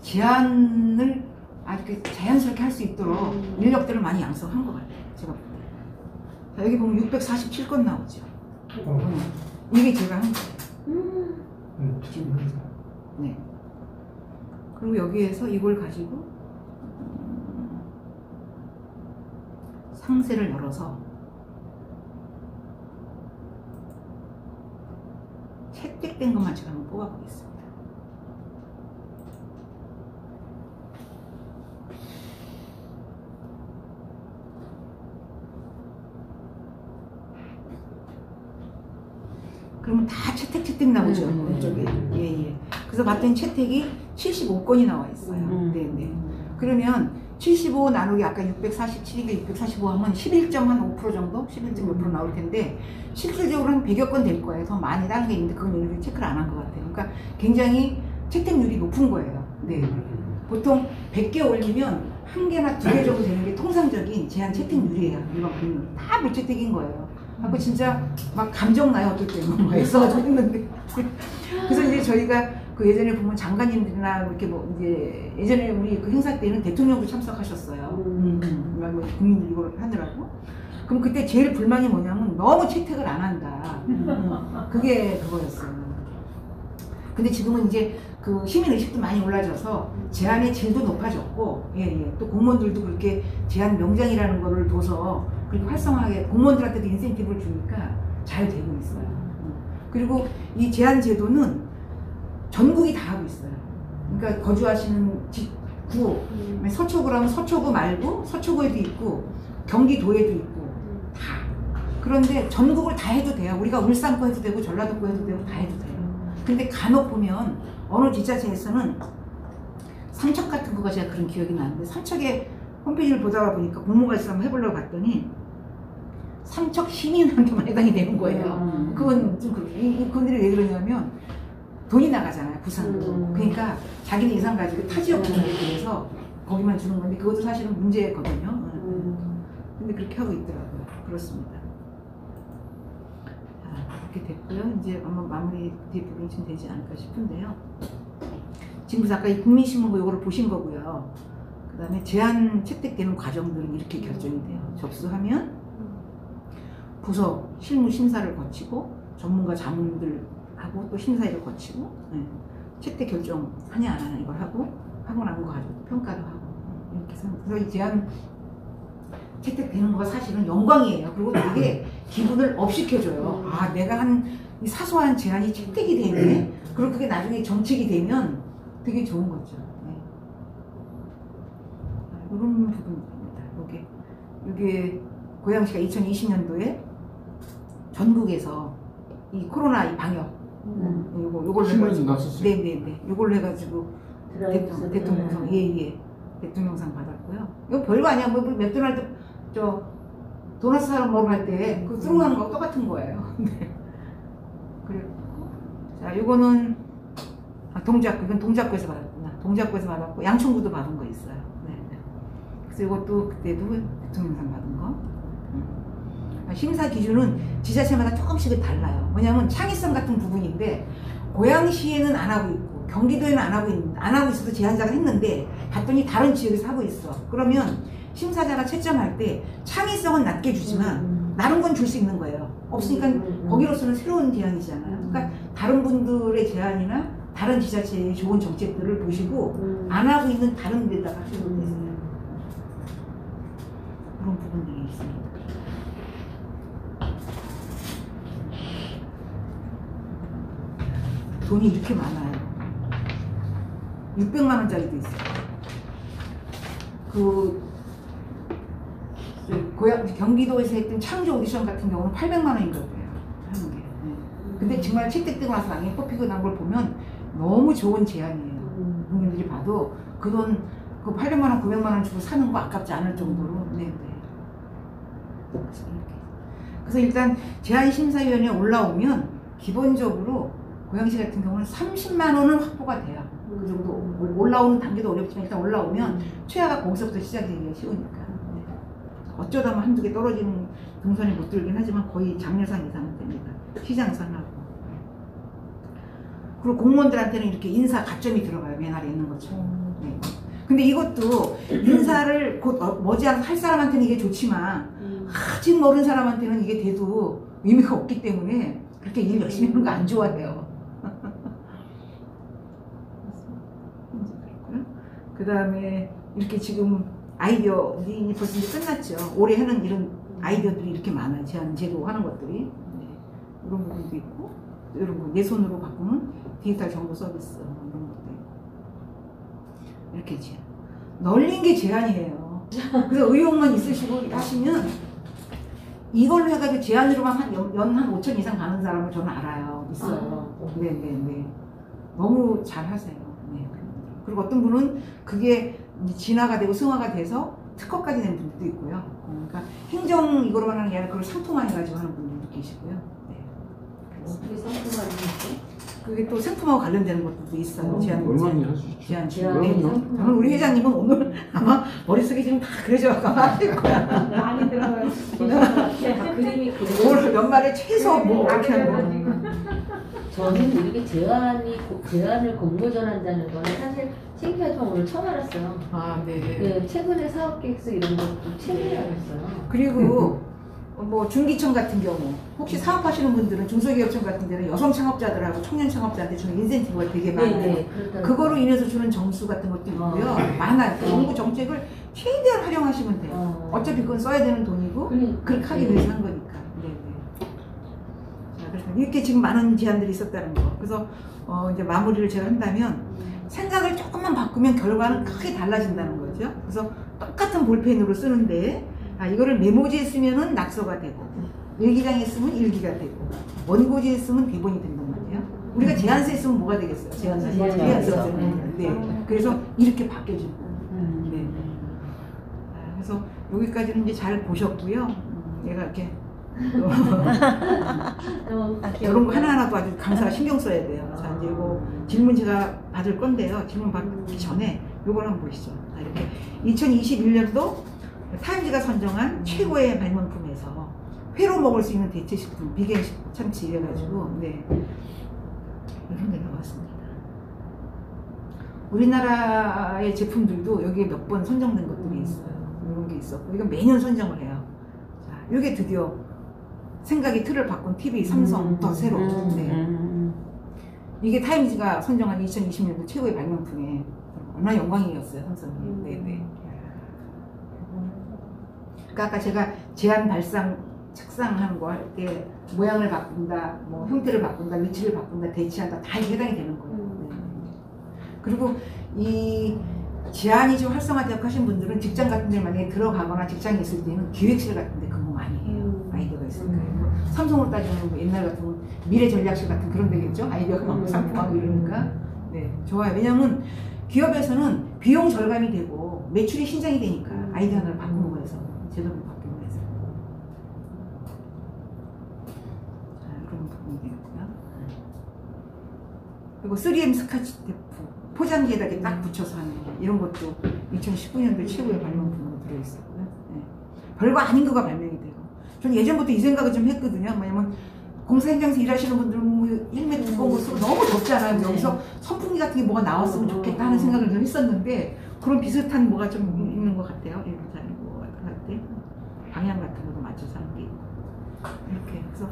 제안을 아주 자연스럽게 할 수 있도록 인력들을 많이 양성한 것 같아요. 제가 볼 때. 자, 여기 보면 647건 나오죠. 이게 제가 한 거예요. 네. 그리고 여기에서 이걸 가지고 상세를 열어서 채택된 것만 제가 한번 뽑아보겠습니다. 그러면 다 채택 나오죠. 이쪽에. 예. 그래서 봤더니 채택이 75건이 나와 있어요. 네네. 그러면 75 나누기 아까 647이니까 645 하면 11.5% 정도? 11.5% 나올 텐데 실질적으로 한 100여 건 될 거예요. 더 많이 다른 게 있는데 그건 얘네들이 체크를 안 한 것 같아요. 그러니까 굉장히 채택률이 높은 거예요. 네. 보통 100개 올리면 1개나 2개 정도 되는 게 통상적인 제한 채택률이에요. 일반 국민 다 불채택인 거예요. 하고 진짜 막 감정 나요. 어떨 때는 막 있어가지고 했는데 그래서 이제 저희가 그 예전에 보면 장관님들이나 이렇게 뭐 이제 예전에 우리 그 행사 때는 대통령도 참석하셨어요. 뭐 국민들 이걸 하느라고. 그럼 그때 제일 불만이 뭐냐면 너무 채택을 안 한다. 그게 그거였어요. 근데 지금은 이제 그 시민 의식도 많이 올라져서 제안의 질도 높아졌고, 또 공무원들도 그렇게 제안 명장이라는 거를 둬서 그리고 활성화하게 공무원들한테도 인센티브를 주니까 잘 되고 있어요. 그리고 이 제안 제도는 전국이 다 하고 있어요. 그러니까 거주하시는 구, 서초구라면 서초구 말고 서초구에도 있고 경기도에도 있고 다. 그런데 전국을 다 해도 돼요. 우리가 울산 거 해도 되고 전라도 거 해도 되고 다 해도 돼요. 근데 간혹 보면 어느 지자체에서는 삼척 같은 거가 제가 그런 기억이 나는데 삼척의 홈페이지를 보다가 보니까 공모가 있어서 한번 해보려고 봤더니 삼척 시민한테만 해당이 되는 거예요. 그건 좀 그분들이 왜 그러냐면 돈이 나가잖아요, 부산으로. 그러니까 자기네 예산 가지고 타 지역 분들에 대해서 거기만 주는 건데 그것도 사실은 문제거든요. 근데 그렇게 하고 있더라고요. 그렇습니다. 자, 이렇게 됐고요. 이제 아마 마무리 부분이 좀 되지 않을까 싶은데요. 지금 아까 이 국민신문고 이거를 보신 거고요. 그 다음에 제안 채택되는 과정들은 이렇게 결정이 돼요. 접수하면 부서 실무 심사를 거치고 전문가 자문들 하고 또 심사위를 거치고 채택 결정하냐 안 하냐 이걸 하고 난 거 가지고 평가도 하고 이렇게 해서 그래서 이 제안 채택되는 거가 사실은 영광이에요. 그리고 되게 기분을 업시켜줘요. 아 내가 한 이 사소한 제안이 채택이 되네. 그리고 그게 나중에 정책이 되면 되게 좋은 거죠. 이런 부분입니다. 이게 고양시가 2020년도에 전국에서 이 코로나 이 방역 요걸 신문에서 났었어요. 네네네 요걸 해가지고 대통령상 예예 대통령상 받았고요. 이거 별거 아니야. 뭐 맥도날드 도넛 사람 먹으러 갈 때 그 들어가는 거 똑같은 거예요. 네. 그리고 자 요거는 동작구 이건 동작구에서 받았구나. 동작구에서 받았고 양천구도 받은 거 있어요. 네. 그래서 이것도 그때도 대통령상 받은 거. 심사 기준은 지자체마다 조금씩은 달라요. 왜냐하면 창의성 같은 부분인데 고양시에는 안 하고 있고 경기도에는 안 하고 있어도 제안자가 했는데 봤더니 다른 지역에서 하고 있어. 그러면 심사자가 채점할 때 창의성은 낮게 주지만 다른 건 줄 수 있는 거예요. 없으니까 거기로서는 새로운 제안이잖아요. 그러니까 다른 분들의 제안이나 다른 지자체의 좋은 정책들을 보시고 안 하고 있는 다른 데다가 하시면 되세요. 그런 부분들이 있습니다. 돈이 이렇게 많아요. 600만 원짜리도 있어요. 경기도에서 했던 창조 오디션 같은 경우는 800만 원인가 그래요. 하는 게. 근데 정말 채택되고 나서 나중에 뽑히고 난 걸 보면 너무 좋은 제안이에요. 국민들이 봐도 그 돈, 그 800만 원, 900만 원 주고 사는 거 아깝지 않을 정도로. 그래서 일단 제안심사위원회에 올라오면 기본적으로 고양시 같은 경우는 30만 원은 확보가 돼요. 그 정도 올라오는 단계도 어렵지만 일단 올라오면 최하가 거기서부터 시작되기가 쉬우니까. 어쩌다 한두 개 떨어지는 동선이 못 들긴 하지만 거의 장려상 이상은 됩니다. 시장상하고. 그리고 공무원들한테는 이렇게 인사 가점이 들어가요. 맨 아래 있는 것처럼. 네. 근데 이것도 인사를 곧 머지않아서 할 사람한테는 이게 좋지만 아직 모르는 사람한테는 이게 돼도 의미가 없기 때문에 그렇게 일 열심히 하는 거 안 좋아해요. 그 다음에 이렇게 지금 아이디어들이 벌써 이제 끝났죠. 올해 하는 이런 아이디어들이 이렇게 많아요. 제안 제도 하는 것들이. 이런 부분도 있고, 이런 거 내 손으로 바꾸는 디지털 정보 서비스 이런 것도 있고. 이렇게 제안. 널린 게 제안이에요. 그래서 의욕만 있으시고 하시면 이걸로 해가지고 제안으로만 연 한 5천 이상 가는 사람을 저는 알아요. 있어요. 네네네. 너무 잘 하세요. 네. 그리고 어떤 분은 그게 진화가 되고 승화가 돼서 특허까지 낸 분들도 있고요. 그러니까 행정 이거로만 하는 게 아니라 그걸 상품화해가지고 하는 분들도 계시고요. 네. 어떻게 상품화를 했지? 그게 또 상품하고 관련되는 것들도 있어요. 제안 얼마나 할 수 있죠? 제안 제안이 저는 우리 회장님은 오늘 아마 머릿속에 지금 다 그려져가지고 하실 거야. 많이 들어가요. 그림이 그려. 오늘 연말에 최소 뭐 이렇게 하는 거. 저는 이렇게 제안을 공모전한다는 거는 사실 창피하지만 오늘 처음 알았어요. 아, 네. 그 최근에 사업 계획서 이런 것도 최근에 알았어요. 그리고 뭐 중기청 같은 경우 혹시 사업하시는 분들은 중소기업청 같은 데는 여성 창업자들하고 청년 창업자한테 주는 인센티브가 되게 많아요. 네네. 그거로 인해서 주는 점수 같은 것도 있고요. 많아요. 정부 정책을 최대한 활용하시면 돼요. 어차피 그건 써야 되는 돈이고 그렇게 하기 위해서 한 거니까. 네네. 자, 그래서 이렇게 지금 많은 제안들이 있었다는 거. 그래서 이제 마무리를 제가 한다면 생각을 조금만 바꾸면 결과는 크게 달라진다는 거죠. 그래서 똑같은 볼펜으로 쓰는데 이거를 메모지에 쓰면은 낙서가 되고 일기장에 쓰면 일기가 되고 원고지에 쓰면 대본이 된단 말이에요. 우리가 제안서에 쓰면 뭐가 되겠어요? 제안서가 되는 네. 그래서 이렇게 바뀌어지는 거예요. 네. 그래서 여기까지는 이제 잘 보셨고요. 얘가 이렇게 이런 거 하나하나도 아주 강사가 신경 써야 돼요. 자, 이제 이거 질문 제가 받을 건데요. 질문 받기 전에 이걸 한번 보시죠. 이렇게 2021년도 타임즈가 선정한 최고의 발명품에서 회로 먹을 수 있는 대체식품, 비건 참치 이래가지고 네 이런 게 나왔습니다. 우리나라의 제품들도 여기에 몇 번 선정된 것들이 있어요. 이런 게 있었고 이건 매년 선정을 해요. 자, 이게 드디어 생각의 틀을 바꾼 TV 삼성 더 새로 네. 이게 타임즈가 선정한 2020년도 최고의 발명품에 얼마나 영광이었어요, 삼성이. 네네. 그러니까 아까 제가 제안 발상 책상하는 거 할 때 모양을 바꾼다, 뭐 형태를 바꾼다, 위치를 바꾼다, 대치한다 다 이게 해당이 되는 거예요. 네. 그리고 이 제안이 좀 활성화되고 하신 분들은 직장 같은 데 만약에 들어가거나 직장에 있을 때는 기획실 같은 데 근무 많이 해요. 아이디어가 있으니까. 삼성으로 따지면 뭐 옛날 같은 미래 전략실 같은 그런 데겠죠. 아이디어가 막 상품하고 이러니까. 네, 좋아요. 왜냐면 기업에서는 비용 절감이 되고 매출이 신장이 되니까 아이디어 하나를 바꾸는 거에서 제도를 바꾸는 거에서. 자, 그런 부분이 되겠고요. 그리고 3M 스카치 테프 포장지에다 이렇게 딱 붙여서 하는 거 이런 것도 2019년도 최고의 발명품으로 들어있었고요. 네. 별거 아닌 거가 발명이 되고 저는 예전부터 이 생각을 좀 했거든요. 뭐냐면 공사 현장에서 일하시는 분들은 뭐 헬멧 두꺼운 거 쓰고 너무 덥잖아요. 여기서 선풍기 같은 게 뭐가 나왔으면 좋겠다 하는 생각을 좀 했었는데 그런 비슷한 뭐가 좀 있는 것 같아요. 이렇게 하는 거 할 때 방향 같은 것도 맞춰서 하는 게 있고 이렇게 그래서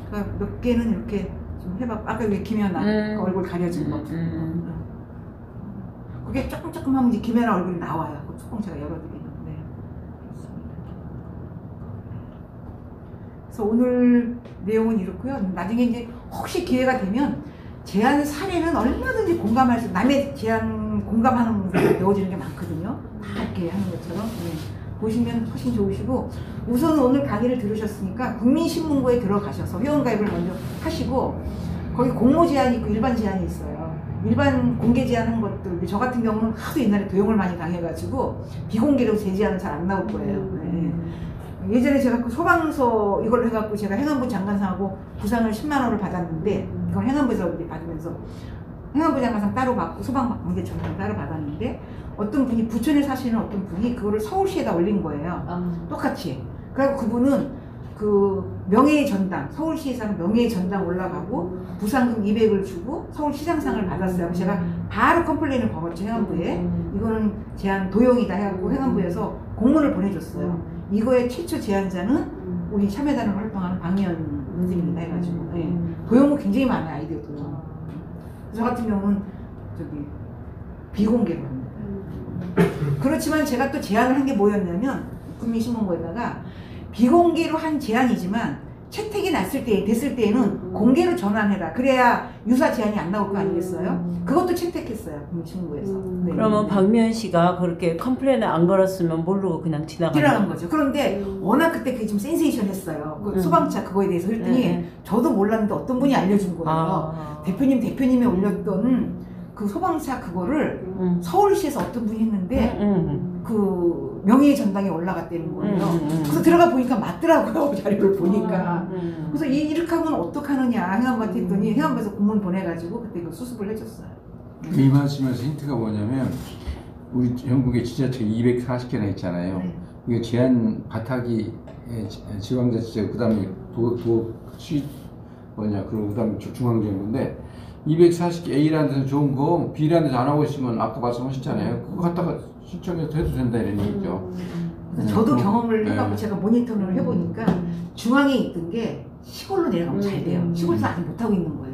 그러니까 몇 개는 이렇게 좀 해봐. 아까 왜 김연아 그 얼굴 가려진 거 그게 조금 하면 이제 김연아 얼굴이 나와요. 그 뚜껑 제가 열어드리는데 그렇습니다. 그래서 오늘 내용은 이렇고요. 나중에 이제 혹시 기회가 되면 제안 사례는 얼마든지 공감할 수, 남의 제안 공감하는 분들 배워지는 게 많거든요. 다 이렇게 하는 것처럼. 네. 보시면 훨씬 좋으시고, 우선 오늘 강의를 들으셨으니까 국민신문고에 들어가셔서 회원가입을 먼저 하시고, 거기 공모 제안이 있고 일반 제안이 있어요. 일반 공개 제안한 것들, 저 같은 경우는 하도 옛날에 도용을 많이 당해가지고 비공개로 제 제안은 잘 안 나올 거예요. 네. 예전에 제가 그 소방서 이걸 해갖고 제가 행안부 장관상하고 부상을 10만 원을 받았는데 그걸 행안부에서 받으면서 행안부 장관상 따로 받고 소방관계청장 따로 받았는데 어떤 분이 부천에 사시는 어떤 분이 그거를 서울시에다 올린 거예요. 똑같이. 그래서 그분은 그 명예의 전당, 서울시에서 하는 명예의 전당 올라가고 부상금 200을 주고 서울시장상을 받았어요. 제가 바로 컴플레인을 걸었죠, 행안부에. 이거는 제안 도용이다 해갖고 행안부에서 공문을 보내줬어요. 이거의 최초 제안자는 우리 참여단을 활동하는 박미연 선생님이다 해가지고. 네. 도용은 굉장히 많아요, 아이디어 도용. 저 같은 경우는 저기 비공개로 합니다. 그렇지만 제가 또 제안을 한 게 뭐였냐면 국민신문고에다가 비공개로 한 제안이지만 채택이 됐을 때에는 공개로 전환해라. 그래야 유사 제안이 안 나올 거 아니겠어요? 그것도 채택했어요, 국민신문고에서. 네. 그러면 박미연 씨가 그렇게 컴플레인을 안 걸었으면 모르고 그냥 지나간 거죠. 그런데 워낙 그때 그게 좀 센세이션했어요. 그 소방차 그거에 대해서 했더니 저도 몰랐는데 어떤 분이 알려준 거예요. 대표님이 올렸던 그 소방차 그거를 서울시에서 어떤 분이 했는데 그 명예의 전당에 올라갔다는 거예요. 그래서 들어가 보니까 맞더라고요. 자료를 보니까. 그래서 이렇게 하면 어떡하느냐 행안부한테 했더니 행안부에서 공문 보내가지고 그때 그 수습을 해줬어요. 이 말씀에서 힌트가 뭐냐면 우리 전국에 지자체가 240개나 있잖아요. 네. 이거 제한 바타기 지방자치제고 그다음에 그리고 그다음에 중앙정부인데 240개 A라는 데서 좋은 거 B라는 데서 안 하고 있으면 아까 말씀하셨잖아요. 그거 갖다가 신청해서 해도 된다 이런 얘기죠. 저도 경험을 해갖고 제가 모니터링을 해보니까 중앙에 있던 게 시골로 내려가면 잘 돼요. 시골에서 아직 못하고 있는 거예요.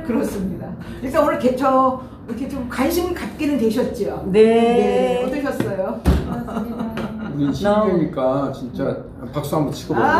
그렇습니다. 일단 오늘 이렇게 좀 관심 갖게는 되셨죠? 네. 어떠셨어요? 우리 신기하니까 진짜 박수 한번 치고. 아,